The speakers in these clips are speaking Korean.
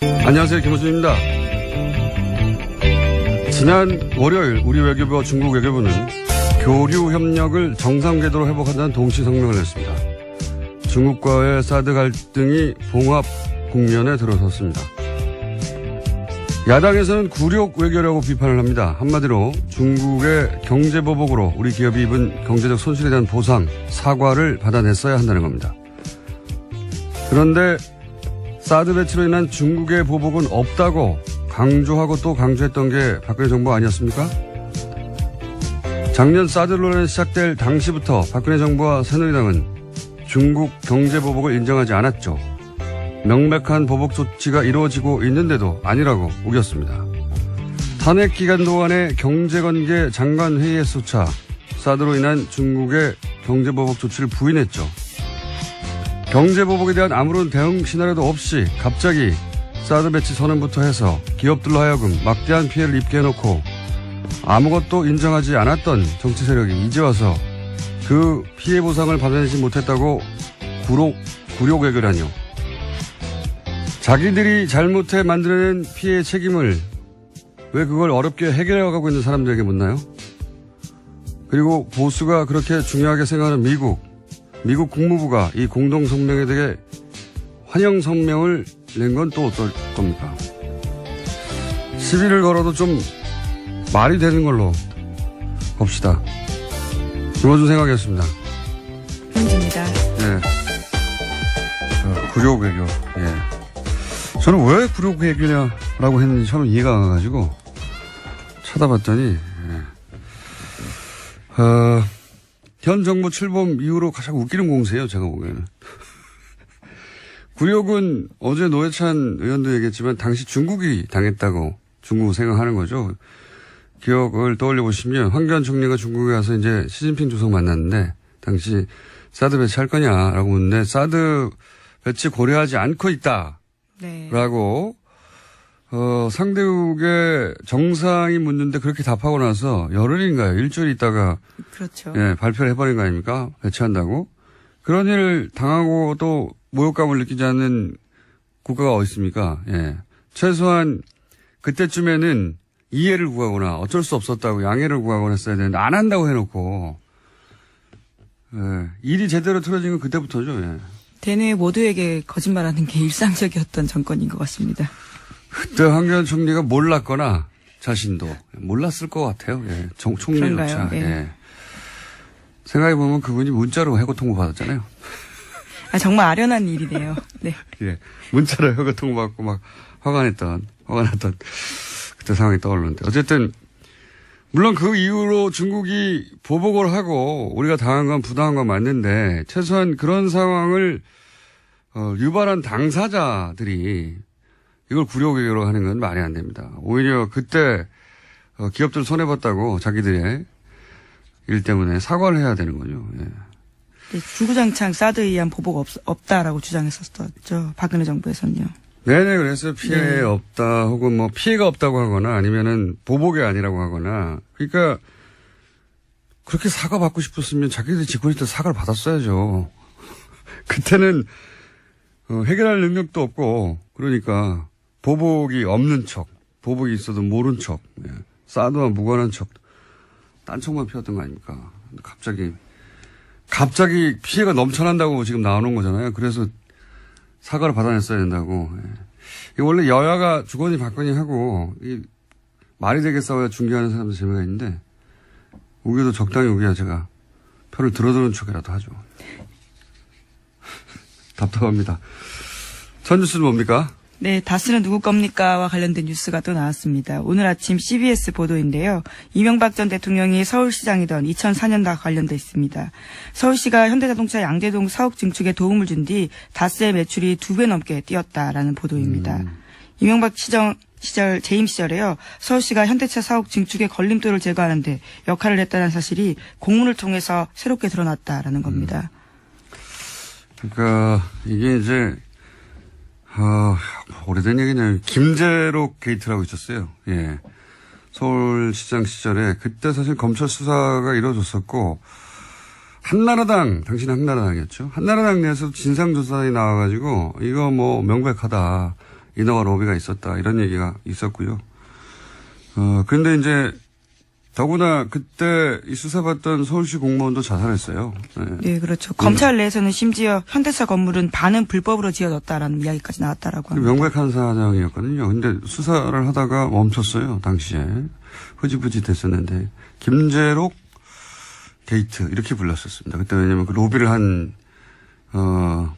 안녕하세요, 김호준입니다. 지난 월요일 우리 외교부와 중국 외교부는 교류 협력을 정상 궤도로 회복한다는 동시 성명을 냈습니다. 중국과의 사드 갈등이 봉합 국면에 들어섰습니다. 야당에서는 굴욕 외교라고 비판을 합니다. 한마디로 중국의 경제보복으로 우리 기업이 입은 경제적 손실에 대한 보상, 사과를 받아냈어야 한다는 겁니다. 그런데 사드 배치로 인한 중국의 보복은 없다고 강조하고 또 강조했던 게 박근혜 정부 아니었습니까? 작년 사드 논란이 시작될 당시부터 박근혜 정부와 새누리당은 중국 경제보복을 인정하지 않았죠. 명백한 보복 조치가 이루어지고 있는데도 아니라고 우겼습니다. 탄핵 기간 동안의 경제관계 장관회의에서조차 사드로 인한 중국의 경제보복 조치를 부인했죠. 경제보복에 대한 아무런 대응 시나리오도 없이 갑자기 사드 배치 선언부터 해서 기업들로 하여금 막대한 피해를 입게 해놓고 아무것도 인정하지 않았던 정치 세력이 이제 와서 그 피해 보상을 받아내지 못했다고 굴욕 외교라뇨. 자기들이 잘못해 만들어낸 피해의 책임을 왜 그걸 어렵게 해결해가고 있는 사람들에게 묻나요? 그리고 보수가 그렇게 중요하게 생각하는 미국 국무부가 이 공동성명에 대해 환영 성명을 낸 건 또 어떨 겁니까? 시비를 걸어도 좀 말이 되는 걸로 봅시다. 김호준 생각이었습니다. 현지입니다. 네. 굴욕 외교. 예. 저는 왜 굴욕 외교냐라고 했는지 처음 이해가 안 가가지고 찾아봤더니, 현 정부 출범 이후로 가장 웃기는 공세예요, 제가 보기에는. 굴욕은 어제 노회찬 의원도 얘기했지만 당시 중국이 당했다고 중국 생각하는 거죠. 기억을 떠올려 보시면 황교안 총리가 중국에 가서 이제 시진핑 주석 만났는데 당시 사드 배치할 거냐라고 묻는데 사드 배치 고려하지 않고 있다. 네. 라고 상대국의 정상이 묻는데 그렇게 답하고 나서 열흘인가요? 일주일 있다가 그렇죠. 예, 발표를 해버린 거 아닙니까? 배치한다고. 그런 일을 당하고 또 모욕감을 느끼지 않는 국가가 어디 있습니까? 예. 최소한 그때쯤에는 이해를 구하거나 어쩔 수 없었다고 양해를 구하거나 했어야 되는데 안 한다고 해놓고 예. 일이 제대로 틀어진 건 그때부터죠. 예. 대내 모두에게 거짓말하는 게 일상적이었던 정권인 것 같습니다. 그때 황교안 총리가 몰랐거나 자신도 몰랐을 것 같아요. 예. 총리조차. 예. 예. 생각해보면 그분이 문자로 해고 통보 받았잖아요. 아, 정말 아련한 일이네요. 네. 예. 문자로 해고 통보 받고 막 화가 났던 그때 상황이 떠오르는데. 어쨌든, 물론 그 이후로 중국이 보복을 하고 우리가 당한 건 부당한 건 맞는데 최소한 그런 상황을 유발한 당사자들이 이걸 굴욕 외교로 하는 건 말이 안 됩니다. 오히려 그때 기업들 손해봤다고 자기들의 일 때문에 사과를 해야 되는 거죠. 예. 네, 주구장창 사드에 의한 보복 없다라고 주장했었죠. 박근혜 정부에서는요. 네네, 그래서 피해 네. 없다 혹은 뭐 피해가 없다고 하거나 아니면은 보복이 아니라고 하거나 그러니까 그렇게 사과 받고 싶었으면 자기들이 집권했을 때 사과를 받았어야죠. 그때는 해결할 능력도 없고 그러니까 보복이 없는 척, 보복이 있어도 모른 척, 예. 사드와 무관한 척, 딴청만 피웠던 거 아닙니까? 갑자기 피해가 넘쳐난다고 지금 나오는 거잖아요. 그래서 사과를 받아냈어야 된다고. 예. 원래 여야가 주거니 받거니 하고 말이 되게 싸워야 중계하는 사람들 재미가 있는데 우겨도 적당히 우겨야 제가 표를 들어주는 척이라도 하죠. 답답합니다. 첫 뉴스는 뭡니까? 네, 다스는 누구 겁니까와 관련된 뉴스가 또 나왔습니다. 오늘 아침 CBS 보도인데요. 이명박 전 대통령이 서울시장이던 2004년과 관련돼 있습니다. 서울시가 현대자동차 양재동 사옥 증축에 도움을 준 뒤 다스의 매출이 2배 넘게 뛰었다라는 보도입니다. 이명박 시절 재임 시절에요. 서울시가 현대차 사옥 증축의 걸림돌을 제거하는 데 역할을 했다는 사실이 공문을 통해서 새롭게 드러났다라는 겁니다. 그러니까 이게 이제 오래된 얘기냐. 김재록 게이트라고 있었어요. 예. 서울시장 시절에 그때 사실 검찰 수사가 이루어졌었고 한나라당, 당신은 한나라당이었죠. 한나라당 내에서 진상조사에 나와가지고 이거 뭐 명백하다. 인허가 로비가 있었다. 이런 얘기가 있었고요. 그런데 이제 더구나 그때 이 수사받던 서울시 공무원도 자살했어요. 네. 네, 그렇죠. 검찰 내에서는 심지어 현대차 건물은 반은 불법으로 지어졌다라는 이야기까지 나왔다라고 합니다. 명백한 사정이었거든요. 근데 수사를 하다가 멈췄어요. 당시에. 흐지부지 됐었는데 김재록 게이트 이렇게 불렀었습니다. 그때 왜냐면 그 로비를 한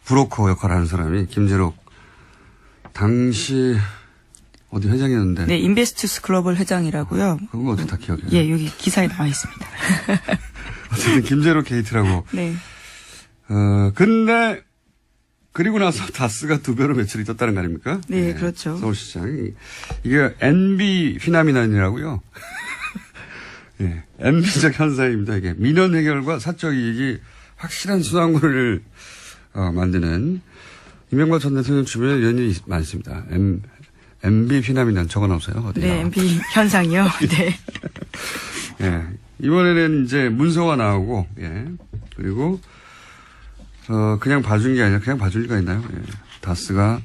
브로커 역할을 하는 사람이 김재록 당시 어디 회장이었는데. 네, 인베스트스 글로벌 회장이라고요. 그건 어떻게 다 기억해요? 예, 여기 기사에 나와 있습니다. 어쨌든 김재록 게이트라고. 네. 근데 그리고 나서 다스가 2배로 매출이 떴다는 거 아닙니까? 네, 그렇죠. 서울시장이. 이게 NB 피나미난이라고요. 예, NB적 현상입니다. 이게 민원 해결과 사적 이익이 확실한 수당권을 만드는 이명박 전 대통령 주변에 이런 일이 많습니다. MB 피나미난 적어놓으세요. 어디요? 네, MB 현상이요. 네. 예, 이번에는 이제 문서가 나오고, 예, 그리고 그냥 봐준 게 아니라 그냥 봐줄 리가 있나요? 예. 다스가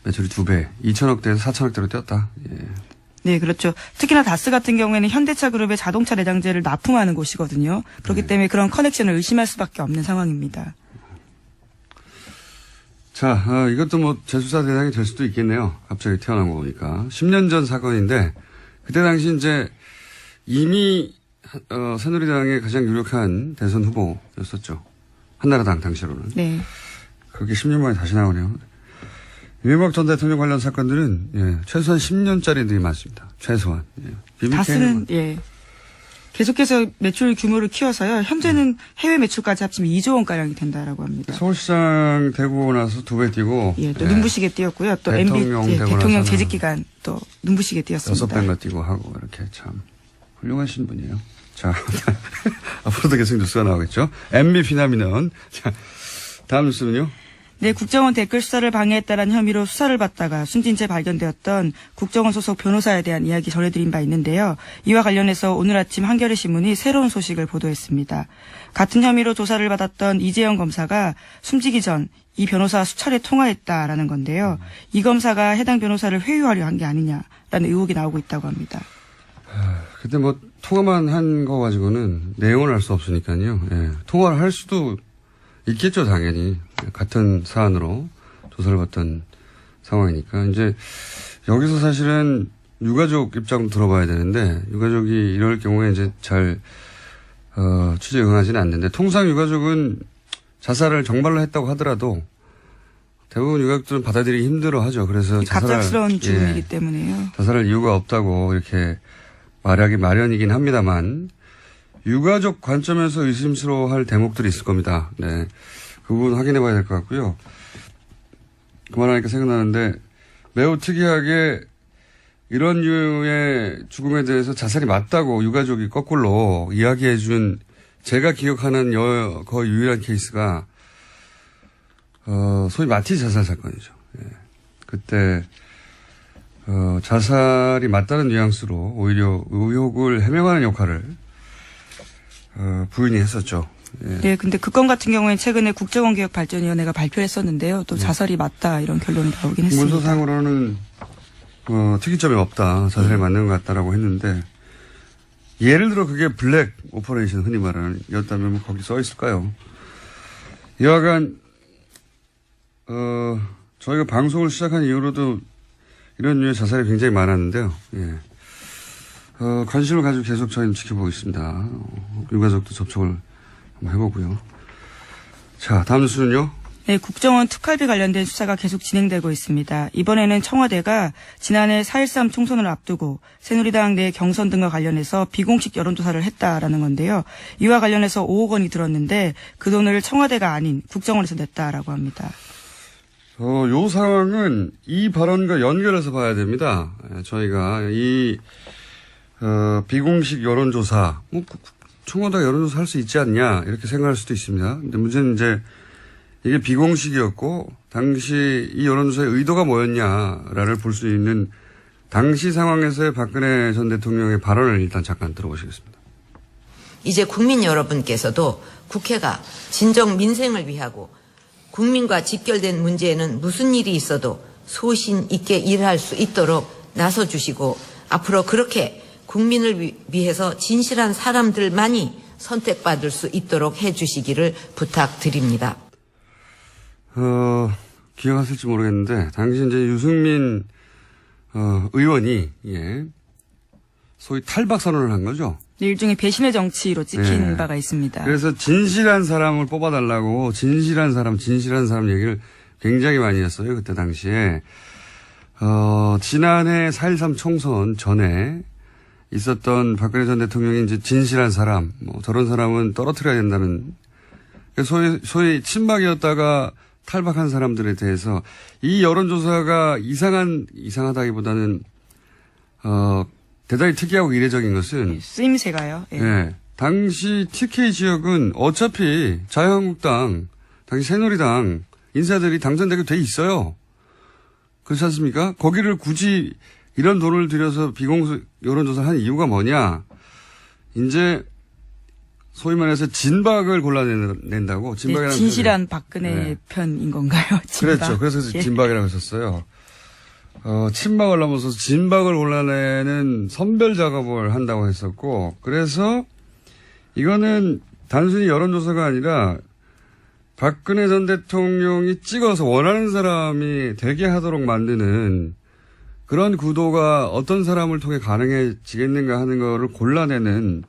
매출이 2배, 2천억대에서 4천억대로 뛰었다. 예. 네, 그렇죠. 특히나 다스 같은 경우에는 현대차 그룹의 자동차 내장재를 납품하는 곳이거든요. 그렇기 때문에 그런 커넥션을 의심할 수밖에 없는 상황입니다. 자, 이것도 뭐 재수사 대상이 될 수도 있겠네요. 갑자기 태어난 거 보니까. 10년 전 사건인데 그때 당시 이제 이미 새누리당의 가장 유력한 대선 후보였었죠. 한나라당 당시로는. 네. 그게 10년 만에 다시 나오네요. 이명박 전 대통령 관련 사건들은 예, 최소한 10년짜리들이 많습니다. 최소한. 예. 다스는 예. 계속해서 매출 규모를 키워서요. 현재는 해외 매출까지 합치면 2조 원가량이 된다라고 합니다. 서울시장 되고 나서 2배 뛰고. 예, 또 눈부시게 뛰었고요. 또 대통령 MB 되고 대통령 나서는 재직 기간 또 눈부시게 뛰었습니다. 6배가 뛰고 하고 이렇게 참 훌륭하신 분이에요. 자, 앞으로도 계속 뉴스가 나오겠죠. MB 피나미는. 자, 다음 뉴스는요. 네, 국정원 댓글 수사를 방해했다는 혐의로 수사를 받다가 숨진 채 발견되었던 국정원 소속 변호사에 대한 이야기 전해드린 바 있는데요. 이와 관련해서 오늘 아침 한겨레 신문이 새로운 소식을 보도했습니다. 같은 혐의로 조사를 받았던 이재영 검사가 숨지기 전 이 변호사와 수차례 통화했다라는 건데요. 이 검사가 해당 변호사를 회유하려 한 게 아니냐라는 의혹이 나오고 있다고 합니다. 그때 뭐 통화만 한 거 가지고는 내용을 알 수 없으니까요. 예. 통화를 할 수도 있겠죠, 당연히. 같은 사안으로 조사를 받던 상황이니까. 이제 여기서 사실은 유가족 입장도 들어봐야 되는데, 유가족이 이럴 경우에 이제 잘, 취재에 응하지는 않는데, 통상 유가족은 자살을 정말로 했다고 하더라도 대부분 유가족들은 받아들이기 힘들어 하죠. 그래서 갑작스러운 죽음이기 때문에요. 자살할 이유가 없다고 이렇게 말하기 마련이긴 합니다만, 유가족 관점에서 의심스러워할 대목들이 있을 겁니다. 네. 그 부분 확인해 봐야 될 것 같고요. 그만하니까 생각나는데 매우 특이하게 이런 류의 죽음에 대해서 자살이 맞다고 유가족이 거꾸로 이야기해 준 제가 기억하는 거의 유일한 케이스가 소위 마티 자살 사건이죠. 예. 그때 자살이 맞다는 뉘앙스로 오히려 의혹을 해명하는 역할을 부인이 했었죠. 예. 네, 근데 그 건 같은 경우에 최근에 국정원개혁발전위원회가 발표했었는데요. 또 자살이 맞다 이런 결론이 나오긴 했습니다. 문서상으로는 특이점이 없다. 자살이 맞는 것 같다라고 했는데 예를 들어 그게 블랙 오퍼레이션 흔히 말하는 였다면 뭐 거기 써 있을까요? 여하간 저희가 방송을 시작한 이후로도 이런 류의 자살이 굉장히 많았는데요. 예. 관심을 가지고 계속 저희는 지켜보고 있습니다. 유가족도 접촉을 한번 해보고요. 자, 다음 뉴스는요. 네, 국정원 특활비 관련된 수사가 계속 진행되고 있습니다. 이번에는 청와대가 지난해 4.13 총선을 앞두고 새누리당 내 경선 등과 관련해서 비공식 여론조사를 했다라는 건데요. 이와 관련해서 5억 원이 들었는데 그 돈을 청와대가 아닌 국정원에서 냈다라고 합니다. 요 상황은 이 발언과 연결해서 봐야 됩니다. 저희가 이 비공식 여론조사, 뭐 청와대가 여론조사 할 수 있지 않냐 이렇게 생각할 수도 있습니다. 근데 문제는 이제 이게 비공식이었고 당시 이 여론조사의 의도가 뭐였냐를 볼 수 있는 당시 상황에서의 박근혜 전 대통령의 발언을 일단 잠깐 들어보시겠습니다. 이제 국민 여러분께서도 국회가 진정 민생을 위하고 국민과 직결된 문제에는 무슨 일이 있어도 소신 있게 일할 수 있도록 나서주시고 앞으로 그렇게 국민을 위해서 진실한 사람들만이 선택받을 수 있도록 해주시기를 부탁드립니다. 기억하실지 모르겠는데 당시 이제 유승민 의원이 소위 탈박 선언을 한 거죠. 네, 일종의 배신의 정치로 찍힌 네. 바가 있습니다. 그래서 진실한 사람을 뽑아달라고 진실한 사람 얘기를 굉장히 많이 했어요. 그때 당시에. 지난해 4.13 총선 전에 있었던 박근혜 전 대통령이 이제 진실한 사람, 저런 사람은 떨어뜨려야 된다는, 소위 친박이었다가 탈박한 사람들에 대해서 이 여론조사가 이상하다기보다는, 대단히 특이하고 이례적인 것은 쓰임새가요. 예. 네. 당시 TK 지역은 어차피 자유한국당, 당시 새누리당 인사들이 당선되게 돼 있어요. 그렇지 않습니까? 거기를 굳이 이런 돈을 들여서 비공식 여론조사를 한 이유가 뭐냐? 이제 소위 말해서 진박을 골라낸다고. 진박이라는 진실한 박근혜 편인 건가요? 진박? 그렇죠. 그래서 진박이라고 했었어요. 친박을 넘어서서 진박을 골라내는 선별 작업을 한다고 했었고, 그래서 이거는 단순히 여론조사가 아니라 박근혜 전 대통령이 찍어서 원하는 사람이 되게 하도록 만드는 그런 구도가 어떤 사람을 통해 가능해지겠는가 하는 거를 골라내는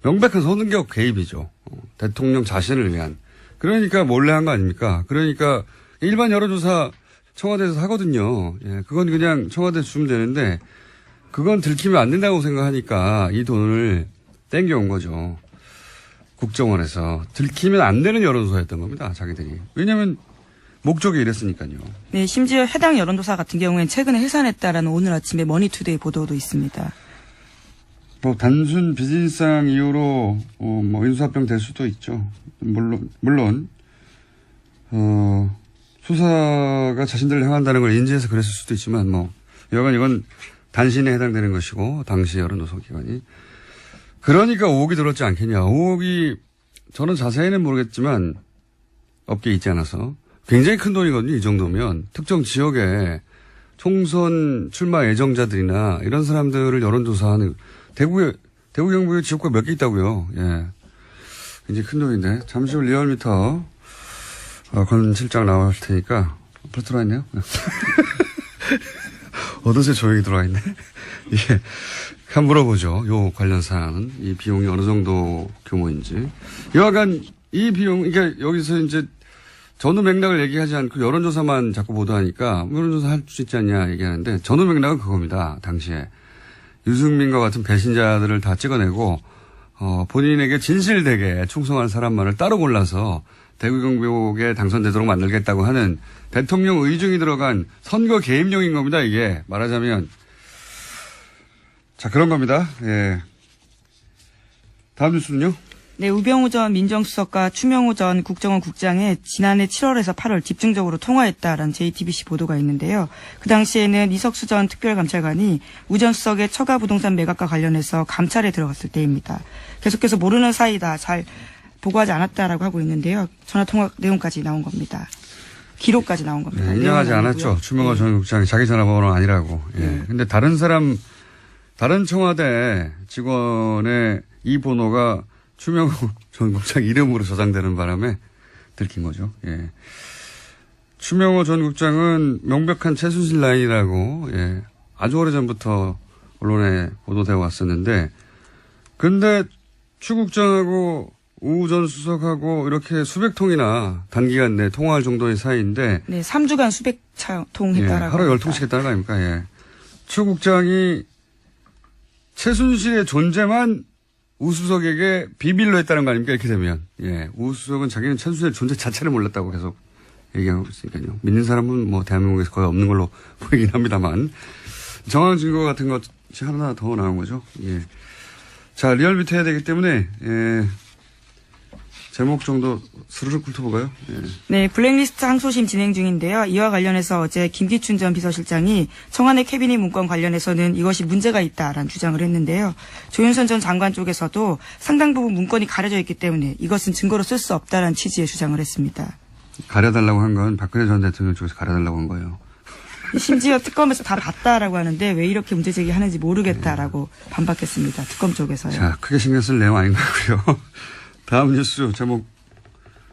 명백한 선거 개입이죠. 대통령 자신을 위한. 그러니까 몰래 한 거 아닙니까? 그러니까 일반 여론조사 청와대에서 하거든요. 예, 그건 그냥 청와대에서 주면 되는데 그건 들키면 안 된다고 생각하니까 이 돈을 땡겨온 거죠. 국정원에서. 들키면 안 되는 여론조사였던 겁니다. 자기들이. 왜냐하면 목적이 이랬으니까요. 네, 심지어 해당 여론조사 같은 경우에는 최근에 해산했다라는 오늘 아침에 머니투데이 보도도 있습니다. 단순 비즈니스상 이유로 인수합병 될 수도 있죠. 물론 수사가 자신들을 향한다는 걸 인지해서 그랬을 수도 있지만 여간 이건 단신에 해당되는 것이고 당시 여론조사 기관이. 그러니까 5억이 들었지 않겠냐. 5억이 저는 자세히는 모르겠지만 업계에 있지 않아서 굉장히 큰 돈이거든요. 이 정도면. 특정 지역에 총선 출마 예정자들이나 이런 사람들을 여론조사하는 대구 경북에 지역구가 몇 개 있다고요. 예. 굉장히 큰 돈인데. 잠시 후 리얼미터 권 실장 나올 테니까 벌써 들어와 있네요. 어느새 조용히 들어와 있네. 예. 한번 물어보죠. 요 관련 사안은 이 비용이 어느 정도 규모인지. 여하간 이 비용, 그러니까 여기서 이제 전후 맥락을 얘기하지 않고 여론조사만 자꾸 보도하니까 여론조사 할 수 있지 않냐 얘기하는데 전후 맥락은 그겁니다. 당시에. 유승민과 같은 배신자들을 다 찍어내고 본인에게 진실되게 충성한 사람만을 따로 골라서 대구 경북에 당선되도록 만들겠다고 하는 대통령 의중이 들어간 선거 개입용인 겁니다. 이게 말하자면. 자, 그런 겁니다. 예. 다음 뉴스는요? 네, 우병우 전 민정수석과 추명호 전 국정원 국장이 지난해 7월에서 8월 집중적으로 통화했다라는 JTBC 보도가 있는데요. 그 당시에는 이석수 전 특별감찰관이 우 전 수석의 처가 부동산 매각과 관련해서 감찰에 들어갔을 때입니다. 계속해서 모르는 사이다, 잘 보고하지 않았다라고 하고 있는데요. 전화통화 내용까지 나온 겁니다. 기록까지 나온 겁니다. 네, 인정하지 않았죠. 추명호 전 국장이 자기 전화번호는 아니라고. 예. 근데 다른 청와대 직원의 이 번호가 추명호 전 국장 이름으로 저장되는 바람에 들킨 거죠. 예. 추명호 전 국장은 명백한 최순실 라인이라고, 아주 오래전부터 언론에 보도되어 왔었는데, 근데 추 국장하고 우 전 수석하고 이렇게 수백 통이나 단기간 내에 통화할 정도의 사이인데. 네, 3주간 수백 통 했다라고. 하루 10통씩 했다는 거 아닙니까? 예. 추 국장이 최순실의 존재만 우 수석에게 비밀로 했다는 거 아닙니까? 이렇게 되면. 예. 우 수석은 자기는 최순실의 존재 자체를 몰랐다고 계속 얘기하고 있으니까요. 믿는 사람은 대한민국에서 거의 없는 걸로 보이긴 합니다만. 정황 증거 같은 것이 하나 더 나온 거죠. 예. 자, 리얼미터 해야 되기 때문에, 제목 정도 스르륵 훑어볼까요? 예. 네, 블랙리스트 항소심 진행 중인데요. 이와 관련해서 어제 김기춘 전 비서실장이 청와대 캐비닛 문건 관련해서는 이것이 문제가 있다라는 주장을 했는데요. 조윤선 전 장관 쪽에서도 상당 부분 문건이 가려져 있기 때문에 이것은 증거로 쓸 수 없다라는 취지의 주장을 했습니다. 가려달라고 한 건 박근혜 전 대통령 쪽에서 가려달라고 한 거예요. 심지어 특검에서 다 봤다라고 하는데 왜 이렇게 문제 제기하는지 모르겠다라고 반박했습니다. 특검 쪽에서요. 자, 크게 신경 쓸 내용 아닌 거고요. 다음 뉴스 제목.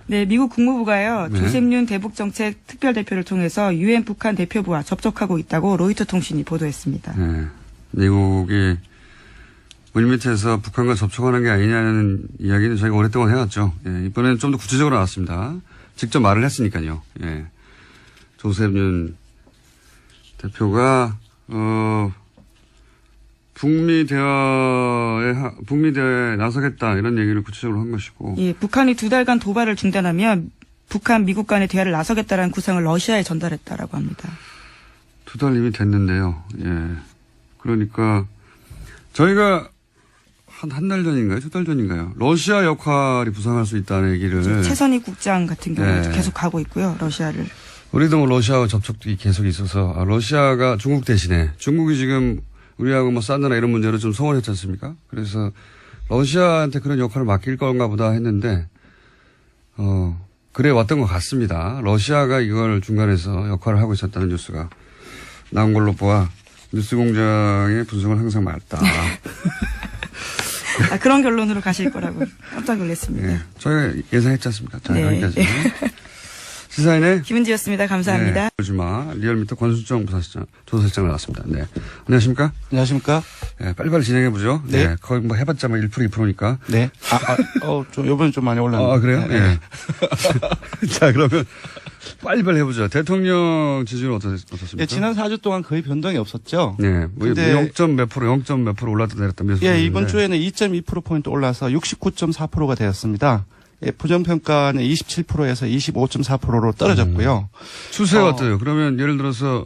네, 미국 국무부가요. 네. 조셉윤 대북정책 특별대표를 통해서 유엔 북한 대표부와 접촉하고 있다고 로이터 통신이 보도했습니다. 네, 미국이 물밑에서 북한과 접촉하는 게 아니냐는 이야기는 저희가 오랫동안 해왔죠. 예, 이번에는 좀 더 구체적으로 나왔습니다. 직접 말을 했으니까요. 예. 조셉윤 대표가 북미 대화에 나서겠다 이런 얘기를 구체적으로 한 것이고. 예, 북한이 2달간 도발을 중단하면 북한 미국 간의 대화를 나서겠다라는 구상을 러시아에 전달했다라고 합니다. 2달 이미 됐는데요. 예. 그러니까 저희가 한 달 전인가요? 2달 전인가요? 러시아 역할이 부상할 수 있다는 얘기를. 최선희 국장 같은 경우는 네. 계속 가고 있고요. 러시아를. 우리도 뭐 러시아와 접촉도 계속 있어서 러시아가 중국 대신에 중국이 지금 우리하고 뭐 사드나 이런 문제로 좀 소홀했지 않습니까? 그래서 러시아한테 그런 역할을 맡길 건가 보다 했는데 그래 왔던 것 같습니다. 러시아가 이걸 중간에서 역할을 하고 있었다는 뉴스가 나온 걸로 보아 뉴스공장의 분석은 항상 맞다. 그런 결론으로 가실 거라고 깜짝 놀랐습니다. 네, 저희가 예상했지 않습니까? 자, 네. 여기까지. 시사인의 김은지였습니다. 감사합니다. 네, 리얼미터 권순정 조사실장 나왔습니다. 네. 안녕하십니까? 안녕하십니까? 네, 빨리빨리 진행해보죠. 네. 네. 거의 뭐 해봤자 뭐 1%, 2%니까. 네. 요번에 좀 많이 올랐네요. 아, 그래요? 예. 네. 자, 그러면 빨리빨리 해보죠. 대통령 지지율 어떻습니까? 예, 지난 4주 동안 거의 변동이 없었죠. 네. 뭐 근데 0점 몇 프로 올랐다 내렸다 몇 예, 이번 주에는 2.2%포인트 올라서 69.4%가 되었습니다. 예, 부정평가는 27%에서 25.4%로 떨어졌고요. 추세가 어때요? 그러면 예를 들어서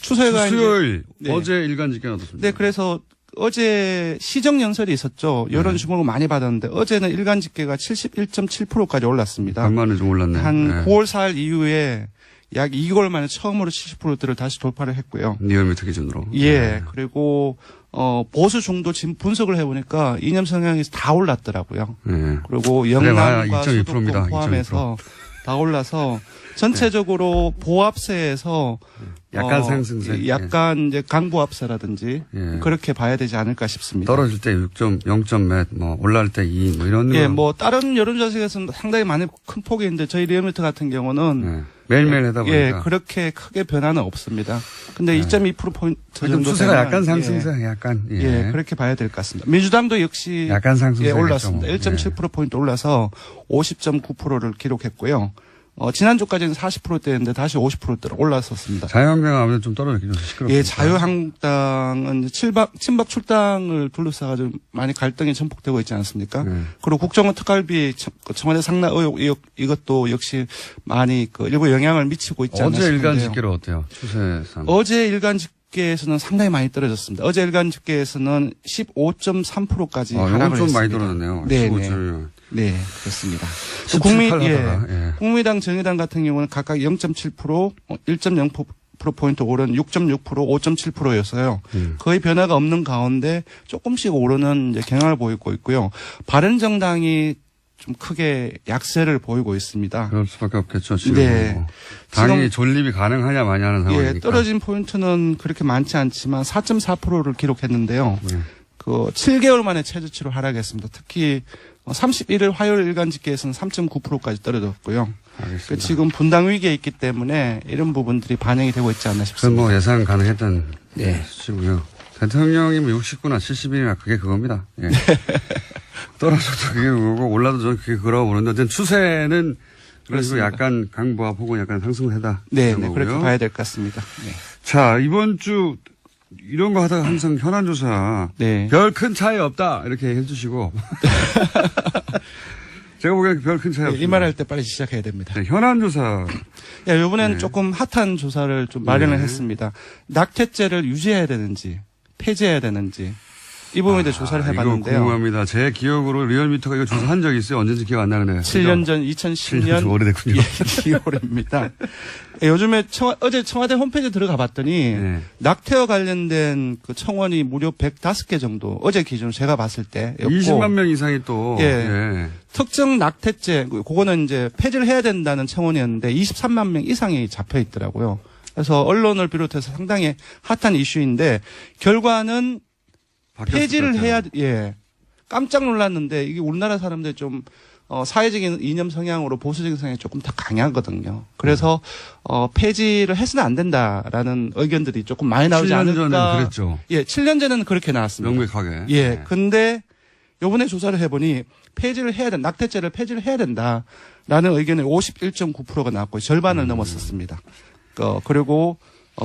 추세가 수요일 네. 어제 일간 집계는 어떻습니까? 네, 그래서 어제 시정 연설이 있었죠. 여론 주목을 많이 받았는데 어제는 일간 집계가 71.7%까지 올랐습니다. 간만에 좀 올랐네. 한 네. 9월 4일 이후에 약 2개월 만에 처음으로 70%대를 다시 돌파를 했고요. 리얼미터 기준으로. 예. 네. 그리고 보수 중도 지금 분석을 해보니까 이념 성향이 다 올랐더라고요. 네. 그리고 영남과 2.2% 수도권 입니다. 포함해서 다 올라서 전체적으로 보합세에서 약간 상승세. 약간 이제 강보합세라든지 예. 그렇게 봐야 되지 않을까 싶습니다. 떨어질 때 0점 몇, 뭐 올라갈 때 2, 뭐 이런. 예, 거. 뭐 다른 여론조사에서는 상당히 많이 큰 폭이 있는데 저희 리얼미터 같은 경우는 네. 매일매일 하다 보니까. 예, 그렇게 크게 변화는 없습니다. 근데 2.2% 정도 추세가 되면, 약간 상승세, 약간. 예. 예, 그렇게 봐야 될 것 같습니다. 민주당도 역시 약간 상승세. 예, 올랐습니다. 1.7%포인트 올라서 50.9%를 기록했고요. 지난주까지는 40%대였는데 다시 50%대로 올랐었습니다. 자유한국당 아무래도 좀 떨어졌긴 좀 시끄럽습니다. 예, 자유한국당은 친박 출당을 둘러싸가지고 많이 갈등이 전폭되고 있지 않습니까? 네. 그리고 국정원 특활비 청와대 상납 의혹 이것도 역시 많이 일부 영향을 미치고 있지 않나 어제 싶은데요. 일간 집계로 어때요? 추세상. 어제 일간 집계에서는 상당히 많이 떨어졌습니다. 어제 일간 집계에서는 15.3%까지 하락을 이건 좀 했습니다. 많이 떨어졌네요. 네, 15.1. 네, 그렇습니다. 17, 8 하다가, 예. 국민당, 정의당 같은 경우는 각각 0.7%, 1.0%포인트 오른 6.6%, 5.7%였어요. 거의 변화가 없는 가운데 조금씩 오르는 이제 경향을 보이고 있고요. 바른정당이 좀 크게 약세를 보이고 있습니다. 그럴 수밖에 없겠죠. 지금. 네. 당이 지금- 존립이 가능하냐 마냐 하는 상황이니까. 예, 떨어진 포인트는 그렇게 많지 않지만 4.4%를 기록했는데요. 네. 7개월 만에 최저치로 하락했습니다. 특히 31일 화요일 일간 집계에서는 3.9%까지 떨어졌고요. 알겠습니다. 지금 분당 위기에 있기 때문에 이런 부분들이 반영이 되고 있지 않나 그건 싶습니다. 뭐 예상 가능했던 네. 수치고요. 대통령이 뭐 69나 70이나 그게 그겁니다. 예. 떨어져도 그게 그거고 올라도 저는 그게 그거라고 보는데 어쨌든 추세는 그래서 그렇습니다. 약간 강보합 혹은 약간 상승세다. 네, 이런 네, 거고요. 그렇게 봐야 될 것 같습니다. 네. 자, 이번 주 이런 거 하다가 항상 현안조사 네. 별 큰 차이 없다 이렇게 해주시고 제가 보기엔 별 큰 차이 없다. 이 말할 때 빨리 시작해야 됩니다. 네, 현안조사 야, 이번에는 네. 조금 핫한 조사를 좀 마련을 네. 했습니다. 낙태죄를 유지해야 되는지 폐지해야 되는지 이 부분에 대해 조사를 이거 해봤는데요. 궁금합니다. 제 기억으로 리얼미터가 이거 조사한 적이 있어요. 언제인지 기억 안 나는데. 7년 전 7년 좀 2010년 오래됐군요. 2월입니다. 요즘에 어제 청와대 홈페이지에 들어가 봤더니 네. 낙태와 관련된 그 청원이 무려 105개 정도 어제 기준 제가 봤을 때였고 20만 명 이상이 또 예. 특정 낙태죄 그거는 이제 폐지를 해야 된다는 청원이었는데 23만 명 이상이 잡혀 있더라고요. 그래서 언론을 비롯해서 상당히 핫한 이슈인데 결과는 바뀌었을 폐지를 것 같아요. 해야 깜짝 놀랐는데 이게 우리나라 사람들 좀 사회적인 이념 성향으로 보수적인 성향이 조금 더 강하거든요. 그래서 폐지를 해서는 안 된다라는 의견들이 조금 많이 나오지 7년 않을까. 전에 그랬죠. 예, 7년 전에는 그렇게 나왔습니다. 명백하게. 예, 네. 근데 요번에 조사를 해보니 폐지를 해야 된다. 낙태죄를 폐지를 해야 된다라는 의견이 51.9%가 나왔고 절반을 넘었었습니다. 그리고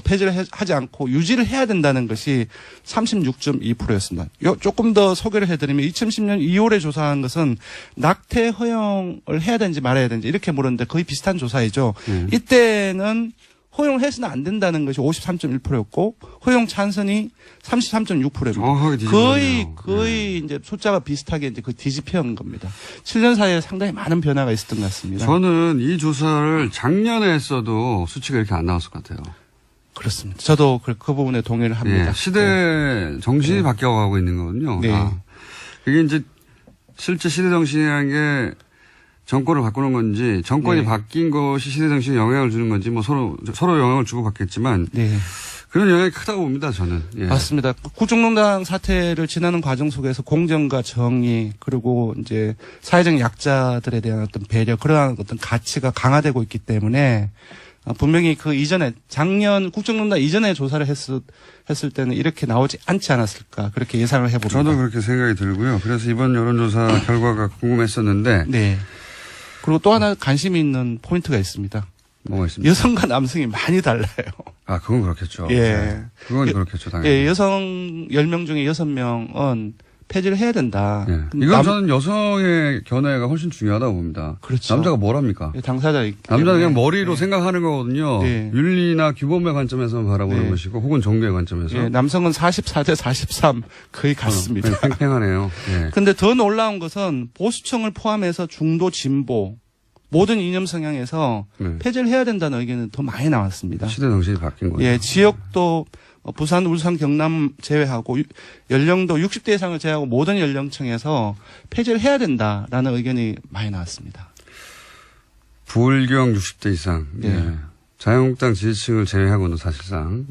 폐지를 하지 않고 유지를 해야 된다는 것이 36.2%였습니다. 조금 더 소개를 해드리면 2010년 2월에 조사한 것은 낙태 허용을 해야 되는지 말아야 되는지 이렇게 물었는데 거의 비슷한 조사이죠. 이때는 허용을 해서는 안 된다는 것이 53.1%였고 허용 찬성이 33.6%입니다. 정확하게 뒤집어졌네요. 거의 이제 숫자가 비슷하게 이제 그 뒤집혀온 겁니다. 7년 사이에 상당히 많은 변화가 있었던 것 같습니다. 저는 이 조사를 작년에 했어도 수치가 이렇게 안 나왔을 것 같아요. 그렇습니다. 저도 그 부분에 동의를 합니다. 예, 시대 정신이 바뀌어가고 있는 거거든요. 네. 그게 이제 실제 시대 정신이라는 게 정권을 바꾸는 건지 정권이 네. 바뀐 것이 시대 정신에 영향을 주는 건지 뭐 서로 영향을 주고 받겠지만 네. 그런 영향이 크다고 봅니다. 저는. 예. 맞습니다. 국정농단 사태를 지나는 과정 속에서 공정과 정의 그리고 이제 사회적 약자들에 대한 어떤 배려 그러한 어떤 가치가 강화되고 있기 때문에 분명히 그 이전에 작년 국정농단 이전에 조사를 했을 때는 이렇게 나오지 않지 않았을까 그렇게 예상을 해봅니다. 저도 그렇게 생각이 들고요. 그래서 이번 여론조사 결과가 궁금했었는데 네. 그리고 또 하나 관심이 있는 포인트가 있습니다. 뭐가 있습니까? 여성과 남성이 많이 달라요. 아, 그건 그렇겠죠. 예. 네. 그건 그렇겠죠, 당연히. 예, 여성 10명 중에 6명은 폐지를 해야 된다. 예. 이건 저는 여성의 견해가 훨씬 중요하다고 봅니다. 그렇죠. 남자가 뭘 합니까? 당사자이기 남자는 때문에. 그냥 머리로 예. 생각하는 거거든요. 네. 윤리나 규범의 관점에서 바라보는 네. 것이고 혹은 정교의 관점에서. 예, 남성은 44대 43 거의 같습니다. 팽팽하네요. 예. 근데 더 놀라운 것은 보수층을 포함해서 중도 진보 모든 이념 성향에서 네. 폐지를 해야 된다는 의견은 더 많이 나왔습니다. 시대 정신이 바뀐 거예요. 예, 지역도 부산, 울산, 경남 제외하고 연령도 60대 이상을 제외하고 모든 연령층에서 폐지를 해야 된다라는 의견이 많이 나왔습니다. 불경 60대 이상. 예. 예. 자유한국당 지지층을 제외하고는 사실상.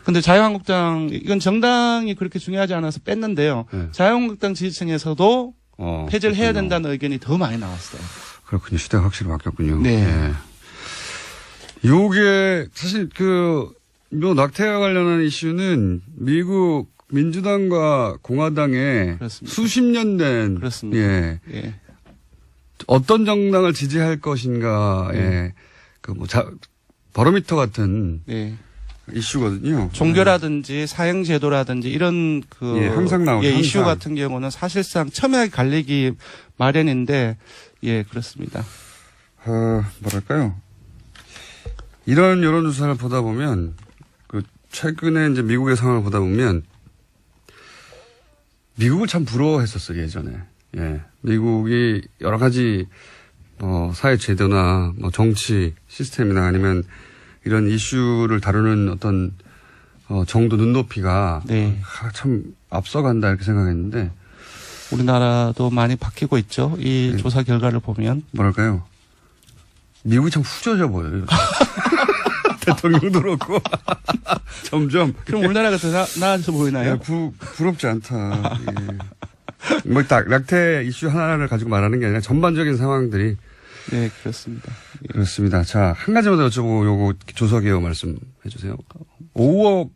근데 자유한국당 이건 정당이 그렇게 중요하지 않아서 뺐는데요. 네. 자유한국당 지지층에서도 폐지를 해야 그렇군요. 된다는 의견이 더 많이 나왔어요. 그렇군요. 시대가 확실히 바뀌었군요. 네. 예. 요게 사실 뭐 낙태와 관련한 이슈는 미국 민주당과 공화당의 그렇습니다. 수십 년 된 그렇습니다. 예. 예. 어떤 정당을 지지할 것인가의 바로미터 같은 네. 이슈거든요. 종교라든지 사형제도라든지 이런 예, 항상 나오죠. 이슈 항상. 같은 경우는 사실상 첨예하게 갈리기 마련인데 예 그렇습니다. 뭐랄까요? 이런 여론조사를 보다 보면 최근에 이제 미국의 상황을 보다 보면 미국을 참 부러워했었어요 예전에. 예, 미국이 여러 가지 사회 제도나 정치 시스템이나 아니면 이런 이슈를 다루는 어떤 정도 눈높이가 네. 참 앞서간다 이렇게 생각했는데 우리나라도 많이 바뀌고 있죠. 이 조사 결과를 보면 뭐랄까요? 미국이 참 후져져 보여요. 대통령도 그렇고 점점. 그럼 우리나라가 더 나아져 보이나요? 야, 부럽지 않다. 예. 뭐 딱 낙태 이슈 하나를 가지고 말하는 게 아니라 전반적인 상황들이 네 그렇습니다. 예. 그렇습니다. 자, 한 가지만 더 여쭤보고 요거 조사 개요 말씀해 주세요. 5억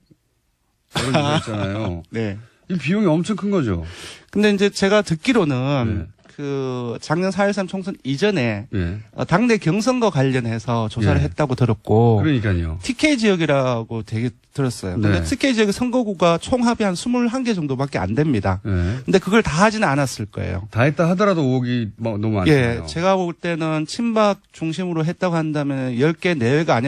그런 있잖아요. 네. 이 비용이 엄청 큰 거죠. 근데 이제 제가 듣기로는 네. 그 작년 4.13 총선 이전에 예. 당내 경선과 관련해서 조사를 예. 했다고 들었고 그러니까요. TK 지역이라고 되게 들었어요. 근데 네. TK 지역의 선거구가 총합이 한 21개 정도밖에 안 됩니다. 예. 근데 그걸 다 하지는 않았을 거예요. 다 했다 하더라도 5억이 너무 많잖아요. 예, 제가 볼 때는 친박 중심으로 했다고 한다면 10개 내외가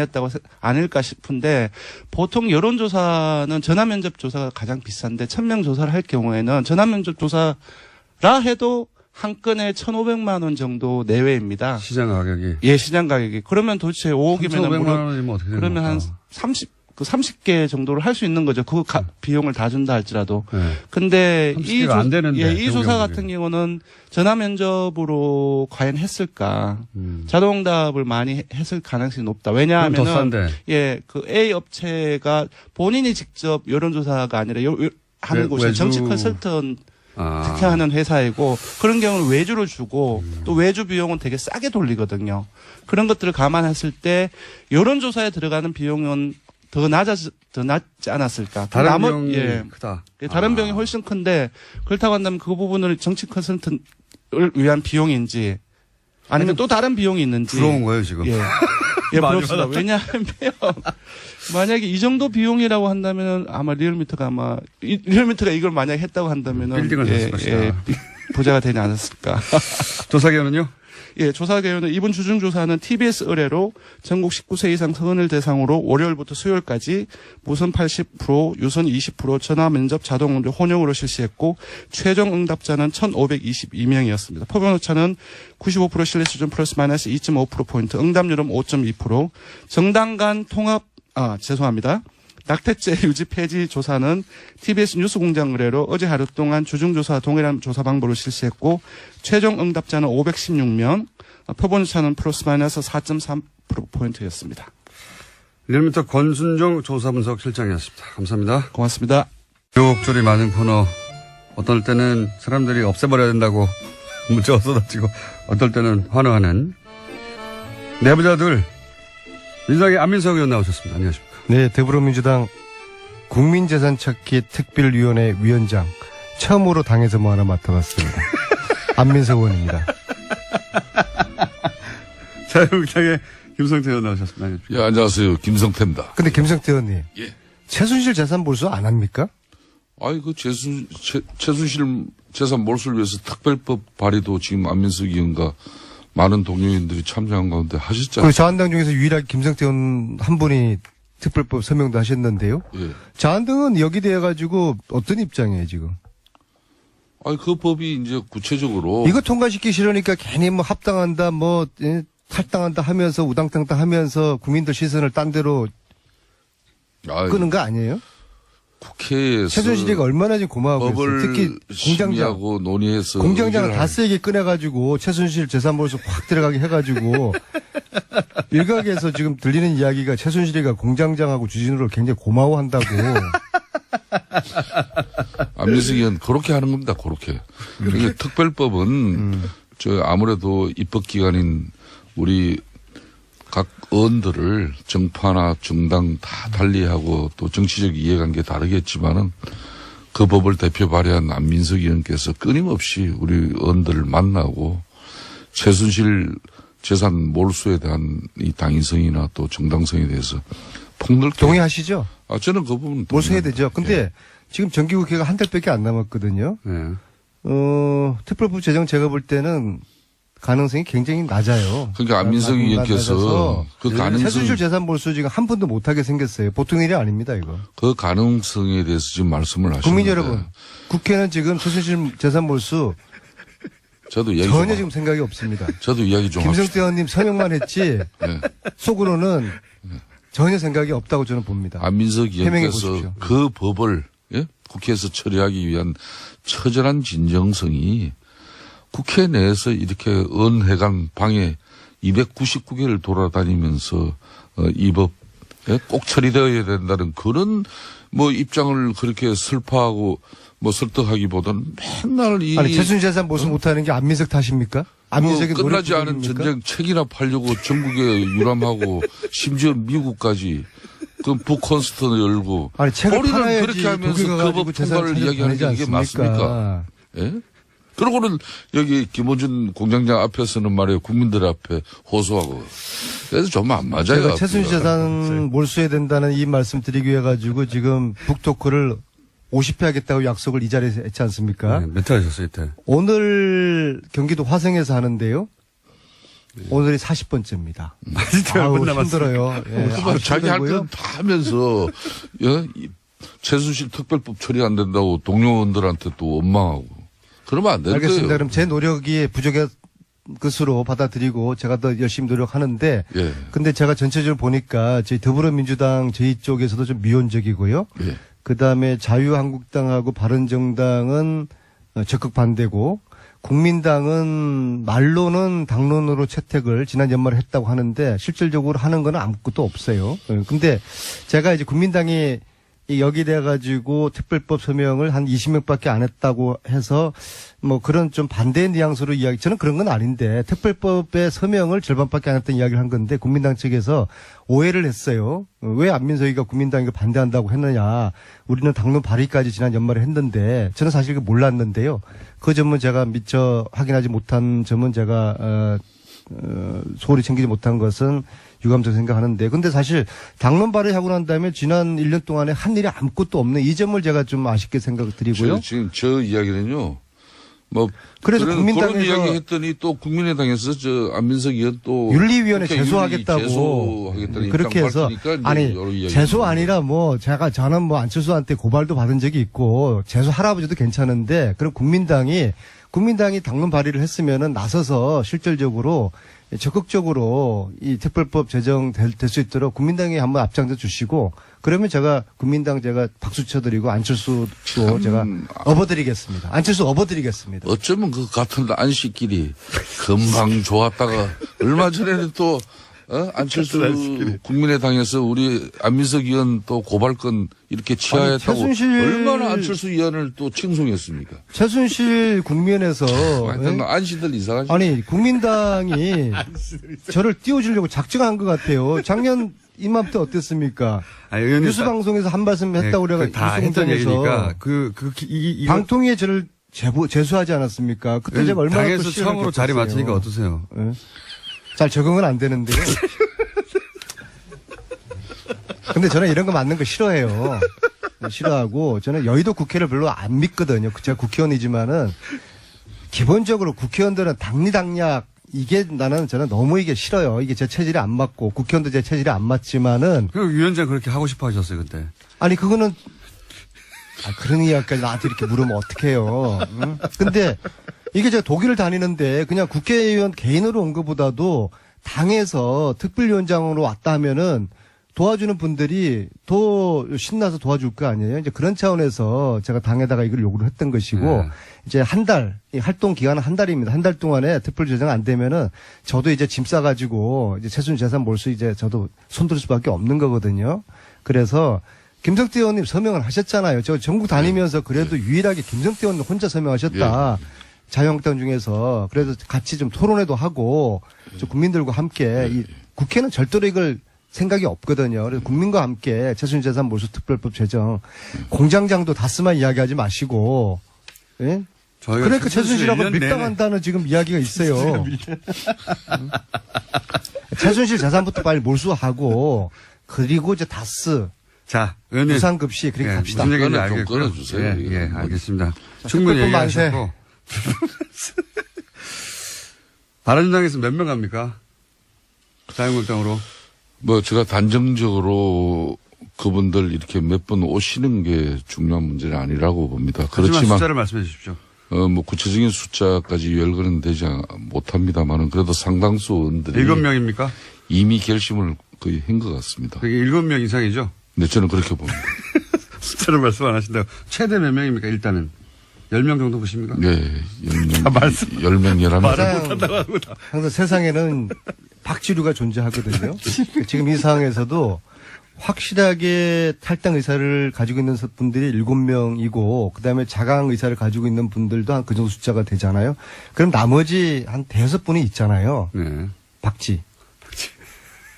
아닐까 싶은데 보통 여론조사는 전화면접 조사가 가장 비싼데 1000명 조사를 할 경우에는 전화면접 조사라 해도 한 건에 1,500만 원 정도 내외입니다. 시장 가격이. 예, 시장 가격이. 그러면 도대체 5억이면 1,500만 원이면 어떻게 됩니까? 그러면 한 30, 그 30개 정도를 할 수 있는 거죠. 그 비용을 다 준다 할지라도. 네. 근데 30개가 안 되는데, 이 조사 경우에. 같은 경우는 전화 면접으로 과연 했을까? 자동응답을 많이 했을 가능성이 높다. 그럼 더 왜냐하면은 싼데. 예, 그 A 업체가 본인이 직접 여론조사가 아니라 하는 곳이 외주. 정치 컨설턴 아. 특혜하는 회사이고 그런 경우는 외주를 주고 또 외주 비용은 되게 싸게 돌리거든요. 그런 것들을 감안했을 때 여론조사에 들어가는 비용은 더 낮지 않았을까. 다른 비용이 크다. 예, 다른 비용이 훨씬 큰데 그렇다고 한다면 그 부분을 정치 컨설턴을 위한 비용인지 아니면 또 다른 비용이 있는지. 부러운 거예요, 지금. 예. 예, 많이 부럽습니다. 왜냐하면 만약에 이 정도 비용이라고 한다면은 아마 리얼미터가 이걸 만약에 했다고 한다면은 빌딩을 샀을 것이다. 부자가 되지 않았을까. 조사기관은요? 예, 조사계획은 이번 주중조사는 TBS 의뢰로 전국 19세 이상 성인을 대상으로 월요일부터 수요일까지 무선 80%, 유선 20%, 전화 면접 자동 응답 혼용으로 실시했고 최종 응답자는 1,522명이었습니다. 표본 오차는 95% 신뢰 수준 플러스 마이너스 2.5%포인트, 응답률은 5.2%, 정당 간 통합, 죄송합니다. 낙태죄 유지 폐지 조사는 TBS 뉴스공장 의뢰로 어제 하루 동안 주중조사 동일한 조사 방법을 실시했고 최종 응답자는 516명, 표본오차는 플러스 마이너스 4.3%포인트였습니다. 리얼미터 권순정 조사분석 실장이었습니다. 감사합니다. 고맙습니다. 욕줄이 많은 코너. 어떨 때는 사람들이 없애버려야 된다고 문자가 쏟아지고 어떨 때는 환호하는 내부자들 민주당의 안민석 의원 나오셨습니다. 안녕하십니까. 네, 더불어민주당 국민재산찾기 특별위원회 위원장 처음으로 당에서 뭐 하나 맡아봤습니다. 안민석 의원입니다. 자유국당의 김성태 의원 나오셨습니다. 안녕하십니까. 예, 안녕하세요. 김성태입니다. 근데 김성태 의원님, 예. 최순실 재산 몰수 안 합니까? 아이, 최순실 재산 몰수를 위해서 특별법 발의도 지금 안민석 의원과 많은 동료인들이 참여한 가운데 하셨잖아요. 그 자한당 중에서 유일하게 김성태 의원 한 분이 특별법 서명도 하셨는데요. 예. 자한당은 여기 대해가지고 어떤 입장이에요, 지금? 아이, 그 법이 이제 구체적으로. 이거 통과시키기 싫으니까 괜히 뭐 합당한다, 탈당한다 하면서 우당탕당 하면서 국민들 시선을 딴 데로 아이, 끄는 거 아니에요? 국회에서. 최순실이가 얼마나 지금 고마워하고 법을 있어요. 특히 공장장. 심의하고 논의해서. 공장장을 의견을 다 세게 꺼내가지고 최순실 재산몰수 확 들어가게 해가지고 일각에서 지금 들리는 이야기가 최순실이가 공장장하고 주진우를 굉장히 고마워한다고. 안민석 의원 그렇게 하는 겁니다. 그렇게. 그러니까 특별법은 아무래도 입법기관인 우리 각 의원들을 정파나 정당 다 달리하고 또 정치적 이해관계 다르겠지만은 그 법을 대표 발의한 안민석 의원께서 끊임없이 우리 의원들을 만나고 최순실 재산 몰수에 대한 이 당위성이나 또 정당성에 대해서 폭넓게. 동의하시죠? 저는 그 부분 몰수해야 되죠. 근데 지금 정기국회가 한 달밖에 안 남았거든요. 네. 특별법 제정 제가 볼 때는 가능성이 굉장히 낮아요. 그러니까 안민석 의원께서 그 가능성. 최순실 재산 몰수 지금 한 번도 못하게 생겼어요. 보통 일이 아닙니다, 이거. 그 가능성에 대해서 지금 말씀을 하시는데. 국민 여러분, 국회는 지금 최순실 재산 몰수 저도 이야기 전혀 좀 지금 생각이 없습니다. 저도 이야기 좀 합시다. 김성태 의원님 서명만 했지 네. 속으로는 전혀 생각이 없다고 저는 봅니다. 안민석 해명해 의원께서 보십시오. 그 법을 국회에서 처리하기 위한 처절한 진정성이 국회 내에서 이렇게 의원회관 방에 299개를 돌아다니면서 이 법 꼭 처리되어야 된다는 그런 뭐 입장을 그렇게 설파하고 뭐 설득하기보다는 맨날 이 아니 최순실 재산 몰수 못하는 게 안민석 탓입니까? 안민석의 뭐 끝나지 노력 않은 부족입니까? 전쟁 책이나 팔려고 전국에 유람하고 심지어 미국까지 그 북콘서트를 열고 아니 책을 우리는 팔아야지 그렇게 하면서 독일 가가지고 그 법 재산 통과를 이야기하는 게 이게 찾아내지 맞습니까? 않습니까? 예? 그러고는 여기 김원준 공장장 앞에서는 말이에요 국민들 앞에 호소하고 그래서 좀 안 맞아요. 제가 최순실 재산 몰수해야 된다는 이 말씀 드리기 위해 가지고 지금 북토크를 50회 하겠다고 약속을 이 자리에서 했지 않습니까? 네, 몇 회 하셨어요, 이때? 오늘 경기도 화성에서 하는데요. 오늘이 40번째입니다. 아우, 힘들어요. 예, 아주 자기 할 힘들고요. 때는 다 하면서 이 최순실 특별법 처리 안 된다고 동료원들한테 또 원망하고 그러면 안 되는 알겠습니다. 거예요. 그럼 제 노력이 것으로 받아들이고 제가 더 열심히 노력하는데 예. 근데 제가 전체적으로 보니까 저희 더불어민주당 저희 쪽에서도 좀 미온적이고요. 예. 그다음에 자유한국당하고 바른정당은 적극 반대고 국민당은 말로는 당론으로 채택을 지난 연말에 했다고 하는데 실질적으로 하는 건 아무것도 없어요. 근데 제가 이제 국민당이 여기돼 가지고 특별법 서명을 한 20명밖에 안 했다고 해서 뭐 그런 좀 반대의 뉘앙스로 이야기, 저는 그런 건 아닌데 특별법의 서명을 절반밖에 안 했다는 이야기를 한 건데 국민당 측에서 오해를 했어요. 왜 안민석이가 국민당이 반대한다고 했느냐. 우리는 당론 발의까지 지난 연말에 했는데 저는 사실 몰랐는데요. 그 점은 제가 미처 확인하지 못한 점은 제가 소홀히 챙기지 못한 것은 유감스럽게 생각하는데, 근데 사실 당론 발의하고 난 다음에 지난 1년 동안에 한 일이 아무것도 없는 이 점을 제가 좀 아쉽게 생각드리고요. 지금 저 이야기는요. 뭐 그래서 그런 국민당에서 이야기 했더니 또 국민의당에서 저 안민석 의원 또 윤리위원회 국회 제소하겠다고 제소하겠다는 그렇게 입장 해서 밝히니까 아니 이제 여러 이야기가 제소 나오고. 아니라 뭐 저는 뭐 안철수한테 고발도 받은 적이 있고 제소 할아버지도 괜찮은데 그럼 국민당이 당론 발의를 했으면은 나서서 실질적으로 적극적으로 이 특별법 제정될 수 있도록 국민당이 한번 앞장서 주시고 그러면 제가 국민당 제가 박수 쳐드리고 안철수도 제가 업어드리겠습니다. 안철수 업어드리겠습니다. 어쩌면 그 같은 안식길이 금방 좋았다가 얼마 전에는 또 안철수 국민의당에서 우리 안민석 의원 또 고발건 이렇게 취하했다고 얼마나 안철수 의원을 또 칭송했습니까? 최순실 국면에서 하여튼 안씨들 이상하죠. 아니 국민당이 저를 띄워주려고 작정한 것 같아요. 작년 이맘때 어땠습니까? 뉴스 방송에서 한 말씀 했다고 그래가 다 했던 얘기니까 방통위에 저를 제소하지 않았습니까? 그때 제가 얼마나 당에서 처음으로 자리 맡으니까 어떠세요? 네? 잘 적응은 안 되는데요. 근데 저는 이런 거 맞는 거 싫어해요. 싫어하고 저는 여의도 국회를 별로 안 믿거든요. 제가 국회의원이지만은 기본적으로 국회의원들은 당리당략 이게 저는 너무 이게 싫어요. 이게 제 체질에 안 맞고 국회의원도 제 체질에 안 맞지만은 그 위원장 그렇게 하고 싶어 하셨어요 그때. 아니 그거는 그런 이야기까지 나한테 이렇게 물으면 어떡해요. 응? 근데 이게 제가 독일을 다니는데 그냥 국회의원 개인으로 온 것보다도 당에서 특별위원장으로 왔다 하면은 도와주는 분들이 더 신나서 도와줄 거 아니에요. 이제 그런 차원에서 제가 당에다가 이걸 요구를 했던 것이고 이제 한 달, 이 활동 기간은 한 달입니다. 한 달 동안에 특별 제정 안 되면은 저도 이제 짐 싸가지고 이제 최순실 재산 몰수 이제 저도 손들 수밖에 없는 거거든요. 그래서 김성태 의원님 서명을 하셨잖아요. 저 전국 다니면서 그래도 유일하게 김성태 의원님 혼자 서명하셨다. 자유한국당 중에서 그래서 같이 좀 토론회도 하고 좀 국민들과 함께 이 국회는 절대로 이걸 생각이 없거든요. 그래서 국민과 함께 최순실 재산 몰수 특별법 제정 공장장도 다스만 이야기하지 마시고 예? 그러니까 최순실하고 밀당한다는 지금 이야기가 있어요. 최순실 재산부터 빨리 몰수하고 그리고 이제 다스 자, 의원님. 부산급시 그렇게 갑시다. 무슨 얘기인지 좀 알겠고요. 끊어주세요. 예, 알겠습니다. 충분히 얘기하셨고. 바른정당에서 몇 명 갑니까? 자유한국당으로. 뭐 제가 단정적으로 그분들 이렇게 몇 번 오시는 게 중요한 문제는 아니라고 봅니다. 그렇지만 숫자를 말씀해 주십시오. 뭐 구체적인 숫자까지 열거는 되지 못합니다만은 그래도 상당수 의원들이 7명입니까? 이미 결심을 거의 한 것 같습니다. 그게 7명 이상이죠? 네, 저는 그렇게 봅니다. 숫자를 말씀 안 하신다고. 최대 몇 명입니까, 일단은? 10명 정도 보십니까? 네, 10명, 말씀. 10명, 11명. 항상 세상에는 박지류가 존재하거든요. 지금 이 상황에서도 확실하게 탈당 의사를 가지고 있는 분들이 7명이고 그다음에 자강 의사를 가지고 있는 분들도 한 그 정도 숫자가 되잖아요. 그럼 나머지 한 5분이 있잖아요. 네. 박지.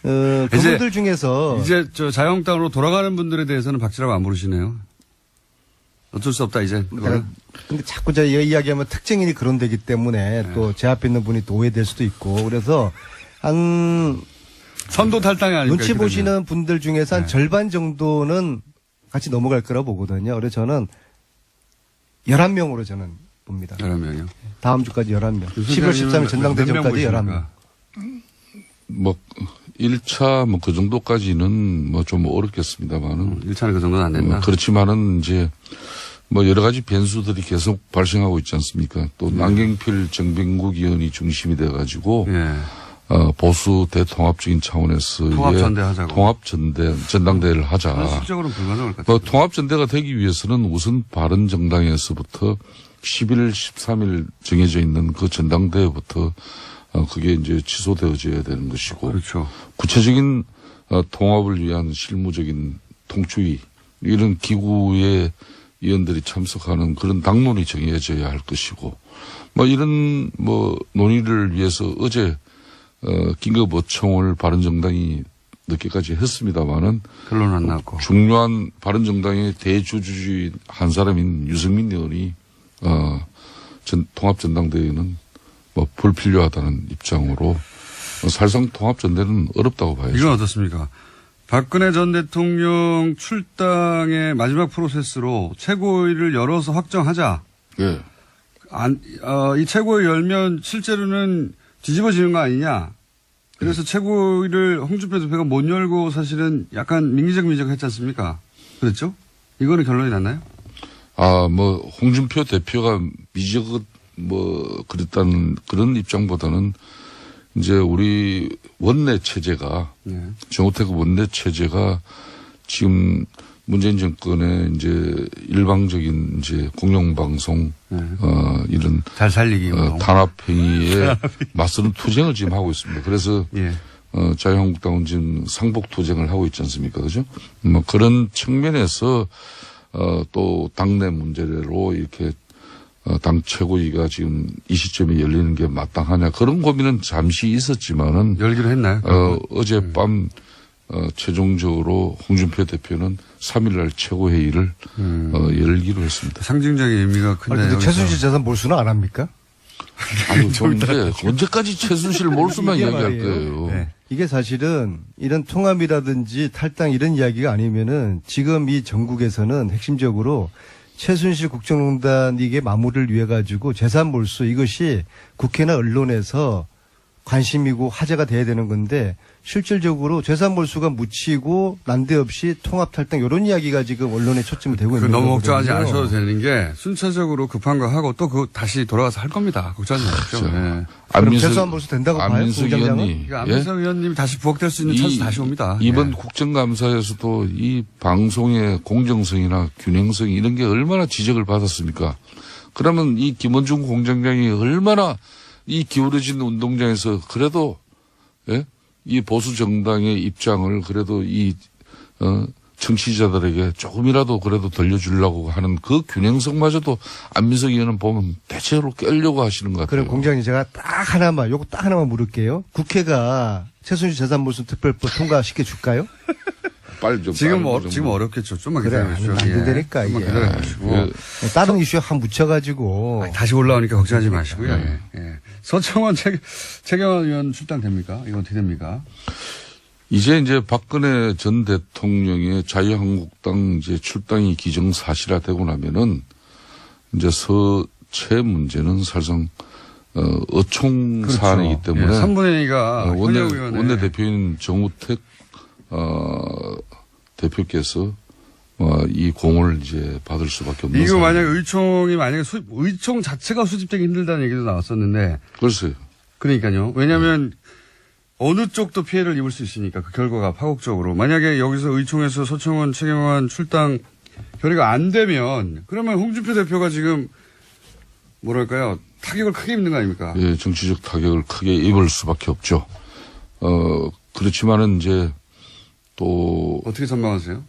그분들 중에서 이제 저 자유한국당으로 돌아가는 분들에 대해서는 박지라고 안 부르시네요. 어쩔 수 없다 이제. 근데 자꾸 제가 이야기하면 특정인이 그런 데기 때문에 또 제 앞에 있는 분이 또 오해될 수도 있고 그래서 한 선도 탈당이 아니고 눈치 보시는 분들 중에서 한 절반 정도는 같이 넘어갈 거라고 보거든요. 그래서 저는 11명으로 저는 봅니다. 11명이요? 다음 주까지 11명. 11월 13일 전당대전까지 11명. 뭐 1차 뭐 그 정도까지는 뭐 좀 어렵겠습니다만은 1차는 그 정도는 안 된다. 그렇지만은 이제 뭐 여러 가지 변수들이 계속 발생하고 있지 않습니까? 또 남경필 정병국 의원이 중심이 돼가지고 예. 보수 대통합적인 차원에서의 통합전대하자고. 전당대회를 하자. 실적으로는 불가능할 것 뭐 같아요. 통합전대가 되기 위해서는 우선 바른정당에서부터 11일, 13일 정해져 있는 그 전당대회부터 그게 이제 취소되어져야 되는 것이고. 그렇죠. 구체적인 통합을 위한 실무적인 통추위 이런 기구에 의원들이 참석하는 그런 당론이 정해져야 할 것이고 뭐 이런 뭐 논의를 위해서 어제 긴급 어청을 바른정당이 늦게까지 했습니다마는 결론 안 나고. 중요한 바른정당의 대주주주의 한 사람인 유승민 의원이 통합전당대회는 뭐 불필요하다는 입장으로 사실상 통합전대는 어렵다고 봐야죠. 이건 어떻습니까? 박근혜 전 대통령 출당의 마지막 프로세스로 최고위를 열어서 확정하자. 예. 이 최고위 열면 실제로는 뒤집어지는 거 아니냐. 그래서 최고위를 홍준표 대표가 못 열고 사실은 약간 민기적 했지 않습니까? 그랬죠? 이거는 결론이 났나요? 뭐 홍준표 대표가 그랬다는 그런 입장보다는 이제 우리 원내 체제가 정우택 원내 체제가 지금 문재인 정권의 이제 일방적인 이제 공영방송 이런 잘 살리기 탄압 행위에 맞서는 투쟁을 지금 하고 있습니다. 그래서 예. 자유한국당은 지금 상복 투쟁을 하고 있지 않습니까, 그죠? 뭐 그런 측면에서 또 당내 문제로 이렇게 당 최고위가 지금 이 시점에 열리는 게 마땅하냐 그런 고민은 잠시 있었지만은 열기로 했나요? 어젯밤 최종적으로 홍준표 대표는 3일날 최고회의를 열기로 했습니다. 상징적인 의미가 큰데. 근데 최순실 재산 몰수는 안 합니까? 아니 그런데 언제까지 최순실 몰수만 이게 이야기할 말이에요. 거예요. 네. 이게 사실은 이런 통합이라든지 탈당 이런 이야기가 아니면은 지금 이 전국에서는 핵심적으로 최순실 국정농단 이게 마무리를 위해 가지고 재산 몰수 이것이 국회나 언론에서 관심이고 화제가 돼야 되는 건데 실질적으로 재산 몰수가 묻히고 난데없이 통합 탈당 이런 이야기가 지금 언론에 초점이 되고 있는 너무 걱정하지 거거든요. 않으셔도 되는 게 순차적으로 급한 거 하고 또 그거 다시 돌아가서 할 겁니다. 걱정하지 마십시오. 그렇죠. 예. 그럼 재산 몰수 된다고 봐요? 안민석 공장장은? 의원이 그러니까 안민석 의원님이 다시 부각될 수 있는 찬스 다시 옵니다. 이번 예. 국정감사에서도 이 방송의 공정성이나 균형성 이런 게 얼마나 지적을 받았습니까? 그러면 이 김원중 공장장이 얼마나 이 기울어진 운동장에서 그래도 이 보수 정당의 입장을 그래도 이 청취자들에게 조금이라도 그래도 들려주려고 하는 그 균형성마저도 안민석 의원은 보면 대체로 깨려고 하시는 것 같아요. 그럼 공장님 제가 요거 딱 하나만 물을게요. 국회가 최순실 재산 몰수 특별법 통과시켜 줄까요? 빨리 좀 지금 빠른 거 지금 어렵겠죠. 좀만 그래, 기다려주시죠. 안 된다니까, 좀만 이게. 기다려주시고. 다른 이슈에 확 묻혀가지고 다시 올라오니까 걱정하지 마시고요. 예. 서청원 최경환 의원 출당됩니까? 이거 어떻게 됩니까? 이제 박근혜 전 대통령의 자유한국당 이제 출당이 기정사실화되고 나면은 이제 서체 문제는 사실상 어총 사안이기 때문에 3분의 2가 원내대표인 정우택 대표께서 이 공을 이제 받을 수밖에 없는 이거 상황. 만약에 의총 자체가 수집되기 힘들다는 얘기도 나왔었는데. 글쎄요. 그러니까요. 왜냐하면 어느 쪽도 피해를 입을 수 있으니까 그 결과가 파국적으로. 만약에 여기서 의총에서 서청원, 최경환 출당 결의가 안 되면 그러면 홍준표 대표가 지금 뭐랄까요. 타격을 크게 입는 거 아닙니까? 예, 정치적 타격을 크게 입을 수밖에 없죠. 그렇지만은 이제 또 어떻게 전망하세요?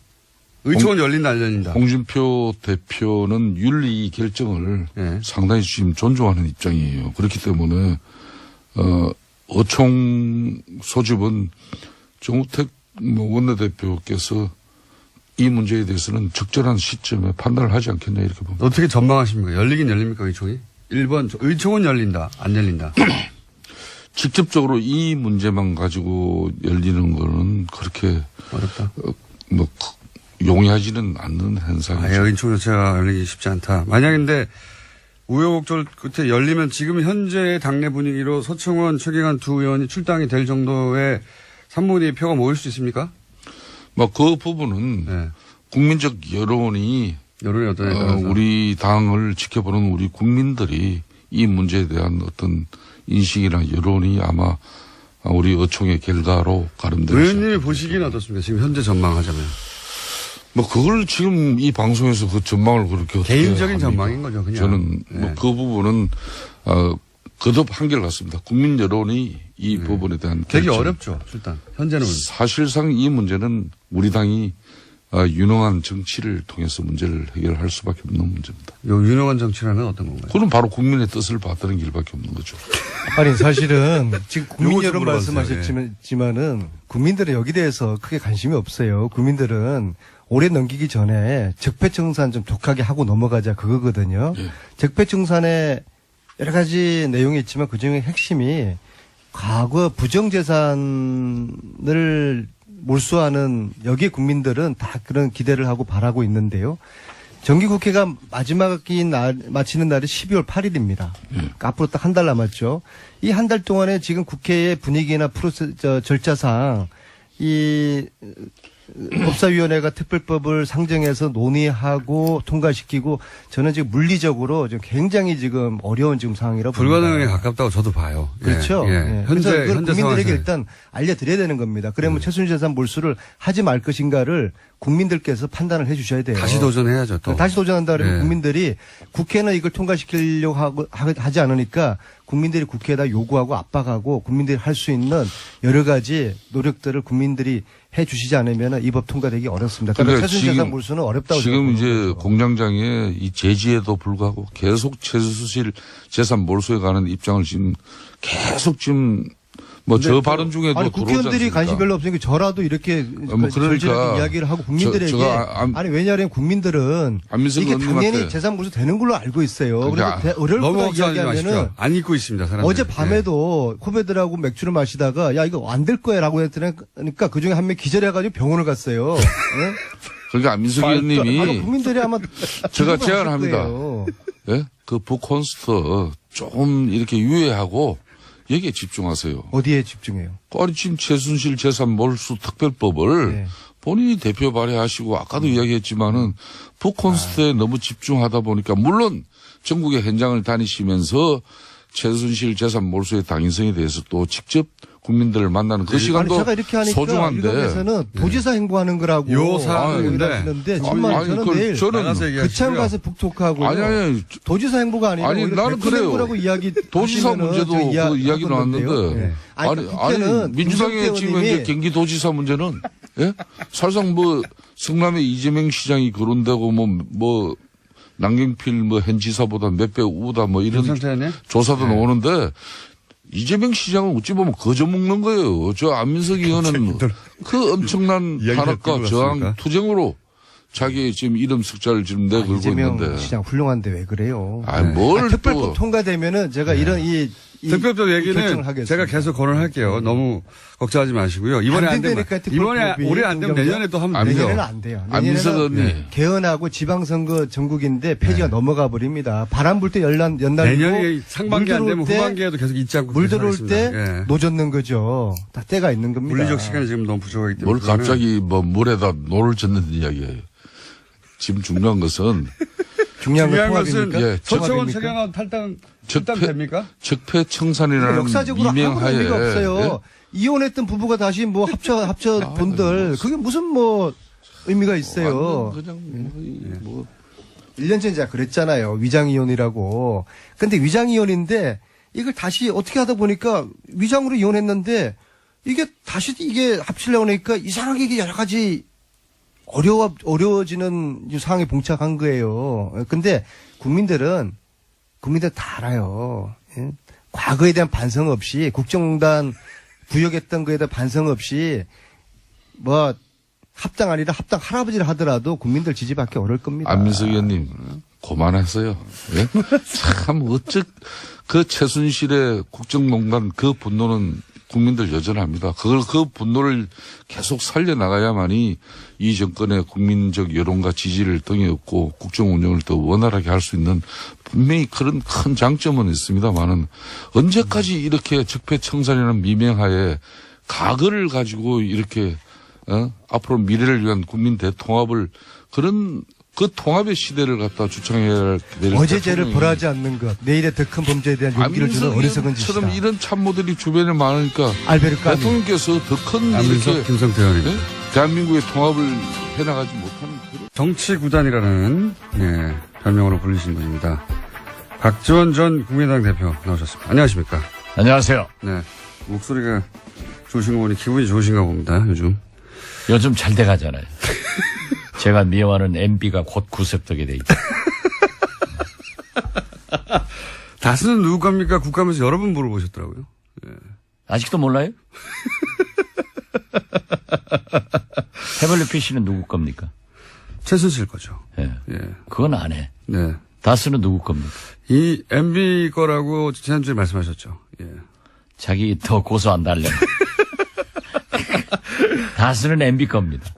의총은 열린다 안 열린다. 홍준표 대표는 윤리 결정을 예. 상당히 지금 존중하는 입장이에요. 그렇기 때문에 어총 소집은 정우택 원내대표께서 이 문제에 대해서는 적절한 시점에 판단을 하지 않겠냐 이렇게 봅니다. 어떻게 전망하십니까? 열리긴 열립니까 의총이? 1번 의총은 열린다 안 열린다. 직접적으로 이 문제만 가지고 열리는 거는 그렇게 어렵다. 용이하지는 않는 현상이죠. 의총 자체가 열리기 쉽지 않다. 만약인데 우여곡절 끝에 열리면 지금 현재의 당내 분위기로 서청원, 최경환 두 의원이 출당이 될 정도의 3분의 2 표가 모일 수 있습니까? 그 부분은 네. 국민적 여론이 여론이 어떠냐에 따라서. 우리 당을 지켜보는 우리 국민들이 이 문제에 대한 어떤 인식이나 여론이 아마 우리 어총의 결과로 가름되죠. 의원님이 보시기는 어떻습니까? 지금 현재 전망하자면. 뭐 그걸 지금 이 방송에서 그 전망을 그렇게 어떻게 개인적인 합니까? 전망인 거죠, 그냥. 저는 네. 뭐 그 부분은 거듭 한결같습니다. 국민 여론이 이 부분에 대한 되게 결정. 어렵죠, 일단. 현재는. 사실상 이 문제는 우리 당이 유능한 정치를 통해서 문제를 해결할 수밖에 없는 문제입니다. 요 유능한 정치라는 어떤 건가요? 그건 바로 국민의 뜻을 받드는 길밖에 없는 거죠. 아니 사실은 지금 국민 요거 좀 여론 물어봐주세요. 말씀하셨지만은 국민들은 여기 대해서 크게 관심이 없어요. 국민들은 올해 넘기기 전에 적폐청산 좀 독하게 하고 넘어가자 그거거든요. 예. 적폐청산에 여러 가지 내용이 있지만 그중에 핵심이 과거 부정재산을 몰수하는 여기에 국민들은 다 그런 기대를 하고 바라고 있는데요. 정기국회가 마지막인 날, 마치는 날이 12월 8일입니다. 그러니까 앞으로 딱 한 달 남았죠. 이 한 달 동안에 지금 국회의 분위기나 절차상 이 법사위원회가 특별법을 상정해서 논의하고 통과시키고 저는 지금 물리적으로 지금 굉장히 지금 어려운 지금 상황이라고 불가능에 봅니다. 가깝다고 저도 봐요. 그렇죠. 예. 예. 그래서 현재, 그걸 현재 국민들에게 상황에서. 일단 알려드려야 되는 겁니다. 그러면 최순실재산 몰수를 하지 말 것인가를 국민들께서 판단을 해 주셔야 돼요. 다시 도전해야죠, 또. 다시 도전한다 그러면 예. 국민들이 국회는 이걸 통과시키려고 하지 않으니까 국민들이 국회에다 요구하고 압박하고 국민들이 할 수 있는 여러 가지 노력들을 국민들이 해 주시지 않으면 이 법 통과되기 어렵습니다. 그러니까 그러니까 최순실재산 지금- 몰수는 어렵다고 지금 이제 생각합니다. 공장장의 이 제지에도 불구하고 계속 최순실 재산 몰수에 관한 입장을 지금 계속 지금 뭐 저 발언 중에도 아니 들어오지 국회의원들이 않습니까? 관심 별로 없으니까 저라도 이렇게 뭐 그러니까 절실하게 이야기를 하고 국민들에게 제가 아니 왜냐하면 국민들은 안민석 이게 당연히 의원님한테 재산 몰수 되는 걸로 알고 있어요. 그러니까 그래서 어려울 너무 거다 걱정하지 마십시오. 이야기하면은 안 잊고 있습니다, 사람들. 어제 밤에도 후배들하고 맥주를 마시다가 야 이거 안 될 거야라고 했더니까 그 중에 한 명 기절해가지고 병원을 갔어요. 예? 그러니까 안민석 아마 의원님이 국민들이 아마 제가 기분을 제안합니다. 하실 거예요. 예? 그 북콘스트 조금 이렇게 유예하고 여기에 집중하세요. 어디에 집중해요? 아니 지금 최순실 재산 몰수 특별법을 네. 본인이 대표 발의하시고 아까도 이야기했지만은 북콘스트에 너무 집중하다 보니까 물론 전국의 현장을 다니시면서 최순실 재산 몰수의 당위성에 대해서 또 직접 국민들을 만나는 그 아니 시간도 제가 이렇게 하니까 소중한데 일각에서는 도지사 행보하는 거라고 요 사안인데. 하시는데 정말 저는 내일 저는 나가서 얘기하시고요. 그창 가서 북톡하고 아니 도지사 행보가 아니라 아니, 오히려 나는 대표 그래요. 행보라고 이야기 도지사 하시면은 문제도 저 그 이야기 하던 나왔는데 건데요. 예. 아니, 아니 국회는 민주당의 김성태 지금 의원님이 현재 경기도지사 문제는 예? 사실상 뭐 성남의 이재명 시장이 거론되고 뭐 남경필 뭐 현 지사보다 몇 배 우다 뭐 이런 김성태 의원님? 조사도 나오는데 이재명 시장은 어찌 보면 거저 먹는 거예요. 저 안민석 의원은 그 엄청난 이야기가 탄압과 끌고 저항 갔습니까? 투쟁으로 자기 지금 이름 석자를 지금 내걸고 이재명 있는데. 시장 훌륭한데 왜 그래요? 뭘 특별법 또. 통과되면은 제가 이런 이 특별법 이 얘기는 결정을 하겠습니다. 제가 계속 거론할게요. 너무 걱정하지 마시고요. 이번에 안 되면 된다니까, 이번에 특별법이. 올해 안 되면 내년에 또 하면 되죠. 내년에는 안 돼요. 안민석 내년에는 의원님. 개헌하고 지방선거 전국인데 폐지가 넘어가 버립니다. 바람 불 때 연날 내년이 상반기 안 되면 후반기에도 계속 잊지 않고 물 들어올 때 계속하겠습니다. 예. 노젓는 거죠. 다 때가 있는 겁니다. 물리적 시간이 지금 너무 부족하기 때문에. 뭘 갑자기 뭐 물에다 노를 젓는 이야기예요. 지금 중요한 것은 중요한 건 중요한 것은 통합입니까? 예, 서청원 통합입니까? 최경환 탈당 적폐- 됩니까? 적폐청산이라는 역사적으로 아무런 미명하에 의미가 없어요. 예? 이혼했던 부부가 다시 뭐 합쳐 본들 그게 무슨 뭐 의미가 있어요. 그냥 뭐 1년 전에 제가 그랬잖아요. 위장이혼이라고. 근데 위장이혼인데 이걸 다시 어떻게 하다 보니까 위장으로 이혼했는데 이게 다시 이게 합치려고 하니까 이상하게 이게 여러 가지 어려워지는 상황에 봉착한 거예요. 근데 국민들 다 알아요. 예? 과거에 대한 반성 없이 국정농단 부역했던 거에 대한 반성 없이 뭐 합당 아니라 합당 할아버지를 하더라도 국민들 지지받기 어려울 겁니다. 안민석 의원님 그만하세요. 예? 참 그 최순실의 국정농단 그 분노는 국민들 여전합니다. 그 분노를 계속 살려나가야만이 이 정권의 국민적 여론과 지지를 등에 업고 국정 운영을 더 원활하게 할 수 있는 분명히 그런 큰 장점은 있습니다만은 언제까지 이렇게 적폐청산이라는 미명하에 과거를 가지고 이렇게 앞으로 미래를 위한 국민 대통합을 그런 그 통합의 시대를 갖다 주창해야 될 어제 죄를 대통령이 벌하지 않는 것, 내일의 더 큰 범죄에 대한 용기를 주는 어리석은 짓이다. 처럼 이런 참모들이 주변에 많으니까 알베르 까미. 대통령께서 더 큰 안민석, 이렇게 김성태 의원님. 네? 대한민국의 통합을 해나가지 못하는 그런 정치구단이라는 예, 별명으로 불리신 분입니다. 박지원 전 국민의당 대표 나오셨습니다. 안녕하십니까? 안녕하세요. 네. 목소리가 좋으신 거 보니 기분이 좋으신가 봅니다, 요즘. 요즘 잘 돼가잖아요. 제가 미워하는 MB가 곧 구속되게 돼 있다. 다스는 누구 겁니까? 국감에서 여러 번 물어보셨더라고요. 아직도 몰라요? 해벌리 PC는 누구 겁니까? 최순실 거죠. 예. 예. 그건 안 해. 네. 다스는 누구 겁니까? 이 MB 거라고 지난주에 말씀하셨죠. 예. 자기 더 고소 안 달래. 다스는 MB 겁니다.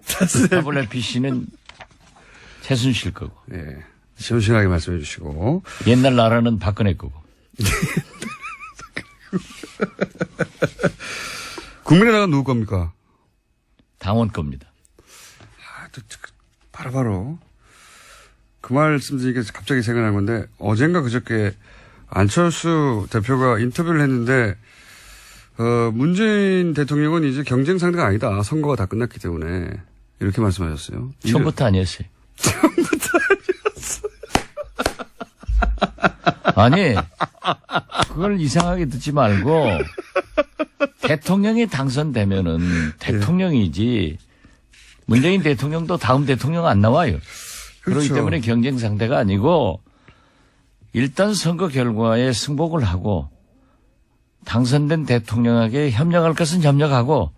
해벌리 PC는 최순실 거고. 예. 시원시원하게 말씀해 주시고. 옛날 나라는 박근혜 거고. 국민의당은 누구 겁니까? 당원 겁니다. 바로 그 말씀 드리니까 갑자기 생각난 건데 어젠가 그저께 안철수 대표가 인터뷰를 했는데 문재인 대통령은 이제 경쟁 상대가 아니다. 선거가 다 끝났기 때문에 이렇게 말씀하셨어요. 처음부터 아니었어요. 아니, 그걸 이상하게 듣지 말고 대통령이 당선되면은 대통령이지 문재인 대통령도 다음 대통령 안 나와요. 그렇기 그렇죠. 때문에 경쟁 상대가 아니고 일단 선거 결과에 승복을 하고 당선된 대통령에게 협력할 것은 협력하고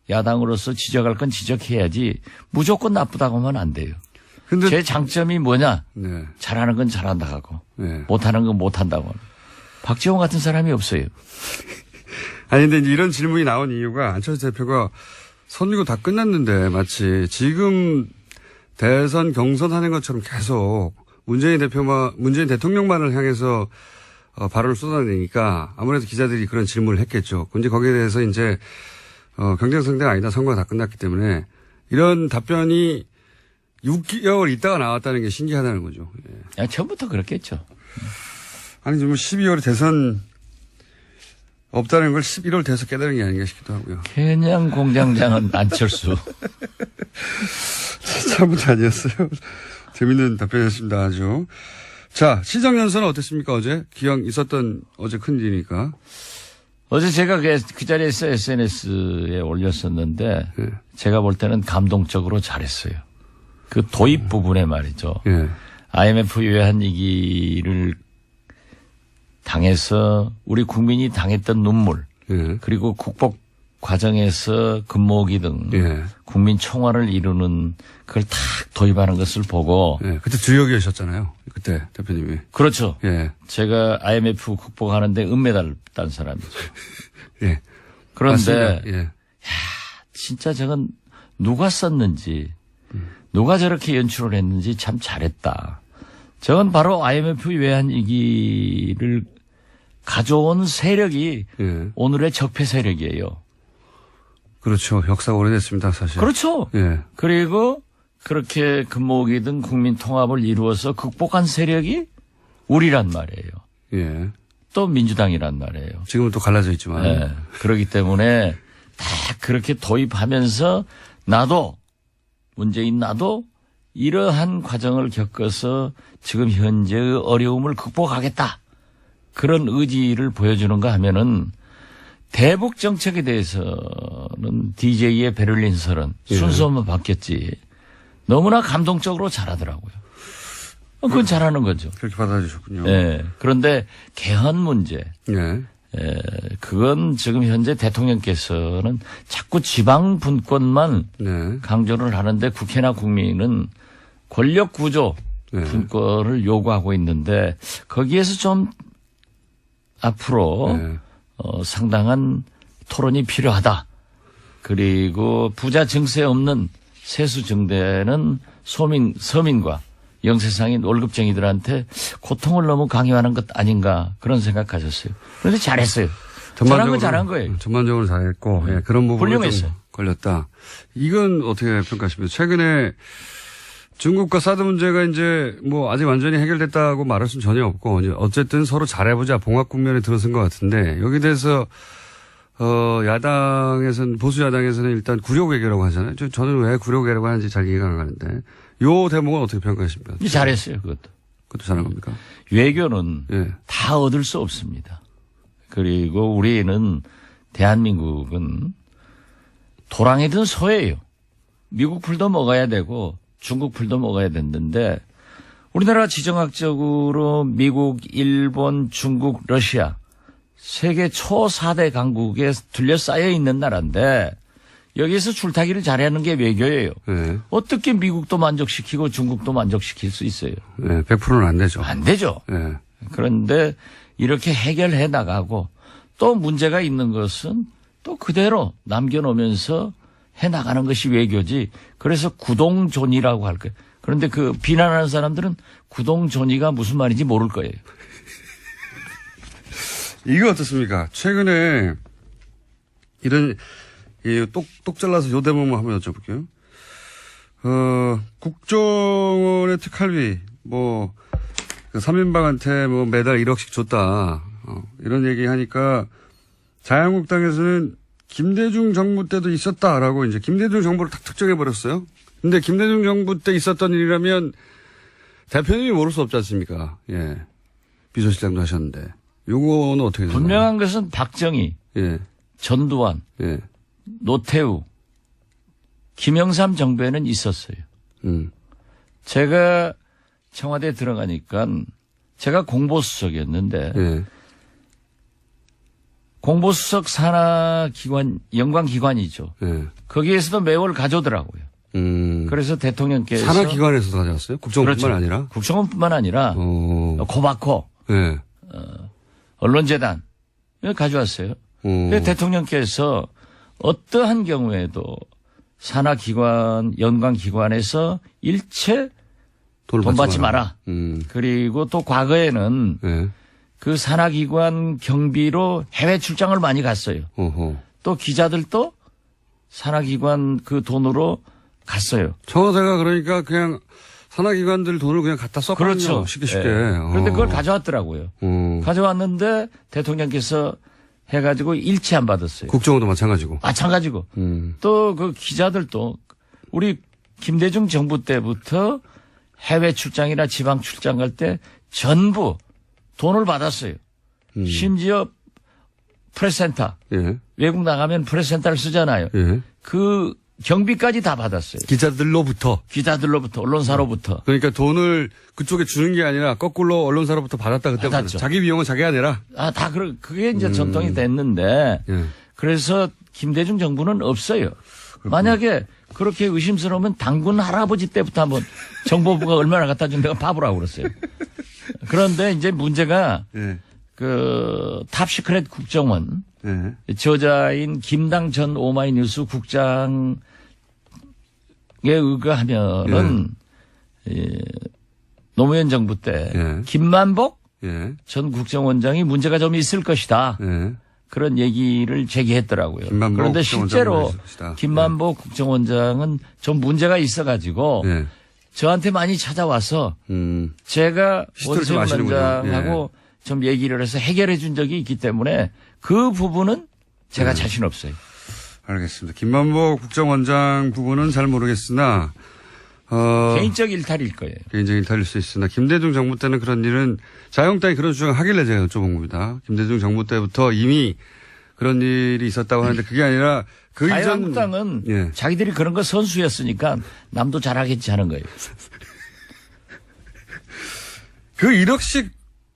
야당으로서 지적할 건 지적해야지 무조건 나쁘다고 하면 안 돼요. 근데 제 장점이 뭐냐? 네. 잘하는 건 잘한다 하고 네. 못하는 건 못한다고. 박지원 같은 사람이 없어요. 아니 근데 이런 질문이 나온 이유가 안철수 대표가 선거 다 끝났는데 마치 지금 대선 경선하는 것처럼 계속 문재인 대통령만을 향해서 발언을 쏟아내니까 아무래도 기자들이 그런 질문을 했겠죠. 근데 거기에 대해서 이제 경쟁 상대가 아니다. 선거가 다 끝났기 때문에 이런 답변이 6개월 있다가 나왔다는 게 신기하다는 거죠. 예. 야, 처음부터 그렇겠죠. 아니 지금 12월에 대선 없다는 걸 11월 돼서 깨달은 게 아닌가 싶기도 하고요. 그냥 공장장은 안철수. 참부터 아니었어요. 재밌는 답변이었습니다. 아주. 자, 시정연설은 어땠습니까? 어제? 기왕 있었던 어제 큰일이니까. 어제 제가 그 자리에서 SNS에 올렸었는데 예. 제가 볼 때는 감동적으로 잘했어요. 그 도입 부분에 말이죠. 예. IMF 외환 위기를 당해서 우리 국민이 당했던 눈물 예. 그리고 국복 과정에서 근무기 등 예. 국민 총화를 이루는 그걸 탁 도입하는 것을 보고 예. 그때 주역이셨잖아요. 그때 대표님이. 그렇죠. 예. 제가 IMF 극복하는데 은메달 딴 사람이죠. 예. 그런데 맞습니다. 예. 진짜 저건 누가 썼는지 누가 저렇게 연출을 했는지 참 잘했다. 저건 바로 IMF 외환 위기를 가져온 세력이 예. 오늘의 적폐 세력이에요. 그렇죠. 역사가 오래됐습니다, 사실. 그렇죠. 예. 그리고 그렇게 근무기 등 국민 통합을 이루어서 극복한 세력이 우리란 말이에요. 예. 또 민주당이란 말이에요. 지금은 또 갈라져 있지만. 네. 그렇기 때문에 다 그렇게 도입하면서 문재인 나도 이러한 과정을 겪어서 지금 현재의 어려움을 극복하겠다. 그런 의지를 보여주는가 하면은 대북 정책에 대해서는 DJ의 베를린 설은 예. 순서만 바뀌었지. 너무나 감동적으로 잘하더라고요. 그건 잘하는 거죠. 그렇게 받아주셨군요. 예. 그런데 개헌 문제. 예. 그건 지금 현재 대통령께서는 자꾸 지방 분권만 네. 강조를 하는데 국회나 국민은 권력 구조 네. 분권을 요구하고 있는데 거기에서 좀 앞으로 네. 상당한 토론이 필요하다. 그리고 부자 증세 없는 세수 증대는 서민과 영세상인 월급쟁이들한테 고통을 너무 강요하는 것 아닌가 그런 생각 가졌어요. 그런데 잘했어요. 잘한 건 잘한 거예요. 전반적으로 잘했고 예, 그런 부분이 좀 훌륭했어요. 걸렸다. 이건 어떻게 평가하십니까? 최근에 중국과 사드 문제가 이제 뭐 아직 완전히 해결됐다고 말할 수는 전혀 없고 어쨌든 서로 잘해보자 봉합 국면에 들어선 것 같은데 여기 대해서 야당에서는 보수 야당에서는 일단 구려외교라고 하잖아요. 저는 왜 구려외교라고 하는지 잘 이해가 안 가는데 요 대목은 어떻게 평가하십니까? 잘했어요, 그것도. 그것도 잘한 겁니까? 외교는 예. 다 얻을 수 없습니다. 그리고 우리는 대한민국은 도랑이든 소예요. 미국 풀도 먹어야 되고 중국 풀도 먹어야 됐는데 우리나라 지정학적으로 미국, 일본, 중국, 러시아 세계 초 4대 강국에 둘러싸여 있는 나라인데 여기에서 줄타기를 잘하는 게 외교예요. 네. 어떻게 미국도 만족시키고 중국도 만족시킬 수 있어요? 네, 100%는 안 되죠. 안 되죠. 네. 그런데 이렇게 해결해 나가고 또 문제가 있는 것은 또 그대로 남겨놓으면서 해 나가는 것이 외교지. 그래서 구동존이라고 할 거예요. 그런데 그 비난하는 사람들은 구동존이가 무슨 말인지 모를 거예요. 이거 어떻습니까? 최근에 이런 똑 잘라서 요 대목만 한번 여쭤볼게요. 국정원의 특활비 뭐 3인방한테 뭐 매달 1억씩 줬다. 이런 얘기 하니까 자유한국당에서는 김대중 정부 때도 있었다라고 이제 김대중 정부를 탁 특정해 버렸어요. 근데 김대중 정부 때 있었던 일이라면 대표님이 모를 수 없지 않습니까? 예. 비서실장도 하셨는데. 요거는 어떻게 되나요? 분명한 것은 박정희, 예. 전두환, 예. 노태우, 김영삼 정부에는 있었어요. 제가 청와대에 들어가니까 제가 공보수석이었는데 예. 공보수석 산하기관, 연관기관이죠. 예. 거기에서도 매월 가져오더라고요. 그래서 대통령께서. 산하기관에서도 가져왔어요? 국정원뿐만 그렇죠. 아니라? 국정원뿐만 아니라 고바코, 예. 언론재단 가져왔어요. 그래서 대통령께서 어떠한 경우에도 산하기관, 연관기관에서 일체 돈 받지 마라. 그리고 또 과거에는 예. 그 산하기관 경비로 해외 출장을 많이 갔어요. 어허. 또 기자들도 산하기관 그 돈으로 갔어요. 청와대가 그러니까 그냥 산하기관들 돈을 그냥 갖다 썼거든요. 그렇죠. 쉽게. 예. 그런데 그걸 가져왔더라고요. 가져왔는데 대통령께서 해가지고 일치 안 받았어요. 국정원도 마찬가지고. 마찬가지고. 또 그 기자들도 우리 김대중 정부 때부터 해외 출장이나 지방 출장 갈 때 전부 돈을 받았어요. 심지어 프레스센터. 예. 외국 나가면 프레스센터를 쓰잖아요. 예. 그 경비까지 다 받았어요. 기자들로부터. 기자들로부터, 언론사로부터. 그러니까 돈을 그쪽에 주는 게 아니라 거꾸로 언론사로부터 받았다 그때부터. 받았죠. 자기 비용은 자기가 내라. 그게 이제 전통이 됐는데. 예. 그래서 김대중 정부는 없어요. 만약에 그렇게 의심스러우면 당군 할아버지 때부터 한번 정보부가 얼마나 갖다 준 내가 바보라고 그랬어요. 그런데 이제 문제가 예. 그 탑시크릿 국정원 예. 저자인 김당 전 오마이뉴스 국장에 의거하면은 노무현 정부 때 예. 김만복 예. 전 국정원장이 문제가 좀 있을 것이다. 예. 그런 얘기를 제기했더라고요. 김만복 그런데 실제로 국정원장은 김만복 국정원장은 좀 문제가 있어가지고 예. 저한테 많이 찾아와서 제가 히스토리 좀 원세훈 아시는군요. 원장하고 좀 얘기를 해서 해결해 준 적이 있기 때문에 그 부분은 제가 자신 없어요. 알겠습니다. 김만복 국정원장 부분은 잘 모르겠으나 개인적 일탈일 거예요. 개인적인 일탈일 수 있으나 김대중 정부 때는 그런 일은 자유한국당이 그런 주장을 하길래 제가 여쭤본 겁니다. 김대중 정부 때부터 이미 그런 일이 있었다고 하는데 그게 아니라 그 이전 자유한국당은 예. 자기들이 그런 거 선수였으니까 남도 잘하겠지 하는 거예요. 그 1억씩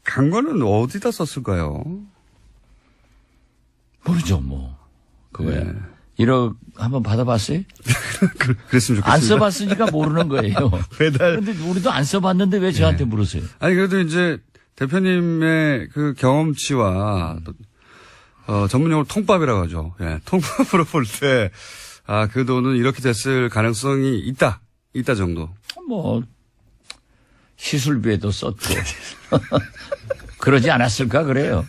간 거는 어디다 썼을까요? 모르죠, 뭐. 그거야. 예. 1억 한번 받아봤어요? 그랬으면 좋겠습니다. 안 써봤으니까 모르는 거예요. 그런데 우리도 안 써봤는데 왜 저한테 물으세요? 아니 그래도 이제 대표님의 그 경험치와 전문용어로 통밥이라고 하죠. 예, 통밥으로 볼 때 그 돈은 이렇게 됐을 가능성이 있다 정도. 뭐 시술비에도 썼고 그러지 않았을까 그래요.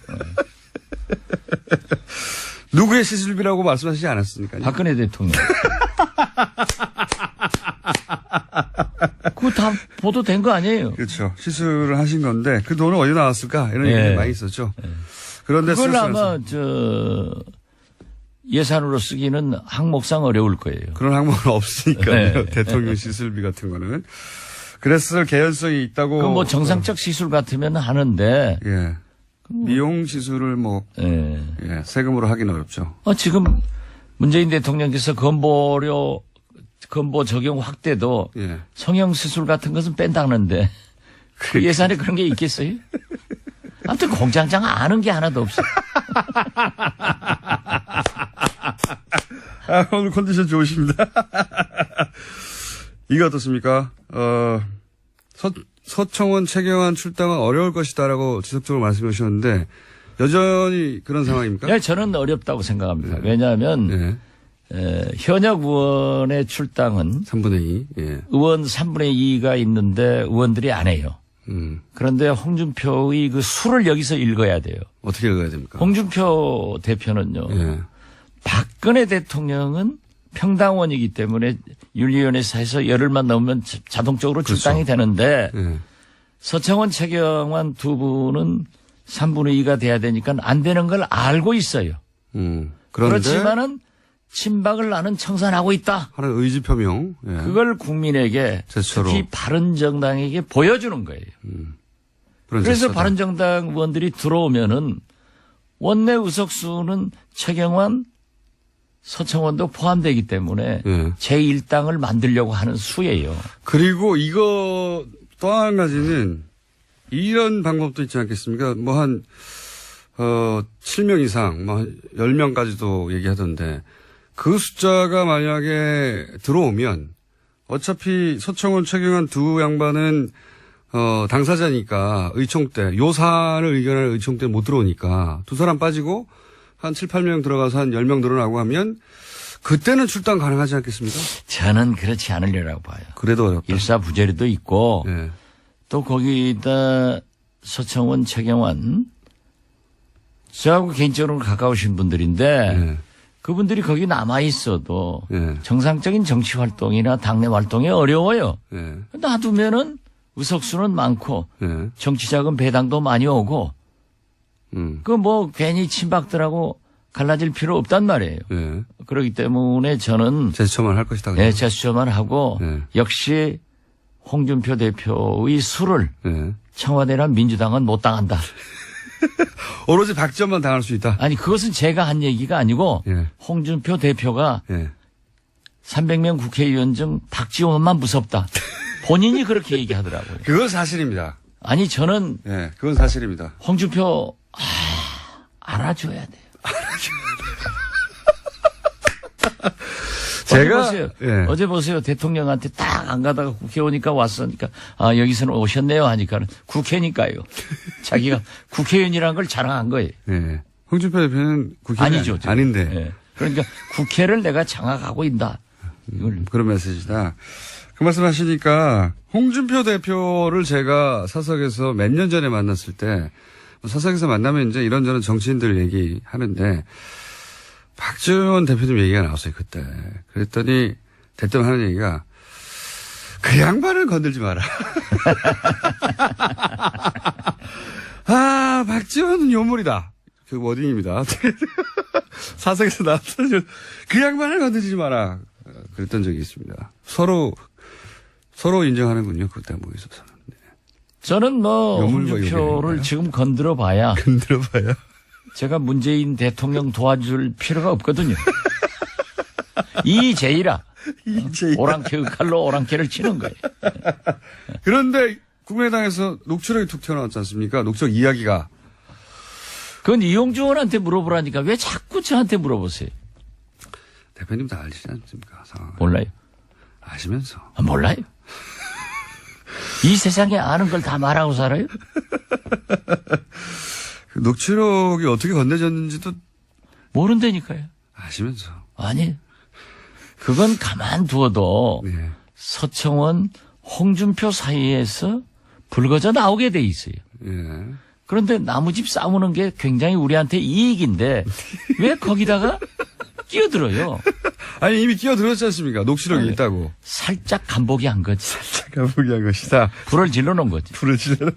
누구의 시술비라고 말씀하시지 않았습니까? 박근혜 대통령. 다 보도된 거 아니에요? 그렇죠. 시술을 하신 건데 그 돈은 어디 나왔을까 이런 예. 얘기가 많이 있었죠. 그런데 그걸 스스로에서 아마 예산으로 쓰기는 항목상 어려울 거예요. 그런 항목은 없으니까요. 네. 대통령 시술비 같은 거는. 그랬을 개연성이 있다고. 그 뭐 정상적 시술 같으면 하는데 예. 미용 시술을 뭐 예. 예, 세금으로 하기는 어렵죠. 지금 문재인 대통령께서 건보 적용 확대도 예. 성형 시술 같은 것은 뺀다는데 그 예산에 그런 게 있겠어요? 아무튼 공장장 아는 게 하나도 없어. 오늘 컨디션 좋으십니다. 이거 어떻습니까? 서청원, 최경환 출당은 어려울 것이다라고 지속적으로 말씀해 주셨는데 여전히 그런 상황입니까? 네, 저는 어렵다고 생각합니다. 왜냐하면 예. 현역 의원의 출당은 3분의 2. 예. 의원 3분의 2가 있는데 의원들이 안 해요. 그런데 홍준표의 그 수를 여기서 읽어야 돼요. 어떻게 읽어야 됩니까? 홍준표 대표는요. 예. 박근혜 대통령은 평당원이기 때문에 윤리위원회에서 열흘만 넘으면 자동적으로 그렇죠. 출당이 되는데 예. 서청원, 최경환 두 분은 3분의 2가 돼야 되니까 안 되는 걸 알고 있어요. 그런데 그렇지만은 친박을 나는 청산하고 있다. 하는 의지 표명. 예. 그걸 국민에게 제스처로. 특히 바른정당에게 보여주는 거예요. 그런 그래서 제스처다. 바른정당 의원들이 들어오면은 원내 의석수는 최경환, 서청원도 포함되기 때문에 예. 제1당을 만들려고 하는 수예요. 그리고 이거 또 한 가지는 이런 방법도 있지 않겠습니까? 뭐 한 7명 이상, 뭐 10명까지도 얘기하던데 그 숫자가 만약에 들어오면 어차피 서청원, 최경환 두 양반은 당사자니까 의총 때 요사안을 의견할 의총 때 못 들어오니까 두 사람 빠지고 한 7, 8명 들어가서 한 10명 늘어나고 하면 그때는 출당 가능하지 않겠습니까? 저는 그렇지 않으려고 봐요. 그래도 어렵다. 일사부재리도 있고 예. 또 거기다 서청원, 최경환 저하고 개인적으로 가까우신 분들인데 예. 그분들이 거기 남아 있어도 예. 정상적인 정치 활동이나 당내 활동이 어려워요. 예. 놔두면은 의석수는 많고 예. 정치자금 배당도 많이 오고 그 뭐 괜히 친박들하고 갈라질 필요 없단 말이에요. 예. 그렇기 때문에 저는 제스처만 할 것이다. 네, 제스처만 하고 네. 역시 홍준표 대표의 수를 예. 청와대나 민주당은 못 당한다. 오로지 박지원만 당할 수 있다. 아니 그것은 제가 한 얘기가 아니고 예. 홍준표 대표가 예. 300명 국회의원 중 박지원만 무섭다. 본인이 그렇게 얘기하더라고요. 그건 사실입니다. 아니 저는 예. 그건 사실입니다. 홍준표 알아줘야 돼요. 제가 어제 보세요. 예. 어제 보세요. 대통령한테 딱 안 가다가 국회 오니까 왔으니까 여기서는 오셨네요 하니까는 국회니까요. 자기가 국회의원이라는 걸 자랑한 거예요. 예. 홍준표 대표는 국회의원이 아니죠. 지금. 아닌데 예. 그러니까 국회를 내가 장악하고 있다. 이걸 그런 메시지다. 그 말씀하시니까 홍준표 대표를 제가 사석에서 몇 년 전에 만났을 때 사석에서 만나면 이제 이런저런 정치인들 얘기하는데 박지원 대표님 얘기가 나왔어요 그때. 그랬더니 대뜸 하는 얘기가 그 양반을 건들지 마라. 박지원은 요물이다. 그 워딩입니다. 사석에서 나왔던 그 양반을 건들지 마라. 그랬던 적이 있습니다. 서로 인정하는군요. 그 대목에 있어서는. 네. 저는 뭐 요물과 홍준표를 요물인가요? 지금 건드려 봐야 건드려봐요. 제가 문재인 대통령 도와줄 필요가 없거든요. 이제이라 오랑캐의 칼로 오랑캐를 치는 거예요. 그런데 국민의당에서 녹취록이 툭 튀어나왔지 않습니까? 녹취록 이야기가. 그건 이용주 의원한테 물어보라니까 왜 자꾸 저한테 물어보세요? 대표님 다 알시지 않습니까? 상황을. 몰라요. 아시면서. 몰라요. 이 세상에 아는 걸 다 말하고 살아요? 그 녹취록이 어떻게 건네졌는지도 모른다니까요. 아시면서. 아니, 그건 가만두어도 네. 서청원, 홍준표 사이에서 불거져 나오게 돼 있어요. 예. 그런데 나무집 싸우는 게 굉장히 우리한테 이익인데 왜 거기다가 끼어들어요? 아니, 이미 끼어들었지 않습니까? 녹취록이 아니, 있다고. 살짝 간보기 한 거지. 잠깐 포기한 것이다. 불을 질러놓은 거지. 불을 지르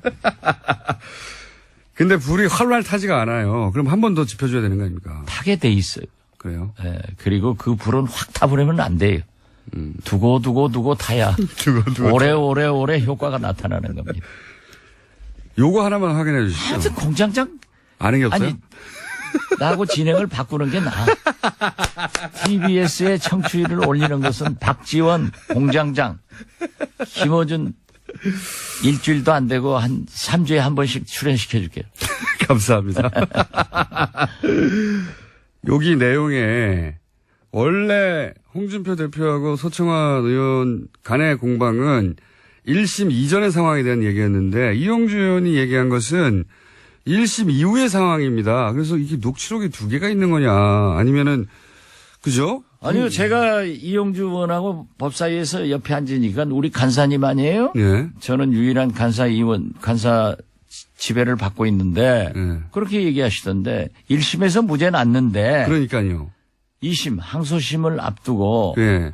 근데 불이 활활 타지가 않아요. 그럼 한 번 더 지펴줘야 되는 거 아닙니까? 타게 돼 있어요. 그래요? 예, 그리고 그 불은 확 타버리면 안 돼요. 두고 타야 오래 효과가 나타나는 겁니다. 요거 하나만 확인해 주시죠. 하여튼 공장장 아는 게 없어요? 아니 나하고 진행을 바꾸는 게 나아. TBS의 청취율을 올리는 것은 박지원, 공장장, 김어준 일주일도 안 되고 한 3주에 한 번씩 출연시켜줄게요. 감사합니다. 여기 내용에 원래 홍준표 대표하고 서청원 의원 간의 공방은 1심 이전의 상황에 대한 얘기였는데 이용주 의원이 얘기한 것은 1심 이후의 상황입니다. 그래서 이게 녹취록이 두 개가 있는 거냐 아니면은 그죠? 아니요, 제가 이용주 의원하고 법사위에서 옆에 앉으니까 우리 간사님 아니에요? 예. 저는 유일한 간사 지배를 받고 있는데 예. 그렇게 얘기하시던데 1심에서 무죄 났는데 그러니까요. 2심 항소심을 앞두고 예.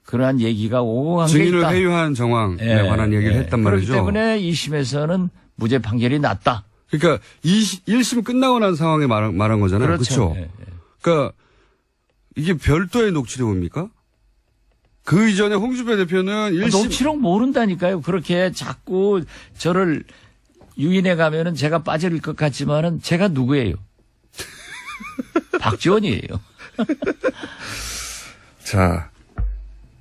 그러한 얘기가 오고 간 게 증인을 있다. 회유한 정황에 관한 얘기를 했단 말이죠. 그렇기 때문에 2심에서는 무죄 판결이 났다. 그러니까 1심 끝나고 난 상황에 말한 거잖아요. 그렇죠. 그렇죠? 예, 예. 그러니까 이게 별도의 녹취록입니까? 그 이전에 홍준표 대표는 1심 녹취록 모른다니까요. 그렇게 자꾸 저를 유인해 가면은 제가 빠질 것 같지만은 제가 누구예요? 박지원이에요. 자,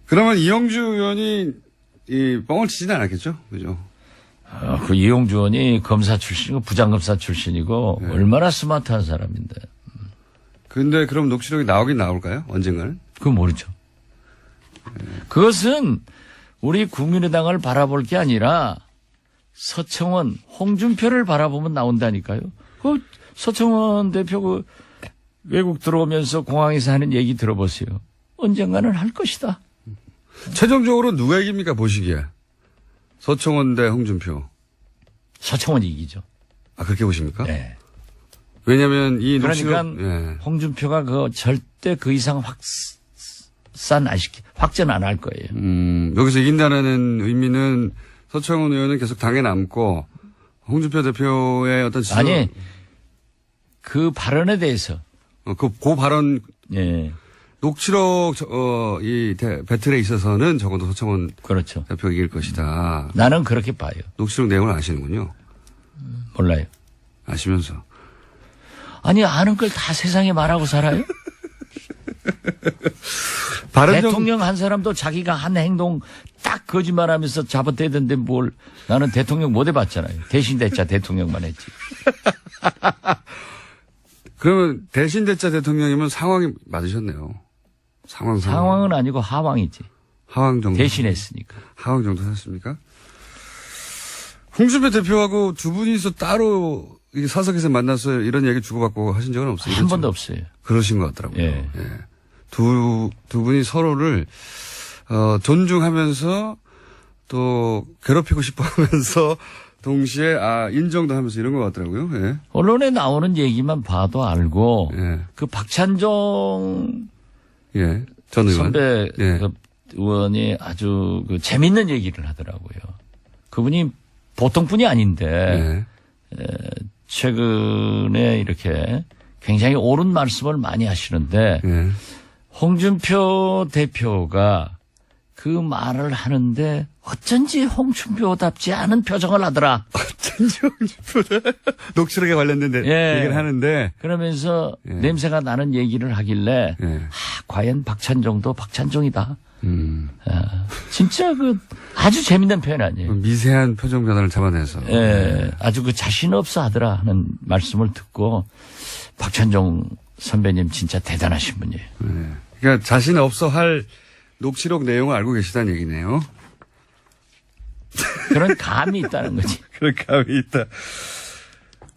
그러면 이영주 의원이 이 뻥을 치지는 않았겠죠? 그죠? 그 이용주 의원이 검사 출신이고 부장검사 출신이고 네. 얼마나 스마트한 사람인데. 근데 그럼 녹취록이 나오긴 나올까요? 언젠가는? 그건 모르죠. 그것은 우리 국민의당을 바라볼 게 아니라 서청원, 홍준표를 바라보면 나온다니까요. 그 서청원 대표 그 외국 들어오면서 공항에서 하는 얘기 들어보세요. 언젠가는 할 것이다. 최종적으로 누가 이깁니까 보시기에? 서청원 대 홍준표. 서청원이 이기죠. 아, 그렇게 보십니까? 네. 왜냐면 이 그러니까 녹취록, 예. 홍준표가 그 절대 그 이상 확전 안 할 거예요. 여기서 이긴다는 의미는 서청원 의원은 계속 당에 남고 홍준표 대표의 어떤 지도 아니 그 발언에 대해서 그 발언 예 녹취록 배틀에 있어서는 적어도 서청원 그렇죠. 대표가 이길 것이다. 나는 그렇게 봐요. 녹취록 내용을 아시는군요. 몰라요. 아시면서. 아니 아는 걸 다 세상에 말하고 살아요? 대통령 한 사람도 자기가 한 행동 딱 거짓말하면서 잡아대던데 뭘 나는 대통령 못 해봤잖아요. 대신 대자 대통령만 했지. 그러면 대신 대자 대통령이면 상황이 맞으셨네요. 상황은 아니고 하왕이지. 하왕 정도. 대신했으니까. 하왕 정도 하셨습니까? 홍준표 대표하고 두 분이서 따로 사석에서 만나서 이런 얘기 주고받고 하신 적은 없어요? 한 번도 없어요. 그러신 것 같더라고요. 예. 예. 두 분이 서로를 존중하면서 또 괴롭히고 싶어 하면서 동시에 인정도 하면서 이런 것 같더라고요. 예. 언론에 나오는 얘기만 봐도 알고 예. 그 박찬종 예. 전 의원. 선배 예. 그 의원이 아주 그 재밌는 얘기를 하더라고요. 그분이 보통 분이 아닌데 예. 최근에 이렇게 굉장히 옳은 말씀을 많이 하시는데 예. 홍준표 대표가 그 말을 하는데 어쩐지 홍준표답지 않은 표정을 하더라. 어쩐지 홍준표 녹취록에 관련된 얘기를 하는데 그러면서 예. 냄새가 나는 얘기를 하길래 예. 과연 박찬종도 박찬종이다. 진짜 그 아주 재밌는 표현 아니에요. 미세한 표정 변화를 잡아내서. 예, 아주 그 자신 없어 하더라 하는 말씀을 듣고 박찬종 선배님 진짜 대단하신 분이에요. 예. 그러니까 자신 없어 할 녹취록 내용을 알고 계시다는 얘기네요. 그런 감이 있다는 거지. 그런 감이 있다.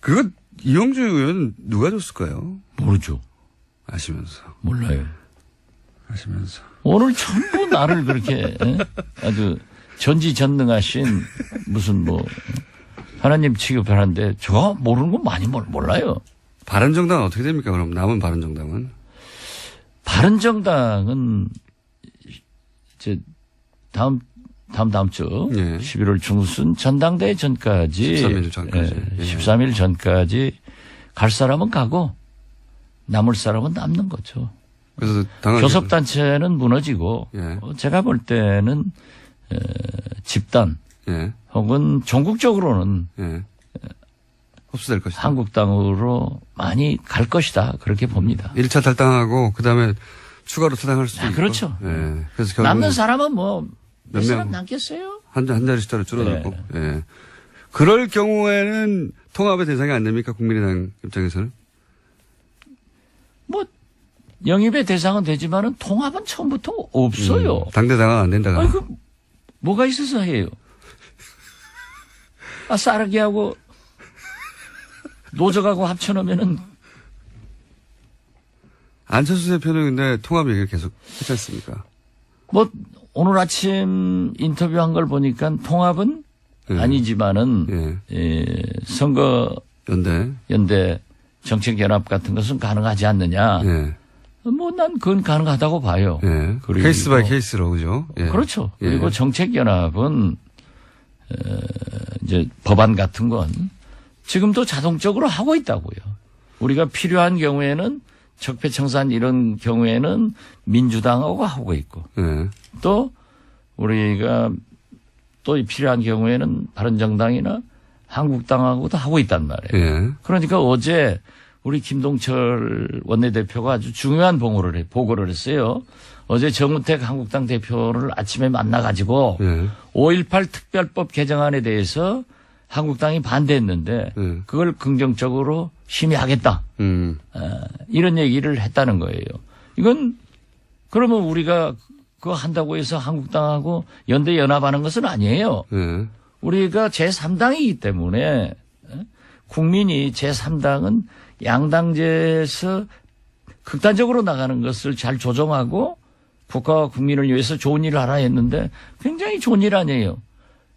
그거 이용주 의원 누가 줬을까요? 모르죠. 아시면서. 몰라요. 아시면서. 오늘 전부 나를 그렇게 아주 전지전능하신 무슨 뭐 하나님 취급하는데 저 모르는 건 많이 몰라요. 바른정당은 어떻게 됩니까? 그럼 남은 바른정당은? 바른정당은 이제 다음 주 예. 11월 중순 전당대회 전까지 13일 전까지. 예. 13일 전까지 갈 사람은 가고 남을 사람은 남는 거죠. 그래서 당헌 교섭단체는 무너지고 예. 제가 볼 때는 집단 예. 혹은 전국적으로는 예. 흡수될 것이다. 한국당으로 많이 갈 것이다. 그렇게 봅니다. 1차 탈당하고 그다음에 추가로 탈당할 수도 있고. 그렇죠. 예. 그래서 결국 남는 사람은 뭐 몇 몇 사람 명? 남겠어요? 한 자릿수로 줄어들고. 예. 그럴 경우에는 통합의 대상이 안 됩니까? 국민의당 입장에서는? 뭐 영입의 대상은 되지만은 통합은 처음부터 없어요. 당대당은 안 된다가. 아니, 그 뭐가 있어서 해요? 싸르기하고 노적하고 합쳐놓으면은 안철수 대표는 근데 통합 얘기를 계속 했지 않습니까? 뭐 오늘 아침 인터뷰한 걸 보니까 통합은 예. 아니지만은 선거 연대 정책연합 같은 것은 가능하지 않느냐. 예. 뭐 난 그건 가능하다고 봐요. 예. 그리고 케이스 바이 케이스로 그죠? 예. 그렇죠. 예. 그리고 정책연합은 이제 법안 같은 건 지금도 자동적으로 하고 있다고요. 우리가 필요한 경우에는 적폐청산 이런 경우에는 민주당하고 하고 있고 예. 또 우리가 또 필요한 경우에는 바른정당이나 한국당하고도 하고 있단 말이에요. 예. 그러니까 어제 우리 김동철 원내대표가 아주 중요한 보고를 했어요. 어제 정우택 한국당 대표를 아침에 만나가지고 예. 5.18 특별법 개정안에 대해서 한국당이 반대했는데 그걸 긍정적으로 심의하겠다. 이런 얘기를 했다는 거예요. 이건 그러면 우리가 그거 한다고 해서 한국당하고 연대 연합하는 것은 아니에요. 예. 우리가 제3당이기 때문에 국민이 제3당은 양당제에서 극단적으로 나가는 것을 잘 조정하고 국가와 국민을 위해서 좋은 일을 하라 했는데 굉장히 좋은 일 아니에요.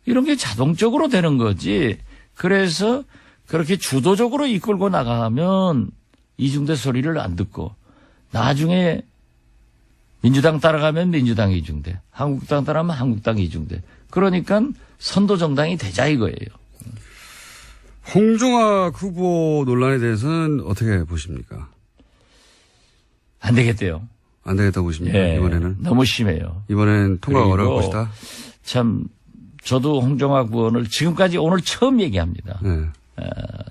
이런 게 자동적으로 되는 거지. 그래서 그렇게 주도적으로 이끌고 나가면 이중대 소리를 안 듣고 나중에 민주당 따라가면 민주당 이중대, 한국당 따라가면 한국당 이중대. 그러니까 선도정당이 되자 이거예요. 홍종학 후보 논란에 대해서는 어떻게 보십니까? 안 되겠대요. 안 되겠다고 보십니까? 예, 이번에는? 너무 심해요. 이번엔 통과가 그리고 어려울 것이다. 참 저도 홍종학 의원을 지금까지 오늘 처음 얘기합니다. 예.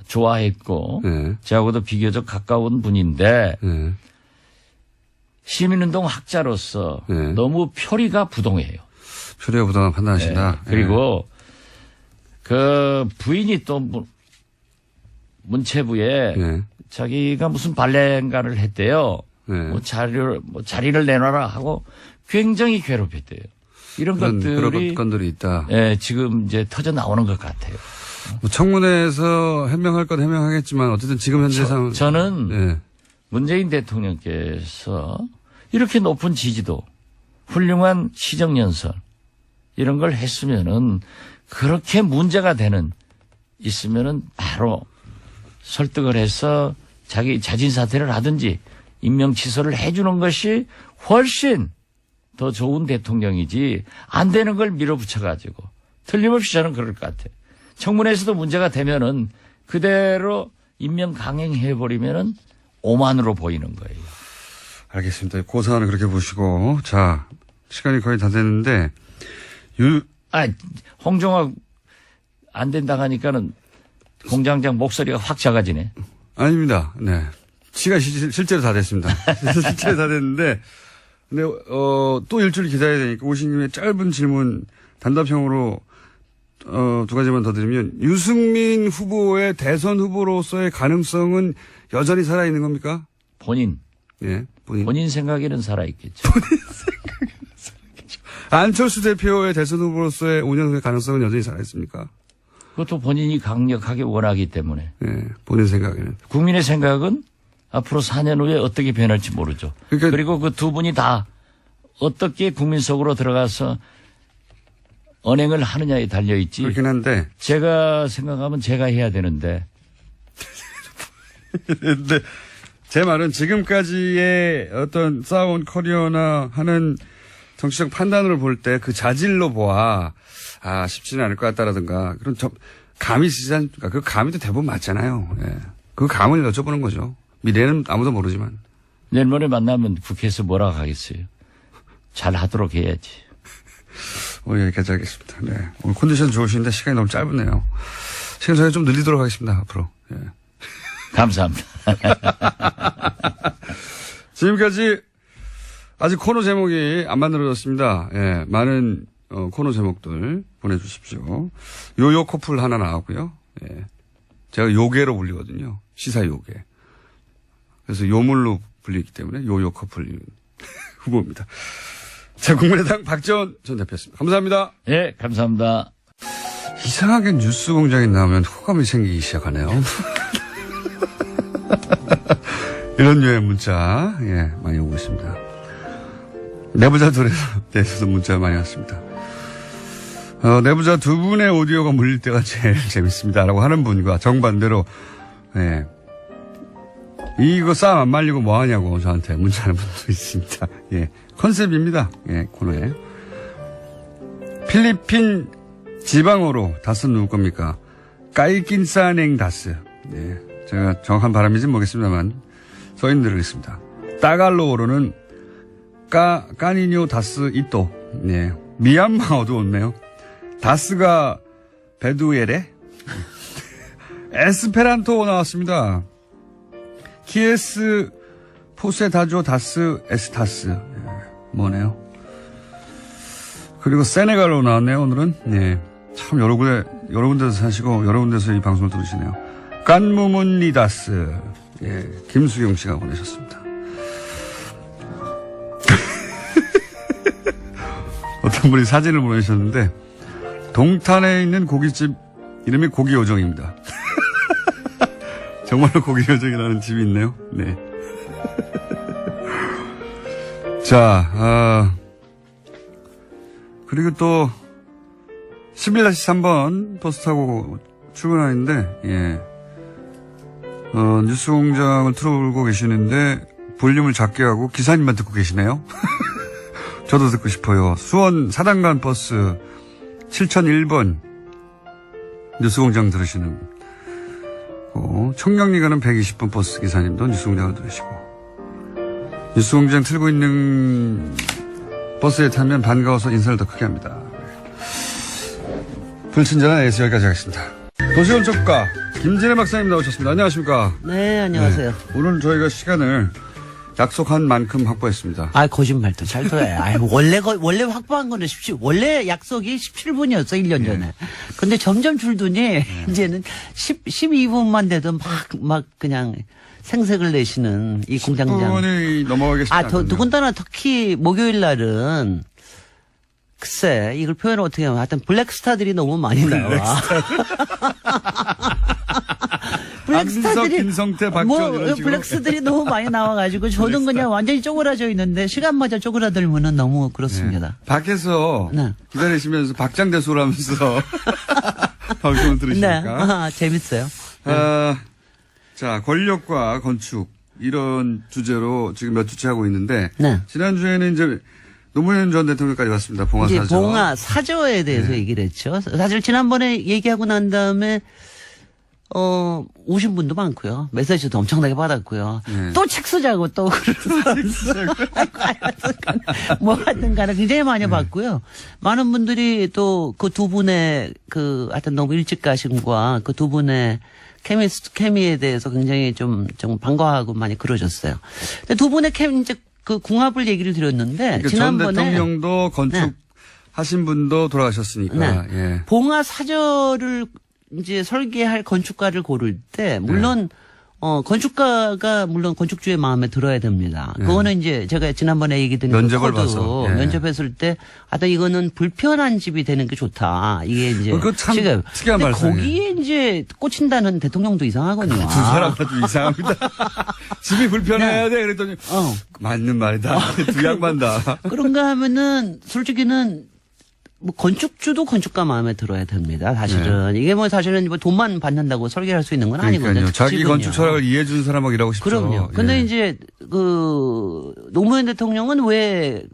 좋아했고 예. 저하고도 비교적 가까운 분인데 예. 시민운동 학자로서 예. 너무 표리가 부동해요. 표리가 부당한 판단하신다. 예. 그리고 그 부인이 또 문체부에 예. 자기가 무슨 발레인가를 했대요. 예. 뭐 자리를 내놔라 하고 굉장히 괴롭혔대요. 이런 것들이 그런 건들이 있다. 예, 지금 이제 터져 나오는 것 같아요. 뭐 청문회에서 해명할 건 해명하겠지만 어쨌든 지금 현재 상황 저는 예. 문재인 대통령께서 이렇게 높은 지지도, 훌륭한 시정연설 이런 걸 했으면은 그렇게 문제가 있으면은 바로 설득을 해서 자기 자진 사퇴를 하든지 임명 취소를 해주는 것이 훨씬 더 좋은 대통령이지 안 되는 걸 밀어붙여가지고 틀림없이 저는 그럴 것 같아요. 청문회에서도 문제가 되면은 그대로 임명 강행해버리면은 오만으로 보이는 거예요. 알겠습니다. 고사안을 그렇게 보시고 자 시간이 거의 다 됐는데 홍종학 안 된다 하니까는 공장장 목소리가 확 작아지네. 아닙니다. 네. 시간 실제로 다 됐습니다. 실제로 다 됐는데 근데 또 일주일 기다려야 되니까 오신 김에 짧은 질문 단답형으로 두 가지만 더 드리면 유승민 후보의 대선 후보로서의 가능성은 여전히 살아있는 겁니까? 본인 생각에는 살아있겠죠. 안철수 대표의 대선 후보로서의 5년 후의 가능성은 여전히 살아있습니까? 그것도 본인이 강력하게 원하기 때문에. 네, 본인 생각에는. 국민의 생각은 앞으로 4년 후에 어떻게 변할지 모르죠. 그리고 그 두 분이 다 어떻게 국민 속으로 들어가서 언행을 하느냐에 달려있지. 그렇긴 한데. 제가 생각하면 제가 해야 되는데. 근데 제 말은 지금까지의 어떤 쌓아온 커리어나 하는 정치적 판단을 볼 때 그 자질로 보아, 쉽지는 않을 것 같다라든가, 그런 감이 있지 않습니까? 그 감이 또 대부분 맞잖아요. 예. 그 감을 여쭤보는 거죠. 미래는 아무도 모르지만. 내일모레 만나면 국회에서 뭐라고 하겠어요? 잘 하도록 해야지. 오늘 여기까지 하겠습니다. 네. 오늘 컨디션 좋으신데 시간이 너무 짧으네요. 시간 저희 좀 늘리도록 하겠습니다. 앞으로. 예. 감사합니다. 지금까지 아직 코너 제목이 안 만들어졌습니다. 예. 많은 코너 제목들 보내주십시오. 요요 커플 하나 나왔고요. 예. 제가 요괴로 불리거든요. 시사 요괴. 그래서 요물로 불리기 때문에 요요 커플 후보입니다. 자, 국민의당 박지원 전 대표였습니다. 감사합니다. 예, 감사합니다. 이상하게 뉴스 공장에 나오면 호감이 생기기 시작하네요. 이런 류의 문자, 예, 많이 오고 있습니다. 내부자들에 대해서도 문자 많이 왔습니다. 내부자 두 분의 오디오가 물릴 때가 제일 재밌습니다라고 하는 분과 정반대로, 예, 이거 싸움 안 말리고 뭐 하냐고 저한테 문자하는 분도 있습니다. 예, 컨셉입니다. 예, 코너에. 필리핀 지방어로 다스 누구 겁니까? 까이낀사냉 다스. 예, 제가 정확한 발음인지는 모르겠습니다만 써있는 따갈로어로는 까니뇨 다스 이또. 예, 미얀마어도 없네요. 다스가 베두에레. 에스페란토 나왔습니다. 키에스 포세다조 다스 에스타스. 예, 뭐네요. 그리고 세네갈로 나왔네요, 오늘은. 네. 참 여러 군데서 사시고 여러 군데서 이 방송을 들으시네요. 깐무문니다스. 예, 김수경 씨가 보내셨습니다. 어떤 분이 사진을 보내주셨는데 동탄에 있는 고깃집 이름이 고기요정입니다. 정말로 고기요정이라는 집이 있네요. 네. 자, 그리고 또 11-3번 버스 타고 출근하는데, 예. 뉴스 공장을 틀어보고 계시는데 볼륨을 작게 하고 기사님만 듣고 계시네요. 저도 듣고 싶어요. 수원 사단간 버스 7001번 뉴스 공장 들으시는 청량리 가는 120번 버스 기사님도 뉴스 공장을 들으시고 뉴스 공장 틀고 있는 버스에 타면 반가워서 인사를 더 크게 합니다. 불친절한 에이스 여기까지 하겠습니다. 도시건축가 김진애 박사님 나오셨습니다. 안녕하십니까? 네, 안녕하세요. 네, 오늘 저희가 시간을 약속한 만큼 확보했습니다. 거짓말도 잘 둬요. 원래 확보한 거는 원래 약속이 17분이었어, 1년 전에. 근데 점점 줄더니, 이제는 12분만 돼도 막 그냥 생색을 내시는 이 공장장. 10분이 넘어가겠습니다. 더군다나 특히 목요일 날은 글쎄, 이걸 표현을 어떻게 하면 하여튼 블랙스타들이 너무 많이 나와. 안민석, 김성태, 박지원 이런 식으로. 블랙스들이 너무 많이 나와가지고 저는 그냥 완전히 쪼그라져 있는데 시간마저 쪼그라들면은 너무 그렇습니다. 네. 밖에서 네. 기다리시면서 박장대소를 하면서 방송을 들으시니까. 네, 재밌어요. 자, 권력과 건축 이런 주제로 지금 몇 주째 하고 있는데 네. 지난주에는 이제 노무현 전 대통령까지 왔습니다. 봉화사저. 이제 봉화사저에 대해서 네. 얘기를 했죠. 사실 지난번에 얘기하고 난 다음에 오신 분도 많고요. 메시지도 엄청나게 받았고요. 네. 또 책 쓰자고 또 뭐 하든 간에 굉장히 많이 받고요. 많은 분들이 또 그 두 분의 하여튼 너무 일찍 가심과 그 두 분의 케미에 대해서 굉장히 좀 반가워하고 많이 그러셨어요. 근데 두 분의 이제 그 궁합을 얘기를 드렸는데 그러니까 지난번에 전 대통령도 건축 하신 분도 돌아가셨으니까. 네. 예. 봉화사저를 이제 설계할 건축가를 고를 때 물론 건축가가 물론 건축주의 마음에 들어야 됩니다. 그거는 이제 제가 지난번에 얘기 드린 면접을 코드 봐서. 예. 면접했을 때 이거는 불편한 집이 되는 게 좋다. 이게 이제 그거 참 지금 특이한 근데 말씀이에요. 거기에 이제 꽂힌다는 대통령도 이상하거든요. 두 사람 좀 이상합니다. 집이 불편해야 돼. 그랬더니 맞는 말이다. 두 양반다. 그런가 하면은 솔직히는 뭐 건축주도 건축가 마음에 들어야 됩니다. 사실은 이게 뭐 사실은 뭐 돈만 받는다고 설계할 수 있는 건 아니거든요. 그러니까요. 자기 특집은요. 건축 철학을 이해해 주는 사람하고 일하고 싶죠. 그럼요. 근데 예. 이제 노무현 대통령은 왜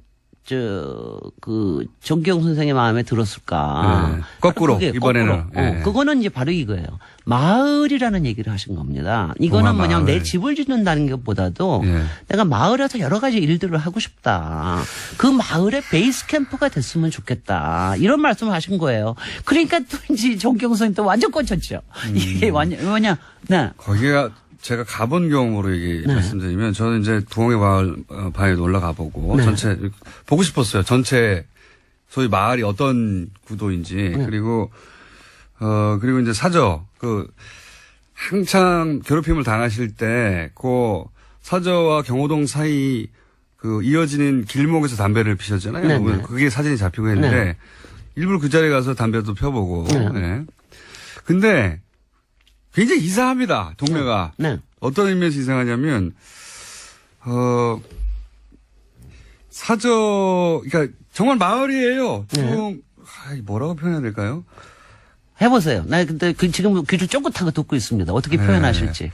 정기용 선생의 마음에 들었을까? 네. 거꾸로, 그게 이번에는. 거꾸로. 예. 그거는 이제 바로 이거예요. 마을이라는 얘기를 하신 겁니다. 이거는 뭐냐면 마을. 내 집을 짓는다는 것보다도 예. 내가 마을에서 여러 가지 일들을 하고 싶다. 그 마을의 베이스 캠프가 됐으면 좋겠다. 이런 말씀을 하신 거예요. 그러니까 또 이제 정기용 선생님 또 완전 꽂혔죠. 이게 완전, 뭐냐. 네. 거기가 제가 가본 경험으로 말씀드리면 저는 이제 부엉이 마을 바위에 올라가 보고 네. 전체 보고 싶었어요. 전체 소위 마을이 어떤 구도인지 네. 그리고 이제 사저 한창 괴롭힘을 당하실 때 그 사저와 경호동 사이 이어지는 길목에서 담배를 피셨잖아요. 네, 네. 그게 사진이 잡히고 했는데 네. 일부러 그 자리에 가서 담배도 펴보고. 네. 네. 근데 굉장히 이상합니다. 동네가. 네. 어떤 의미에서 이상하냐면 그러니까 정말 마을이에요. 좀 뭐라고 표현해야 될까요? 해보세요. 나 근데 지금 귀를 쫑긋하고 듣고 있습니다. 어떻게 표현하실지.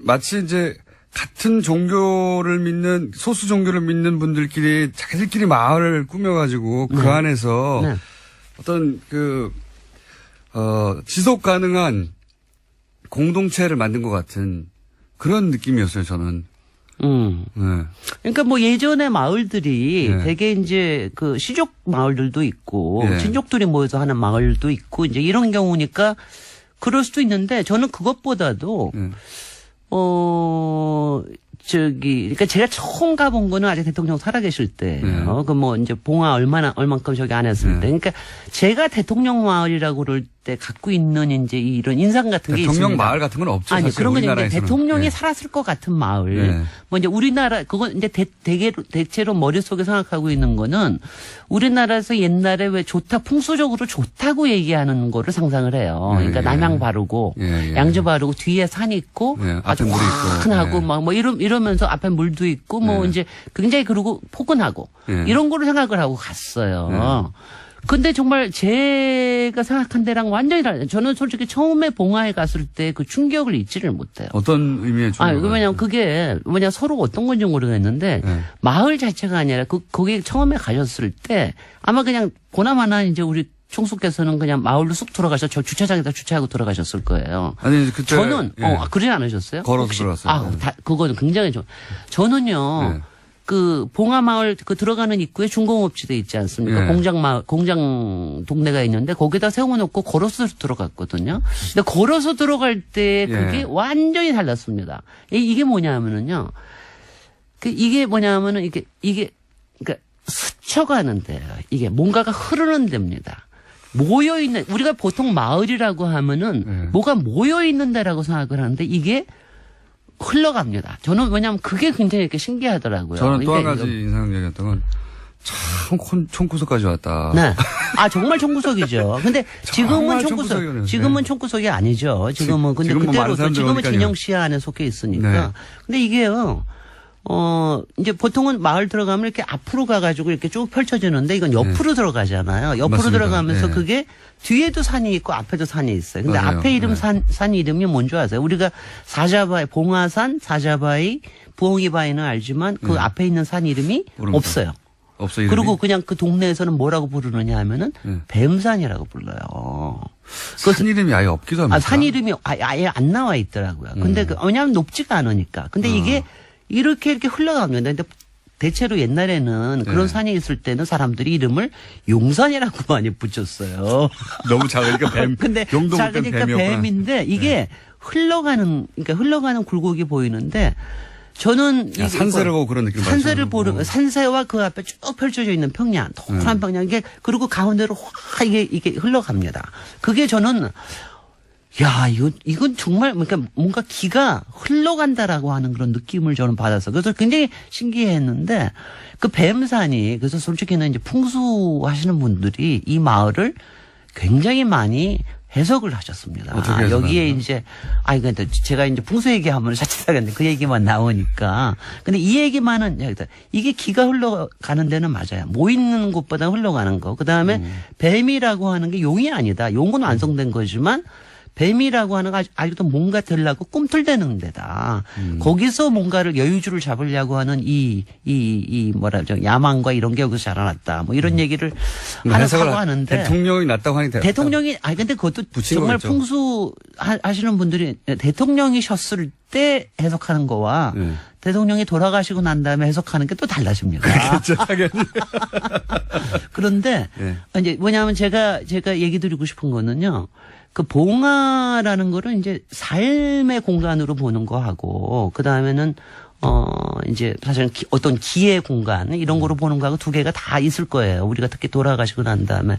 마치 이제 같은 종교를 믿는 소수 종교를 믿는 분들끼리 자기들끼리 마을을 꾸며가지고 그 안에서 네. 어떤 지속 가능한 공동체를 만든 것 같은 그런 느낌이었어요, 저는. 네. 그러니까 뭐 예전의 마을들이 네. 되게 이제 시족 마을들도 있고 네. 친족들이 모여서 하는 마을도 있고 이제 이런 경우니까 그럴 수도 있는데 저는 그것보다도 네. 그러니까 제가 처음 가본 거는 아직 대통령 살아계실 때예요. 네. 이제 봉화 얼만큼 저기 안 했을 때. 그러니까 제가 대통령 마을이라고 그럴 때 갖고 있는 이제 이런 인상 같은 게 있습니다. 대통령 마을 같은 건 없죠. 아니, 사실 그런 건 이제 우리나라에서는. 대통령이 네. 살았을 것 같은 마을. 네. 뭐 이제 우리나라, 그건 이제 대체로 머릿속에 생각하고 있는 거는 우리나라에서 옛날에 왜 풍수적으로 좋다고 얘기하는 거를 상상을 해요. 그러니까 예. 남양 바르고, 예. 양주 바르고, 뒤에 산이 있고, 예. 아주 앞에 물이 있고. 환하고, 예. 이러면서 앞에 물도 있고, 예. 이제 굉장히 그리고 포근하고, 예. 이런 거를 생각을 하고 갔어요. 근데 정말 제가 생각한 데랑 완전히 달라요. 저는 솔직히 처음에 봉화에 갔을 때 그 충격을 잊지를 못해요. 어떤 의미의 충격? 왜냐면 그게 서로 어떤 건지 모르겠는데 네. 마을 자체가 아니라 거기 처음에 가셨을 때 아마 그냥 보나마나 이제 우리 총수께서는 그냥 마을로 쑥 들어가서 저 주차장에다 주차하고 들어가셨을 거예요. 아니, 그때. 저는 예. 그러지 않으셨어요? 걸어서 들어갔어요. 그거는 굉장히 저는요. 네. 봉화마을 들어가는 입구에 중공업지대 있지 않습니까? 네. 공장 동네가 있는데 거기다 세워놓고 걸어서 들어갔거든요. 근데 걸어서 들어갈 때 그게 예. 완전히 달랐습니다. 이게 뭐냐면은요. 이게 뭐냐면은 이게 그러니까 스쳐가는 데요. 이게 뭔가가 흐르는 데입니다. 모여있는, 우리가 보통 마을이라고 하면은 뭐가 모여있는 데라고 생각을 하는데 이게 흘러갑니다. 저는 왜냐하면 그게 굉장히 이렇게 신기하더라고요. 저는 또 한 그러니까 가지 인상적이었던 건 참 총구석까지 왔다. 네. 정말 총구석이죠. 근데 정말 총구석이네요. 지금은 네. 총구석이 아니죠. 지금은 근데 지금은 많은 그때로 사람들이 지금은 오니까요. 진영 시야 안에 속해 있으니까. 네. 근데 이게요. 이제 보통은 마을 들어가면 이렇게 앞으로 가가지고 이렇게 쭉 펼쳐지는데 이건 옆으로 들어가잖아요. 옆으로 맞습니다. 들어가면서 네. 그게 뒤에도 산이 있고 앞에도 산이 있어요. 근데 맞아요. 앞에 이름 네. 산 이름이 뭔지 아세요? 우리가 사자바위, 봉화산, 사자바위, 부엉이바위는 알지만 그 앞에 있는 산 이름이 모릅니다. 없어요. 없어, 이름이? 그리고 그냥 그 동네에서는 뭐라고 부르느냐 하면은 뱀산이라고 불러요. 산 이름이 아예 없기도 합니다. 산 이름이 아예 안 나와 있더라고요. 근데 왜냐하면 높지가 않으니까. 근데 이게 이렇게 흘러갑니다. 근데 대체로 옛날에는 그런 산이 있을 때는 사람들이 이름을 용산이라고 많이 붙였어요. 너무 작으니까 뱀. 근데 용도 못 뺀 작으니까 뱀이었구나. 뱀인데 이게 흘러가는 굴곡이 보이는데 저는 야, 산세를 보고 그런 느낌 산세를 받죠. 보는 산세와 그 앞에 쭉 펼쳐져 있는 평야, 동그란 평야 이게 그리고 가운데로 확 이게 흘러갑니다. 그게 저는 야, 이건 정말, 그러니까 뭔가 기가 흘러간다라고 하는 그런 느낌을 저는 받았어. 그래서 굉장히 신기해 했는데, 그 뱀산이, 그래서 솔직히는 이제 풍수하시는 분들이 이 마을을 굉장히 많이 해석을 하셨습니다. 어떻게 해석을 여기에 합니까? 이제 그러니까 제가 이제 풍수 얘기하면 자칫하겠는데 그 얘기만 나오니까 근데 이 얘기만은 이게 기가 흘러가는 데는 맞아요. 모 있는 곳보다 흘러가는 거. 그다음에 뱀이라고 하는 게 용이 아니다. 용은 완성된 거지만 뱀이라고 하는 거 아직도 뭔가 되려고 꿈틀대는 데다. 거기서 뭔가를 여유주를 잡으려고 하는 이 뭐라죠 야망과 이런 게 여기서 자라났다. 뭐 이런 얘기를 하고 하는데 대통령이 낫다고 하니 대통령이 근데 그것도 붙인 정말 거겠죠. 풍수 하시는 분들이 대통령이셨을 때 해석하는 거와 네. 대통령이 돌아가시고 난 다음에 해석하는 게 또 달라집니다. 그렇죠, 당연히. 그런데 네. 이제 뭐냐면 제가 얘기 드리고 싶은 거는요. 그 봉화라는 거를 이제 삶의 공간으로 보는 거하고 그 다음에는 이제 사실은 어떤 기의 공간 이런 거로 보는 거하고 두 개가 다 있을 거예요. 우리가 특히 돌아가시고 난 다음에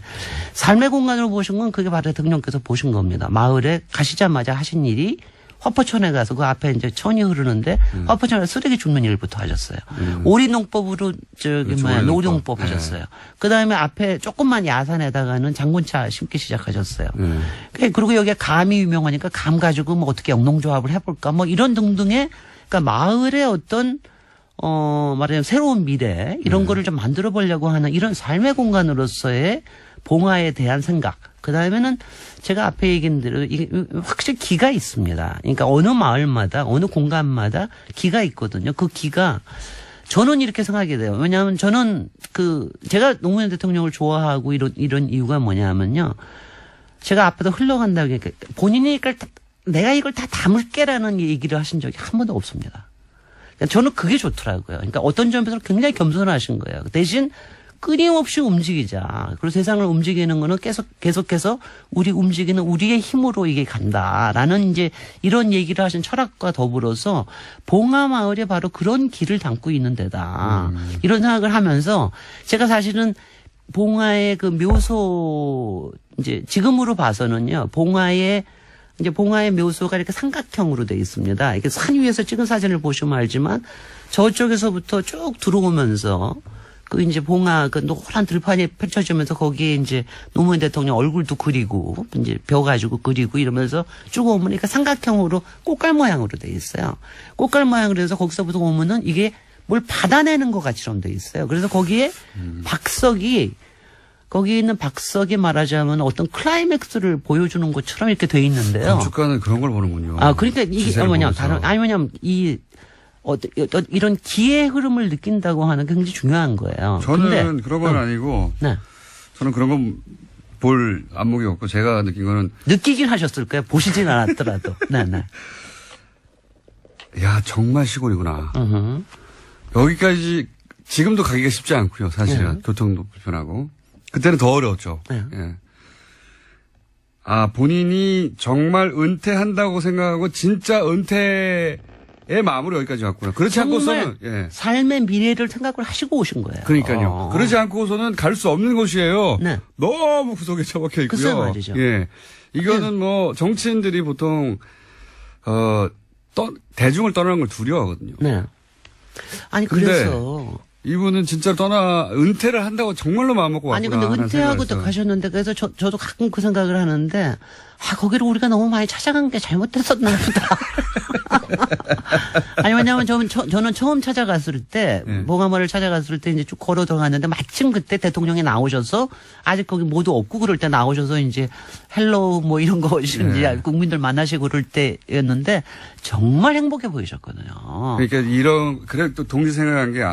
삶의 공간으로 보신 건 그게 바로 대통령께서 보신 겁니다. 마을에 가시자마자 하신 일이 화포천에 가서 그 앞에 이제 천이 흐르는데 화포천에 쓰레기 줍는 일부터 하셨어요. 오리농법으로 그렇죠, 노동법 오리농법. 하셨어요. 그 다음에 앞에 조금만 야산에다가는 장군차 심기 시작하셨어요. 그리고 여기가 감이 유명하니까 감 가지고 뭐 어떻게 영농조합을 해볼까 뭐 이런 등등의 그러니까 마을의 어떤 말하자면 새로운 미래 이런 거를 좀 만들어 보려고 하는 이런 삶의 공간으로서의 봉화에 대한 생각. 그 다음에는 제가 앞에 얘기한 대로 이게 확실히 기가 있습니다. 그러니까 어느 마을마다 어느 공간마다 기가 있거든요. 그 기가 저는 이렇게 생각이 돼요. 왜냐하면 저는 제가 노무현 대통령을 좋아하고 이런 이유가 뭐냐면요. 제가 앞에서 흘러간다고 하니까 본인이 내가 이걸 다 담을게라는 얘기를 하신 적이 한 번도 없습니다. 그러니까 저는 그게 좋더라고요. 그러니까 어떤 점에서 굉장히 겸손하신 거예요. 대신 끊임없이 움직이자. 그리고 세상을 움직이는 거는 계속해서 우리 움직이는 우리의 힘으로 이게 간다라는 이제 이런 얘기를 하신 철학과 더불어서 봉화마을에 바로 그런 길을 담고 있는 데다. 이런 생각을 하면서 제가 사실은 봉화의 그 묘소 이제 지금으로 봐서는요. 봉화의 묘소가 이렇게 삼각형으로 되어 있습니다. 이렇게 산 위에서 찍은 사진을 보시면 알지만 저쪽에서부터 쭉 들어오면서 그 이제 봉화 그 노란 들판이 펼쳐지면서 거기에 이제 노무현 대통령 얼굴도 그리고 이제 벼 가지고 그리고 이러면서 쭉 오면 그러니까 삼각형으로 꽃갈 모양으로 돼 있어요. 꽃갈 모양으로 해서 거기서부터 오면은 이게 뭘 받아내는 것 같이처럼 돼 있어요. 그래서 거기에 거기 있는 박석이 말하자면 어떤 클라이맥스를 보여주는 것처럼 이렇게 돼 있는데요. 건축가는 그런 걸 보는군요. 그러니까 이게 뭐냐면 뭐냐면 이런 기의 흐름을 느낀다고 하는 게 굉장히 중요한 거예요. 저는 그런 건 아니고, 네. 저는 그런 건 볼 안목이 없고, 제가 느낀 거는. 느끼긴 하셨을 거예요. 보시진 않았더라도. 네. 야, 정말 시골이구나. 여기까지, 지금도 가기가 쉽지 않고요, 사실은. 네. 교통도 불편하고. 그때는 더 어려웠죠. 네. 예. 본인이 정말 은퇴한다고 생각하고, 진짜 은퇴의 마음으로 여기까지 왔구나. 그렇지 않고서는, 삶의 미래를 생각을 하시고 오신 거예요. 그러니까요. 그러지 않고서는 갈 수 없는 곳이에요. 네. 너무 구석에 처박혀 있고요. 글쎄 말이죠. 예. 이거는 뭐 정치인들이 보통 대중을 떠나는 걸 두려워하거든요. 네. 아니 근데 그래서 이분은 진짜 은퇴를 한다고 정말로 마음먹고 왔구나. 아니 근데 은퇴하고 또 가셨는데 그래서 저도 가끔 그 생각을 하는데 거기를 우리가 너무 많이 찾아간 게 잘못됐었나 보다. 아니 왜냐하면 저는 처음 찾아갔을 때 봉화마을을 찾아갔을 때 이제 쭉 걸어 들어갔는데 마침 그때 대통령이 나오셔서 아직 거기 모두 없고 그럴 때 나오셔서 이제 헬로우 뭐 이런 거 이제 국민들 만나시고 그럴 때였는데 정말 행복해 보이셨거든요. 그러니까 그래 또 동시 생각한 게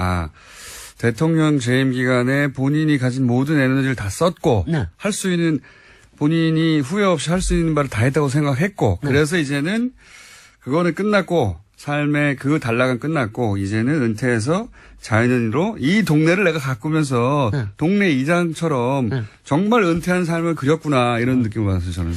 대통령 재임 기간에 본인이 가진 모든 에너지를 다 썼고 할 수 있는 본인이 후회 없이 할 수 있는 바를 다 했다고 생각했고 그래서 이제는 그거는 끝났고 삶의 그 단락은 끝났고 이제는 은퇴해서 자연인으로 이 동네를 내가 가꾸면서 동네 이장처럼 정말 은퇴한 삶을 그렸구나 이런 느낌을 받았어요 저는.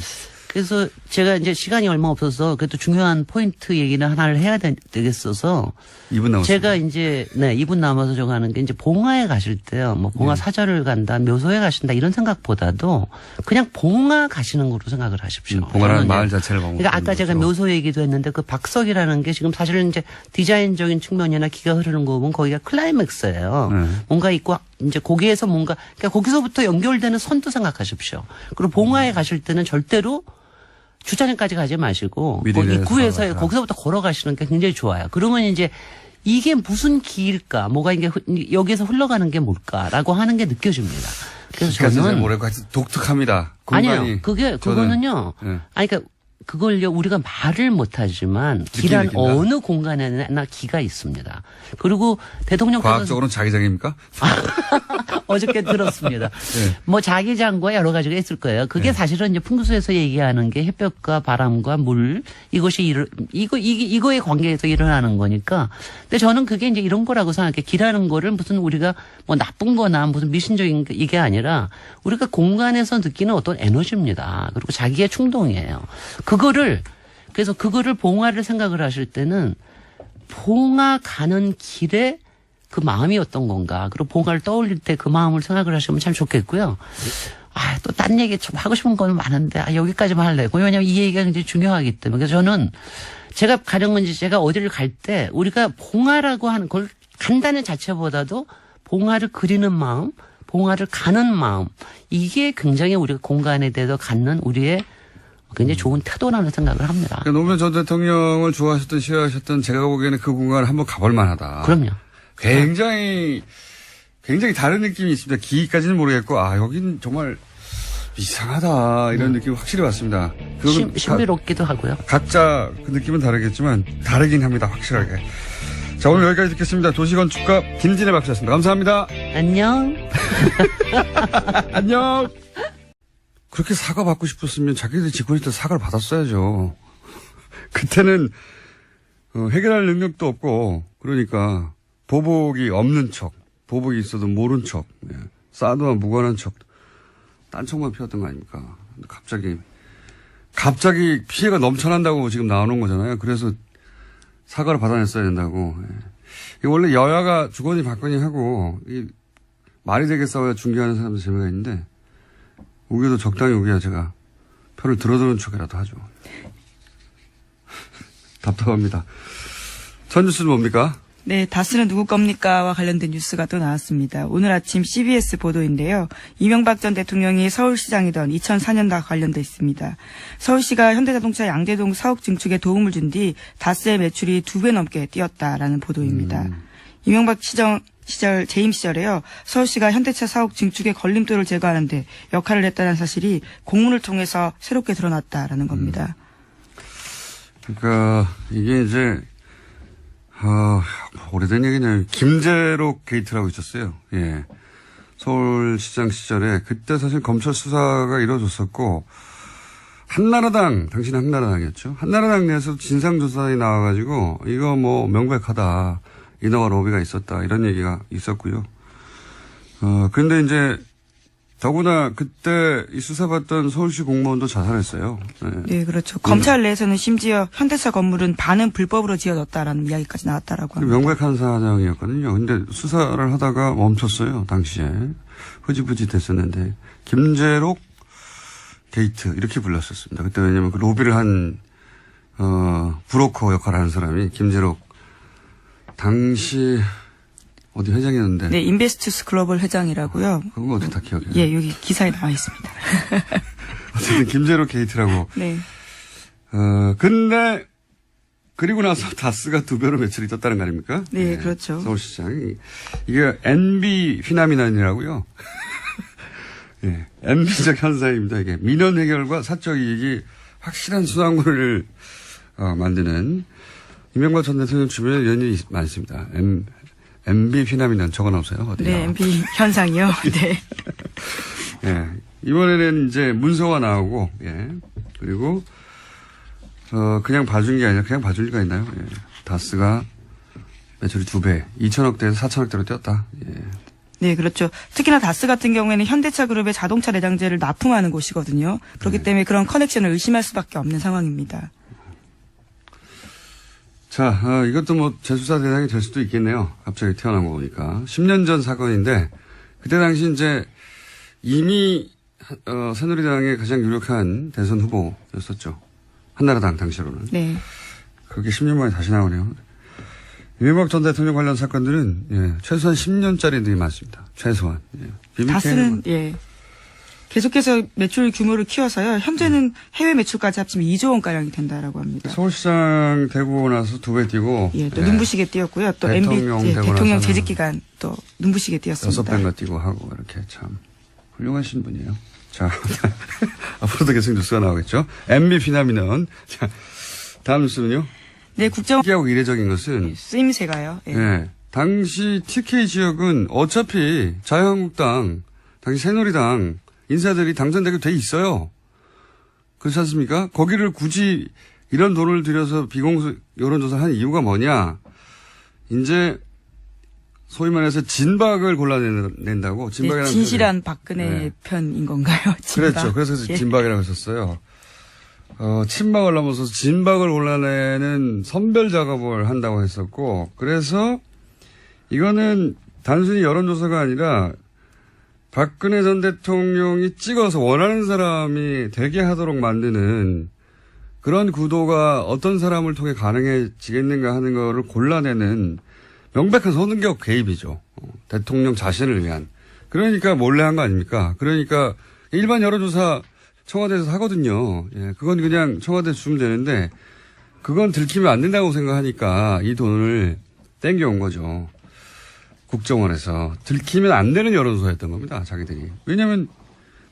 그래서 제가 이제 시간이 얼마 없어서 그래도 중요한 포인트 얘기는 하나를 해야 되겠어서 2분 남았어요. 제가 이제 2분 남아서 저거 하는 게 이제 봉화에 가실 때요. 뭐 봉화 사절을 간다, 묘소에 가신다 이런 생각보다도 그냥 봉화 가시는 거로 생각을 하십시오. 봉화라는 마을 자체를 보고. 그러니까 아까 제가 묘소 얘기도 했는데 그 박석이라는 게 지금 사실은 이제 디자인적인 측면이나 기가 흐르는 거 보면 거기가 클라이맥스예요. 뭔가 있고 이제 거기에서 뭔가, 그러니까 거기서부터 연결되는 선도 생각하십시오. 그리고 봉화에 가실 때는 절대로 주차장까지 가지 마시고 미리 내려서 입구에서 걸어가시라. 거기서부터 걸어가시는 게 굉장히 좋아요. 그러면 이제 이게 무슨 길일까, 뭐가 이게 여기에서 흘러가는 게 뭘까라고 하는 게 느껴집니다. 그래서 지금까지 저는 뭐랄까 독특합니다. 공간이. 아니요, 그거는요. 네. 아니 그러니까 그걸요 우리가 말을 못하지만 길한 느낀다? 어느 공간에나 기가 있습니다. 그리고 대통령께서 과학적으로는 자기장입니까? 어저께 들었습니다. 네. 뭐 자기장과 여러 가지가 있을 거예요. 그게 사실은 이제 풍수에서 얘기하는 게 햇볕과 바람과 물 이것이 이거의 관계에서 일어나는 거니까. 근데 저는 그게 이제 이런 거라고 생각해. 길하는 거를 무슨 우리가 뭐 나쁜 거나 무슨 미신적인 이게 아니라 우리가 공간에서 느끼는 어떤 에너지입니다. 그리고 자기의 충동이에요. 그래서 그거를 봉화를 생각을 하실 때는 봉화 가는 길에 그 마음이 어떤 건가. 그리고 봉화를 떠올릴 때 그 마음을 생각을 하시면 참 좋겠고요. 또 딴 얘기 좀 하고 싶은 거는 많은데, 여기까지만 할래요. 왜냐면 이 얘기가 굉장히 중요하기 때문에. 그래서 저는 제가 가는 건지 제가 어디를 갈 때 우리가 봉화라고 하는 걸 간다는 자체보다도 봉화를 그리는 마음, 봉화를 가는 마음, 이게 굉장히 우리가 공간에 대해서 갖는 우리의 굉장히 좋은 태도라는 생각을 합니다. 그러니까 노무현 전 대통령을 좋아하셨던 싫어하셨던 제가 보기에는 그 공간을 한번 가볼 만하다. 그럼요. 굉장히 다른 느낌이 있습니다. 기까지는 모르겠고, 여긴 정말 이상하다. 이런 느낌 확실히 왔습니다. 그건 신비롭기도 하고요. 각자 그 느낌은 다르겠지만, 다르긴 합니다. 확실하게. 자, 오늘 여기까지 듣겠습니다. 도시건축가 김진애 박사였습니다. 감사합니다. 안녕. 안녕. 그렇게 사과 받고 싶었으면 자기들 짓고 있을 때 사과를 받았어야죠. 그때는 해결할 능력도 없고, 그러니까 보복이 없는 척, 보복이 있어도 모른 척, 싸도와 무관한 척, 딴청만 피웠던 거 아닙니까? 갑자기 피해가 넘쳐난다고 지금 나오는 거잖아요. 그래서 사과를 받아냈어야 된다고. 이게 원래 여야가 주거니 받거니 하고, 말이 되게 싸워야 중계하는 사람들 재미가 있는데, 우겨도 적당히 우겨야 제가 표를 들어두는 척이라도 하죠. 답답합니다. 첫 뉴스는 뭡니까? 네, 다스는 누구 겁니까와 관련된 뉴스가 또 나왔습니다. 오늘 아침 CBS 보도인데요. 이명박 전 대통령이 서울시장이던 2004년과 관련돼 있습니다. 서울시가 현대자동차 양재동 사옥 증축에 도움을 준 뒤 다스의 매출이 2배 넘게 뛰었다라는 보도입니다. 이명박 시절 재임 시절에요. 서울시가 현대차 사옥 증축의 걸림돌을 제거하는데 역할을 했다는 사실이 공문을 통해서 새롭게 드러났다라는 겁니다. 그러니까 이게 이제 오래된 얘기네요. 김재록 게이트라고 있었어요. 예. 서울시장 시절에 그때 사실 검찰 수사가 이루어졌었고 당신은 한나라당이었죠. 한나라당 내에서 진상조사에 나와가지고 이거 뭐 명백하다. 인허가 로비가 있었다. 이런 얘기가 있었고요. 근데 이제 더구나 그때 이 수사받던 서울시 공무원도 자살했어요. 네, 그렇죠. 검찰 내에서는 심지어 현대차 건물은 반은 불법으로 지어졌다라는 이야기까지 나왔다라고 합니다. 명백한 사정이었거든요. 근데 수사를 하다가 멈췄어요. 당시에. 흐지부지 됐었는데 김재록 게이트 이렇게 불렀었습니다. 그때 왜냐면 그 로비를 한 브로커 역할을 하는 사람이 김재록 당시 어디 회장이었는데. 네, 인베스투스 글로벌 회장이라고요. 그건 어떻게 다 기억해요? 예, 여기 기사에 나와 있습니다. 어쨌든 김재록 게이트라고. 네. 근데 그리고 나서 다스가 2배로 매출이 떴다는 거 아닙니까? 네, 그렇죠. 서울시장이. 이게 NB 휘나미난이라고요. 예, NB적 현상입니다. 이게 민원 해결과 사적 이익이 확실한 수당물을 만드는 이명박 전 대통령 주변에 이런 일이 많습니다. MB 휘나미난 적어놓으세요. 어디요? 네, MB 현상이요. 네. 예. 이번에는 이제 문서가 나오고, 예. 그리고, 그냥 봐준 게 아니라 그냥 봐줄 리가 있나요? 예. 다스가 매출이 2배, 2천억대에서 4천억대로 뛰었다. 예. 네, 그렇죠. 특히나 다스 같은 경우에는 현대차 그룹의 자동차 내장재를 납품하는 곳이거든요. 그렇기 때문에 그런 커넥션을 의심할 수밖에 없는 상황입니다. 자, 이것도 뭐 재수사 대상이 될 수도 있겠네요. 갑자기 태어난 거 보니까. 10년 전 사건인데, 그때 당시 이제 이미, 새누리당의 가장 유력한 대선 후보였었죠. 한나라당 당시로는. 네. 그게 10년 만에 다시 나오네요. 이명박 전 대통령 관련 사건들은 예, 최소한 10년짜리들이 많습니다. 최소한. 예. 다스는 예. 계속해서 매출 규모를 키워서요. 현재는 해외 매출까지 합치면 2조 원가량이 된다라고 합니다. 서울시장 되고 나서 2배 뛰고. 예, 또 눈부시게 뛰었고요. 또 대통령 MB 되고 대통령 나서는 재직 기간 또 눈부시게 뛰었습니다. 6배가 뛰고 하고 이렇게 참 훌륭하신 분이에요. 자, 앞으로도 계속 뉴스가 나오겠죠. MB 피난민원. 자, 다음 뉴스는요. 네, 국정 특이하고 이례적인 것은 쓰임새가요. 예. 예, 당시 TK 지역은 어차피 자유한국당, 당시 새누리당 인사들이 당선되게 돼 있어요. 그렇지 않습니까? 거기를 굳이 이런 돈을 들여서 비공수 여론조사를 한 이유가 뭐냐. 이제 소위 말해서 진박을 골라낸다고. 진박이라는 네, 진실한 박근혜 네. 편인 건가요? 진박. 그랬죠. 그래서 예. 진박이라고 했었어요. 친박을 넘어서서 진박을 골라내는 선별 작업을 한다고 했었고, 그래서 이거는 단순히 여론조사가 아니라 박근혜 전 대통령이 찍어서 원하는 사람이 되게 하도록 만드는 그런 구도가 어떤 사람을 통해 가능해지겠는가 하는 거를 골라내는 명백한 선거 개입이죠. 대통령 자신을 위한. 그러니까 몰래 한 거 아닙니까? 그러니까 일반 여론조사 청와대에서 하거든요. 예, 그건 그냥 청와대에 주면 되는데 그건 들키면 안 된다고 생각하니까 이 돈을 땡겨온 거죠. 국정원에서 들키면 안 되는 여론조사였던 겁니다. 자기들이. 왜냐하면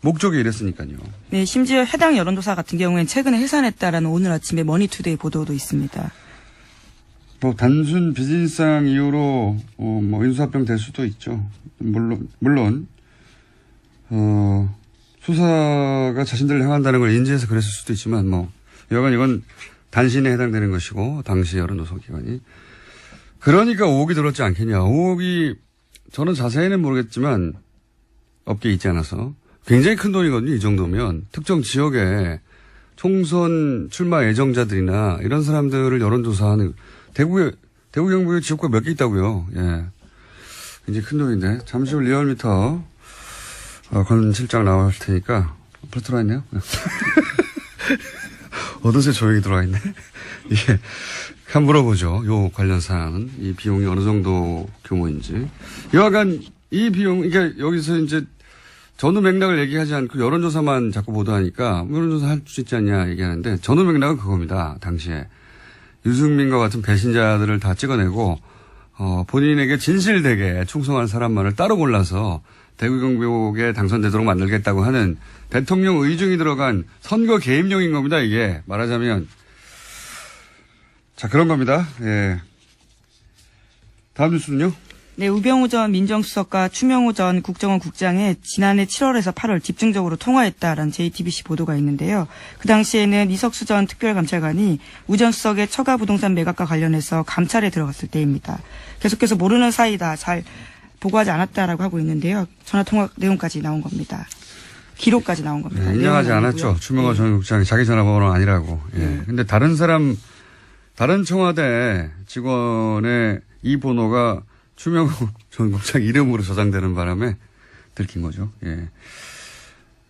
목적이 이랬으니까요. 네, 심지어 해당 여론조사 같은 경우에는 최근에 해산했다라는 오늘 아침에 머니투데이 보도도 있습니다. 뭐 단순 비즈니스상 이유로 뭐 인수합병 될 수도 있죠. 물론 수사가 자신들을 향한다는 걸 인지해서 그랬을 수도 있지만 뭐 여간 이건 단신에 해당되는 것이고 당시 여론조사 기관이. 그러니까 의혹이 들었지 않겠냐. 의혹이 저는 자세히는 모르겠지만 업계에 있지 않아서 굉장히 큰 돈이거든요. 이 정도면 특정 지역에 총선 출마 예정자들이나 이런 사람들을 여론조사하는 대구 경북에 지역구가 몇 개 있다고요. 예, 굉장히 큰 돈인데 잠시 후 리얼미터 권 실장 나올 테니까 앞으로 들어와 있네요. 어느새 조용히 들어와 있네. 예. 한번 물어보죠. 요 관련 사안은 이 비용이 어느 정도 규모인지. 여하간 이 비용, 그러니까 여기서 이제 전후 맥락을 얘기하지 않고 여론조사만 자꾸 보도하니까 여론조사 할 수 있지 않냐 얘기하는데 전후 맥락은 그겁니다. 당시에 유승민과 같은 배신자들을 다 찍어내고 본인에게 진실되게 충성한 사람만을 따로 골라서 대구 경북에 당선되도록 만들겠다고 하는 대통령 의중이 들어간 선거 개입용인 겁니다. 이게 말하자면. 자, 그런 겁니다. 예. 다음 뉴스는요? 네, 우병우 전 민정수석과 추명호 전 국정원 국장이 지난해 7월에서 8월 집중적으로 통화했다라는 JTBC 보도가 있는데요. 그 당시에는 이석수 전 특별감찰관이 우 전 수석의 처가 부동산 매각과 관련해서 감찰에 들어갔을 때입니다. 계속해서 모르는 사이다, 잘 보고하지 않았다라고 하고 있는데요. 전화통화 내용까지 나온 겁니다. 기록까지 나온 겁니다. 네, 인정하지 않았죠. 추명호 전 국장이 자기 전화번호는 아니라고. 예. 근데 다른 청와대 직원의 이 번호가 추명호 전 국장 이름으로 저장되는 바람에 들킨 거죠. 예.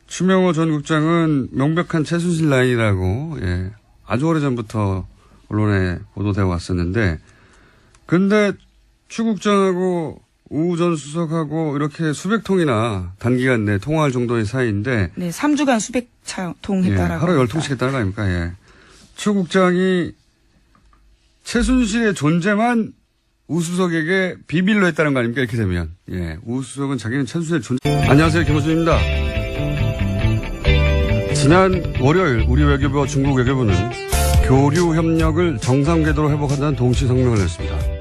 추명호 전 국장은 명백한 최순실 라인이라고, 예. 아주 오래전부터 언론에 보도되어 왔었는데, 근데 추 국장하고 우 전 수석하고 이렇게 수백 통이나 단기간 내에 통화할 정도의 사이인데, 네, 3주간 수백 통 했다라고. 예, 하루 10통씩 했다는 거 아닙니까? 예. 추 국장이 최순실의 존재만 우 수석에게 비밀로 했다는 거 아닙니까? 이렇게 되면. 예. 우 수석은 자기는 최순실의 존재. 안녕하세요. 김호준입니다. 지난 월요일 우리 외교부와 중국 외교부는 교류 협력을 정상 궤도로 회복한다는 동시 성명을 냈습니다.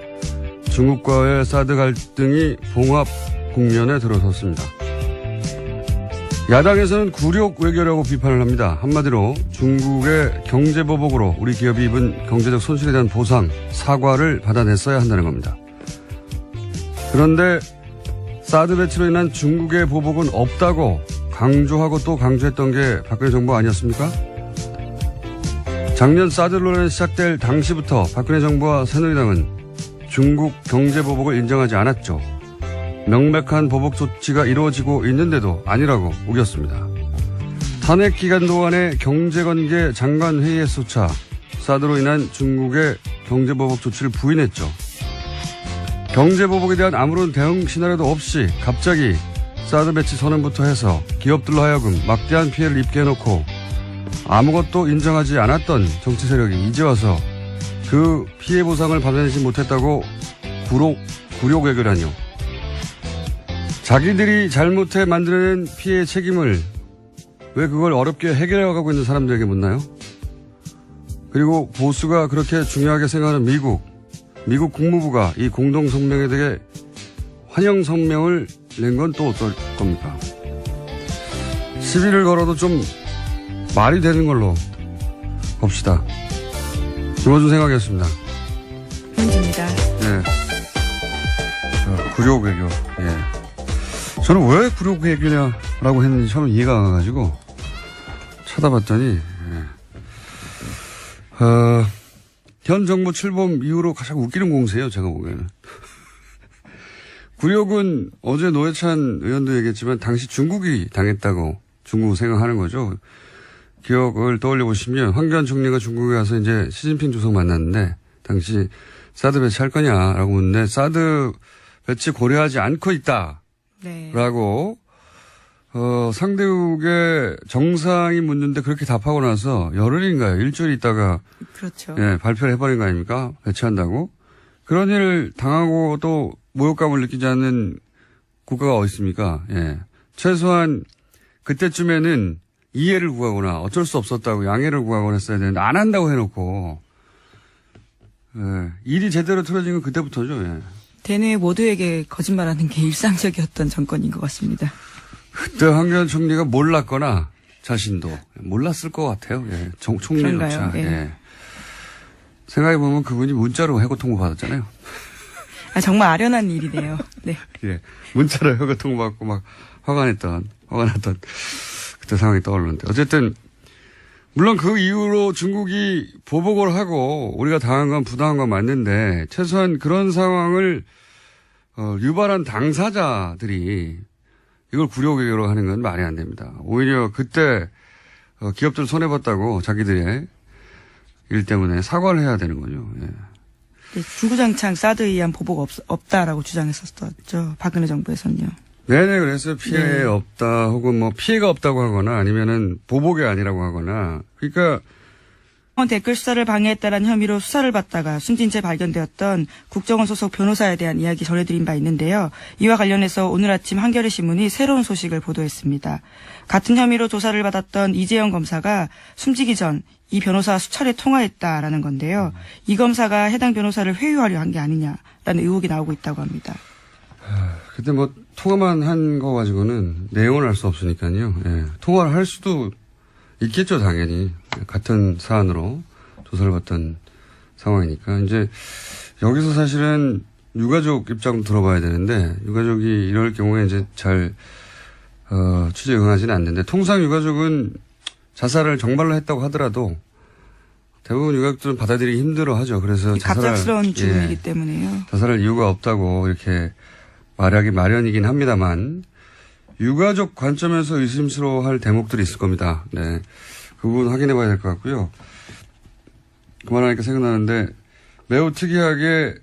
중국과의 사드 갈등이 봉합 국면에 들어섰습니다. 야당에서는 굴욕 외교라고 비판을 합니다. 한마디로 중국의 경제보복으로 우리 기업이 입은 경제적 손실에 대한 보상, 사과를 받아냈어야 한다는 겁니다. 그런데 사드 배치로 인한 중국의 보복은 없다고 강조하고 또 강조했던 게 박근혜 정부 아니었습니까? 작년 사드 논란이 시작될 당시부터 박근혜 정부와 새누리당은 중국 경제보복을 인정하지 않았죠. 명백한 보복 조치가 이루어지고 있는데도 아니라고 우겼습니다. 탄핵 기간 동안의 경제관계 장관 회의에서조차 사드로 인한 중국의 경제보복 조치를 부인했죠. 경제보복에 대한 아무런 대응 시나리오도 없이 갑자기 사드 배치 선언부터 해서 기업들로 하여금 막대한 피해를 입게 해놓고 아무것도 인정하지 않았던 정치 세력이 이제 와서 그 피해 보상을 받아내지 못했다고 굴욕 외교라뇨. 자기들이 잘못해 만들어낸 피해의 책임을 왜 그걸 어렵게 해결해가고 있는 사람들에게 묻나요? 그리고 보수가 그렇게 중요하게 생각하는 미국 국무부가 이 공동성명에 대해 환영 성명을 낸 건 또 어떨 겁니까? 시비를 걸어도 좀 말이 되는 걸로 봅시다. 김어준 생각이었습니다. 현지입니다. 예. 굴욕 외교. 예. 저는 왜 굴욕 외교냐라고 했는지 처음에 이해가 안 가가지고 찾아봤더니, 현 정부 출범 이후로 가장 웃기는 공세예요, 제가 보기에는. 굴욕은 어제 노회찬 의원도 얘기했지만 당시 중국이 당했다고 중국은 생각하는 거죠. 기억을 떠올려 보시면 황교안 총리가 중국에 가서 이제 시진핑 주석 만났는데 당시 사드 배치할 거냐라고 묻는데 사드 배치 고려하지 않고 있다라고 상대국의 정상이 묻는데 그렇게 답하고 나서 열흘인가요? 일주일 있다가 그렇죠. 예, 발표를 해버린 거 아닙니까? 배치한다고. 그런 일을 당하고 또 모욕감을 느끼지 않는 국가가 어디 있습니까? 예. 최소한 그때쯤에는 이해를 구하거나 어쩔 수 없었다고 양해를 구하거나 했어야 되는데 안 한다고 해놓고 예. 일이 제대로 틀어진 건 그때부터죠. 예. 대뇌 모두에게 거짓말하는 게 일상적이었던 정권인 것 같습니다. 그때 황교안 총리가 몰랐거나 자신도 몰랐을 것 같아요. 예. 총리조차. 예. 예. 생각해보면 그분이 문자로 해고 통보 받았잖아요. 아, 정말 아련한 일이네요. 네. 예. 문자로 해고 통보 받고 막 화가 났던 그때 상황이 떠오르는데. 어쨌든, 물론 그 이후로 중국이 보복을 하고 우리가 당한 건 부당한 건 맞는데 최소한 그런 상황을 유발한 당사자들이 이걸 굴욕 외교로 하는 건 말이 안 됩니다. 오히려 그때 기업들 손해봤다고 자기들의 일 때문에 사과를 해야 되는 거죠. 예. 네, 주구장창 사드에 의한 보복 없다라고 주장했었죠. 박근혜 정부에서는요. 네네, 그래서 피해 네. 없다 혹은 뭐 피해가 없다고 하거나 아니면은 보복이 아니라고 하거나 그러니까 댓글 수사를 방해했다는 혐의로 수사를 받다가 숨진 채 발견되었던 국정원 소속 변호사에 대한 이야기 전해드린 바 있는데요. 이와 관련해서 오늘 아침 한겨레 신문이 새로운 소식을 보도했습니다. 같은 혐의로 조사를 받았던 이재영 검사가 숨지기 전 이 변호사와 수차례 통화했다라는 건데요. 이 검사가 해당 변호사를 회유하려 한 게 아니냐라는 의혹이 나오고 있다고 합니다. 근데 뭐 통화만 한 거 가지고는 내용을 알 수 없으니까요. 예. 통화를 할 수도 있겠죠, 당연히. 같은 사안으로 조사를 받던 상황이니까. 이제 여기서 사실은 유가족 입장도 들어봐야 되는데 유가족이 이럴 경우에 이제 잘 취재에 응하지는 않는데 통상 유가족은 자살을 정말로 했다고 하더라도 대부분 유가족들은 받아들이기 힘들어하죠. 그래서 갑작스러운 죽음이기 때문에요. 자살할 이유가 없다고 이렇게 말하기 마련이긴 합니다만 유가족 관점에서 의심스러워할 대목들이 있을 겁니다. 네, 그 부분 확인해 봐야 될 것 같고요. 그만하니까 생각나는데 매우 특이하게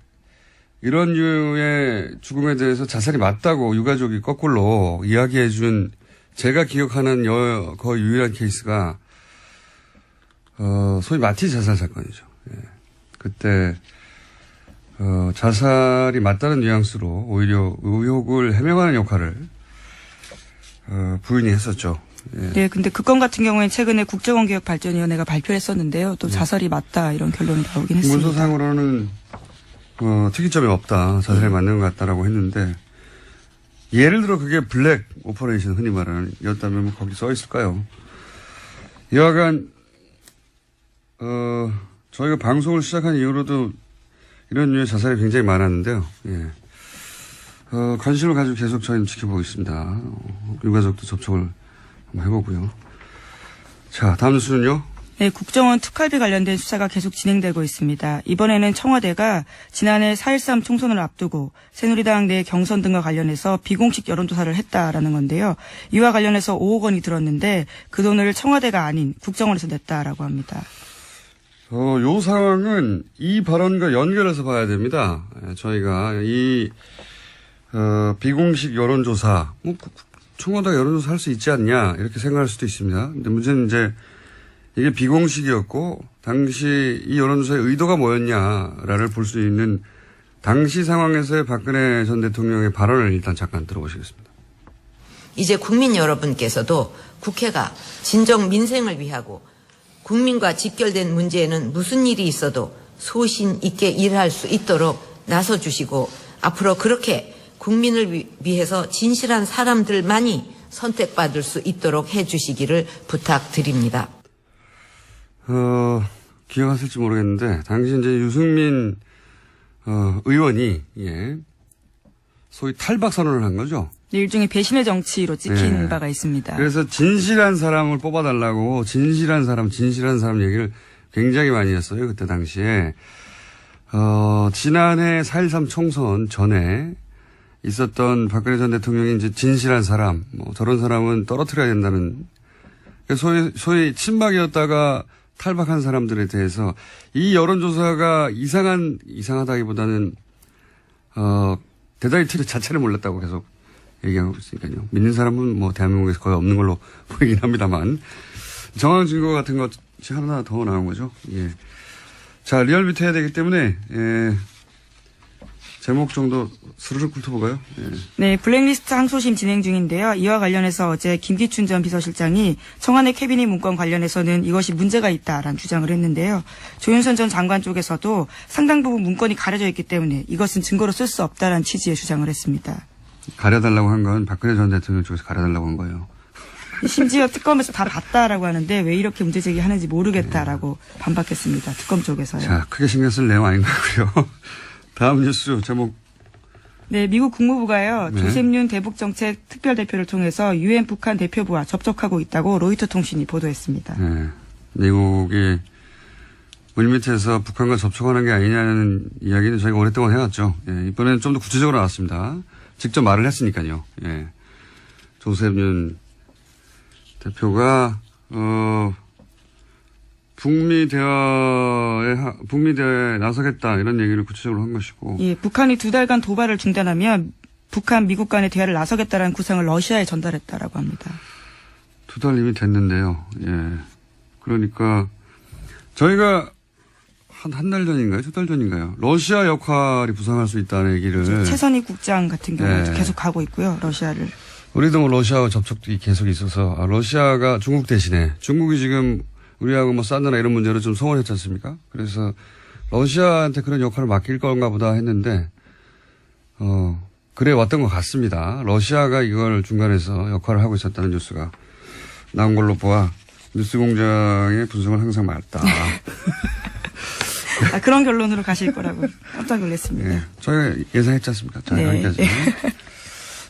이런 류의 죽음에 대해서 자살이 맞다고 유가족이 거꾸로 이야기해 준 제가 기억하는 거의 유일한 케이스가 소위 마티 자살 사건이죠. 예. 그때 자살이 맞다는 뉘앙스로 오히려 의혹을 해명하는 역할을 부인이 했었죠. 예. 네, 근데 그 건 같은 경우에는 최근에 국정원개혁발전위원회가 발표를 했었는데요. 또 자살이 맞다 이런 결론이 나오긴 했습니다. 문서상으로는 특이점이 없다. 자살이 맞는 것 같다라고 했는데 예를 들어 그게 블랙 오퍼레이션 흔히 말하는 이었다면 거기 써 있을까요? 여하간 저희가 방송을 시작한 이후로도 이런 류의 자살이 굉장히 많았는데요. 예. 관심을 가지고 계속 저희는 지켜보고 있습니다. 유가족도 접촉을 한번 해보고요. 자, 다음 뉴스는요. 네, 국정원 특활비 관련된 수사가 계속 진행되고 있습니다. 이번에는 청와대가 지난해 4.13 총선을 앞두고 새누리당 내 경선 등과 관련해서 비공식 여론조사를 했다라는 건데요. 이와 관련해서 5억 원이 들었는데 그 돈을 청와대가 아닌 국정원에서 냈다라고 합니다. 요 상황은 이 발언과 연결해서 봐야 됩니다. 저희가 비공식 여론조사, 청와대가 여론조사 할 수 있지 않냐, 이렇게 생각할 수도 있습니다. 근데 문제는 이제 이게 비공식이었고, 당시 이 여론조사의 의도가 뭐였냐를 볼 수 있는 당시 상황에서의 박근혜 전 대통령의 발언을 일단 잠깐 들어보시겠습니다. 이제 국민 여러분께서도 국회가 진정 민생을 위하고 국민과 직결된 문제에는 무슨 일이 있어도 소신 있게 일할 수 있도록 나서주시고 앞으로 그렇게 국민을 위해서 진실한 사람들만이 선택받을 수 있도록 해주시기를 부탁드립니다. 기억하실지 모르겠는데 당시 이제 유승민 의원이 소위 탈박 선언을 한 거죠. 일종의 배신의 정치로 찍힌 네. 바가 있습니다. 그래서 진실한 사람을 뽑아달라고 진실한 사람 얘기를 굉장히 많이 했어요. 그때 당시에. 지난해 4.13 총선 전에 있었던 박근혜 전 대통령이 이제 진실한 사람, 저런 사람은 떨어뜨려야 된다는, 소위 친박이었다가 탈박한 사람들에 대해서 이 여론조사가 이상하다기보다는, 대단히 틀 자체를 몰랐다고 계속 얘기하고 있으니까요. 믿는 사람은 대한민국에서 거의 없는 걸로 보이긴 합니다만. 정황 증거 같은 것이 하나 더 나온 거죠. 예. 자, 리얼미터 해야 되기 때문에, 제목 정도 스르륵 훑어볼까요? 예. 네, 블랙리스트 항소심 진행 중인데요. 이와 관련해서 어제 김기춘 전 비서실장이 청와대 캐비닛 문건 관련해서는 이것이 문제가 있다라는 주장을 했는데요. 조윤선 전 장관 쪽에서도 상당 부분 문건이 가려져 있기 때문에 이것은 증거로 쓸 수 없다라는 취지의 주장을 했습니다. 가려달라고 한 건 박근혜 전 대통령 쪽에서 가려달라고 한 거예요. 심지어 특검에서 다 봤다라고 하는데 왜 이렇게 문제 제기하는지 모르겠다라고 반박했습니다. 특검 쪽에서요. 자, 크게 신경 쓸 내용 아닌 거고요. 다음 뉴스 제목. 네, 미국 국무부가요. 네. 조셉윤 대북정책 특별대표를 통해서 유엔 북한 대표부와 접촉하고 있다고 로이터 통신이 보도했습니다. 네, 미국이 물밑에서 북한과 접촉하는 게 아니냐는 이야기는 저희가 오랫동안 해왔죠. 예, 이번에는 좀 더 구체적으로 나왔습니다. 직접 말을 했으니까요. 예. 조셉윤 대표가 북미 대화에 나서겠다 이런 얘기를 구체적으로 한 것이고. 예, 북한이 2달간 도발을 중단하면 북한 미국 간의 대화를 나서겠다라는 구상을 러시아에 전달했다라고 합니다. 2달 이미 됐는데요. 예. 그러니까 저희가 한 달 전인가요? 2달 전인가요? 러시아 역할이 부상할 수 있다는 얘기를. 최선희 국장 같은 경우도 네. 계속 가고 있고요. 러시아를. 우리도 러시아와 접촉도 계속 있어서 러시아가 중국 대신에 중국이 지금 우리하고 사드나 이런 문제로 좀 소홀했지 않습니까? 그래서 러시아한테 그런 역할을 맡길 건가 보다 했는데 그래 왔던 것 같습니다. 러시아가 이걸 중간에서 역할을 하고 있었다는 뉴스가 나온 걸로 보아 뉴스공장의 분석은 항상 맞다. 그런 결론으로 가실 거라고 깜짝 놀랐습니다. 네, 저희가 예상했지 않습니까? 자, 네. 여기까지.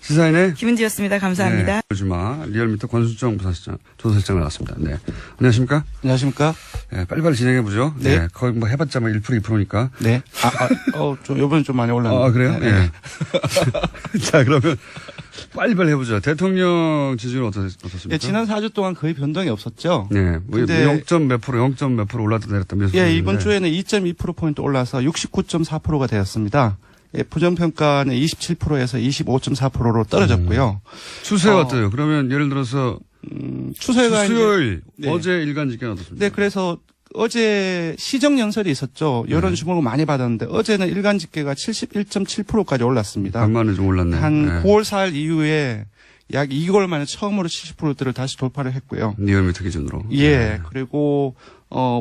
시사인의 김은지였습니다. 감사합니다. 주마 리얼미터 권순정 조사실장 나왔습니다. 네. 안녕하십니까? 안녕하십니까? 네, 빨리빨리 진행해보죠. 네. 네. 거의 해봤자 1%, 2%니까. 네. 요번에 좀 많이 올랐네요. 그래요? 네. 네. 자, 그러면 빨리빨리 해보죠. 대통령 지지율 어떻습니까? 예, 지난 4주 동안 거의 변동이 없었죠. 네. 근데 0점 몇 프로 올랐다 내렸다 몇 예, 이번 주에는 2.2%포인트 올라서 69.4%가 되었습니다. 예, 부정평가는 27%에서 25.4%로 떨어졌고요. 추세가 어때요? 그러면 예를 들어서 추세가 수요일 네. 어제 일간 집계는 어떻습니까? 네, 그래서 어제 시정 연설이 있었죠. 여론 주목을 많이 받았는데 어제는 일간 집계가 71.7%까지 올랐습니다. 반만에 좀 올랐네. 한 네. 9월 4일 이후에 약 2개월 만에 처음으로 70%대를 다시 돌파를 했고요. 리얼미터 기준으로. 예, 네. 그리고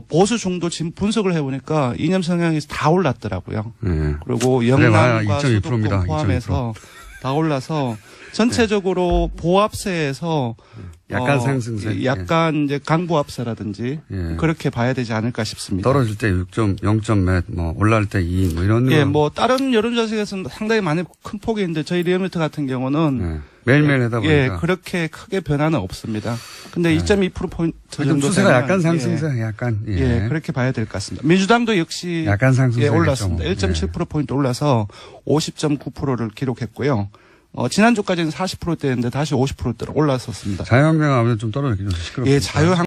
보수 중도 지금 분석을 해보니까 이념 성향이 다 올랐더라고요. 네. 그리고 영남과 2.2%입니다. 수도권 포함해서 다 올라서 전체적으로 보합세에서 약간 상승세. 약간 이제 강보합세라든지 예. 그렇게 봐야 되지 않을까 싶습니다. 떨어질 때 0점 몇, 올라갈 때 2, 이런. 예, 다른 여론조사에서는 상당히 많이 큰 폭이 있는데 저희 리얼미터 같은 경우는 네. 매일매일 하다 보니까. 예, 그렇게 크게 변화는 없습니다. 근데 2.2%포인트 정도 추세가 되면, 약간 상승세, 약간. 예, 그렇게 봐야 될 것 같습니다. 민주당도 역시 약간 상승세. 예, 올랐습니다. 1.7%포인트 올라서 50.9%를 기록했고요. 지난주까지는 40%대였는데 다시 50%대로 올랐었습니다. 자유한국당 아무래도 좀 떨어졌겠죠. 시끄럽고. 예, 자유한국당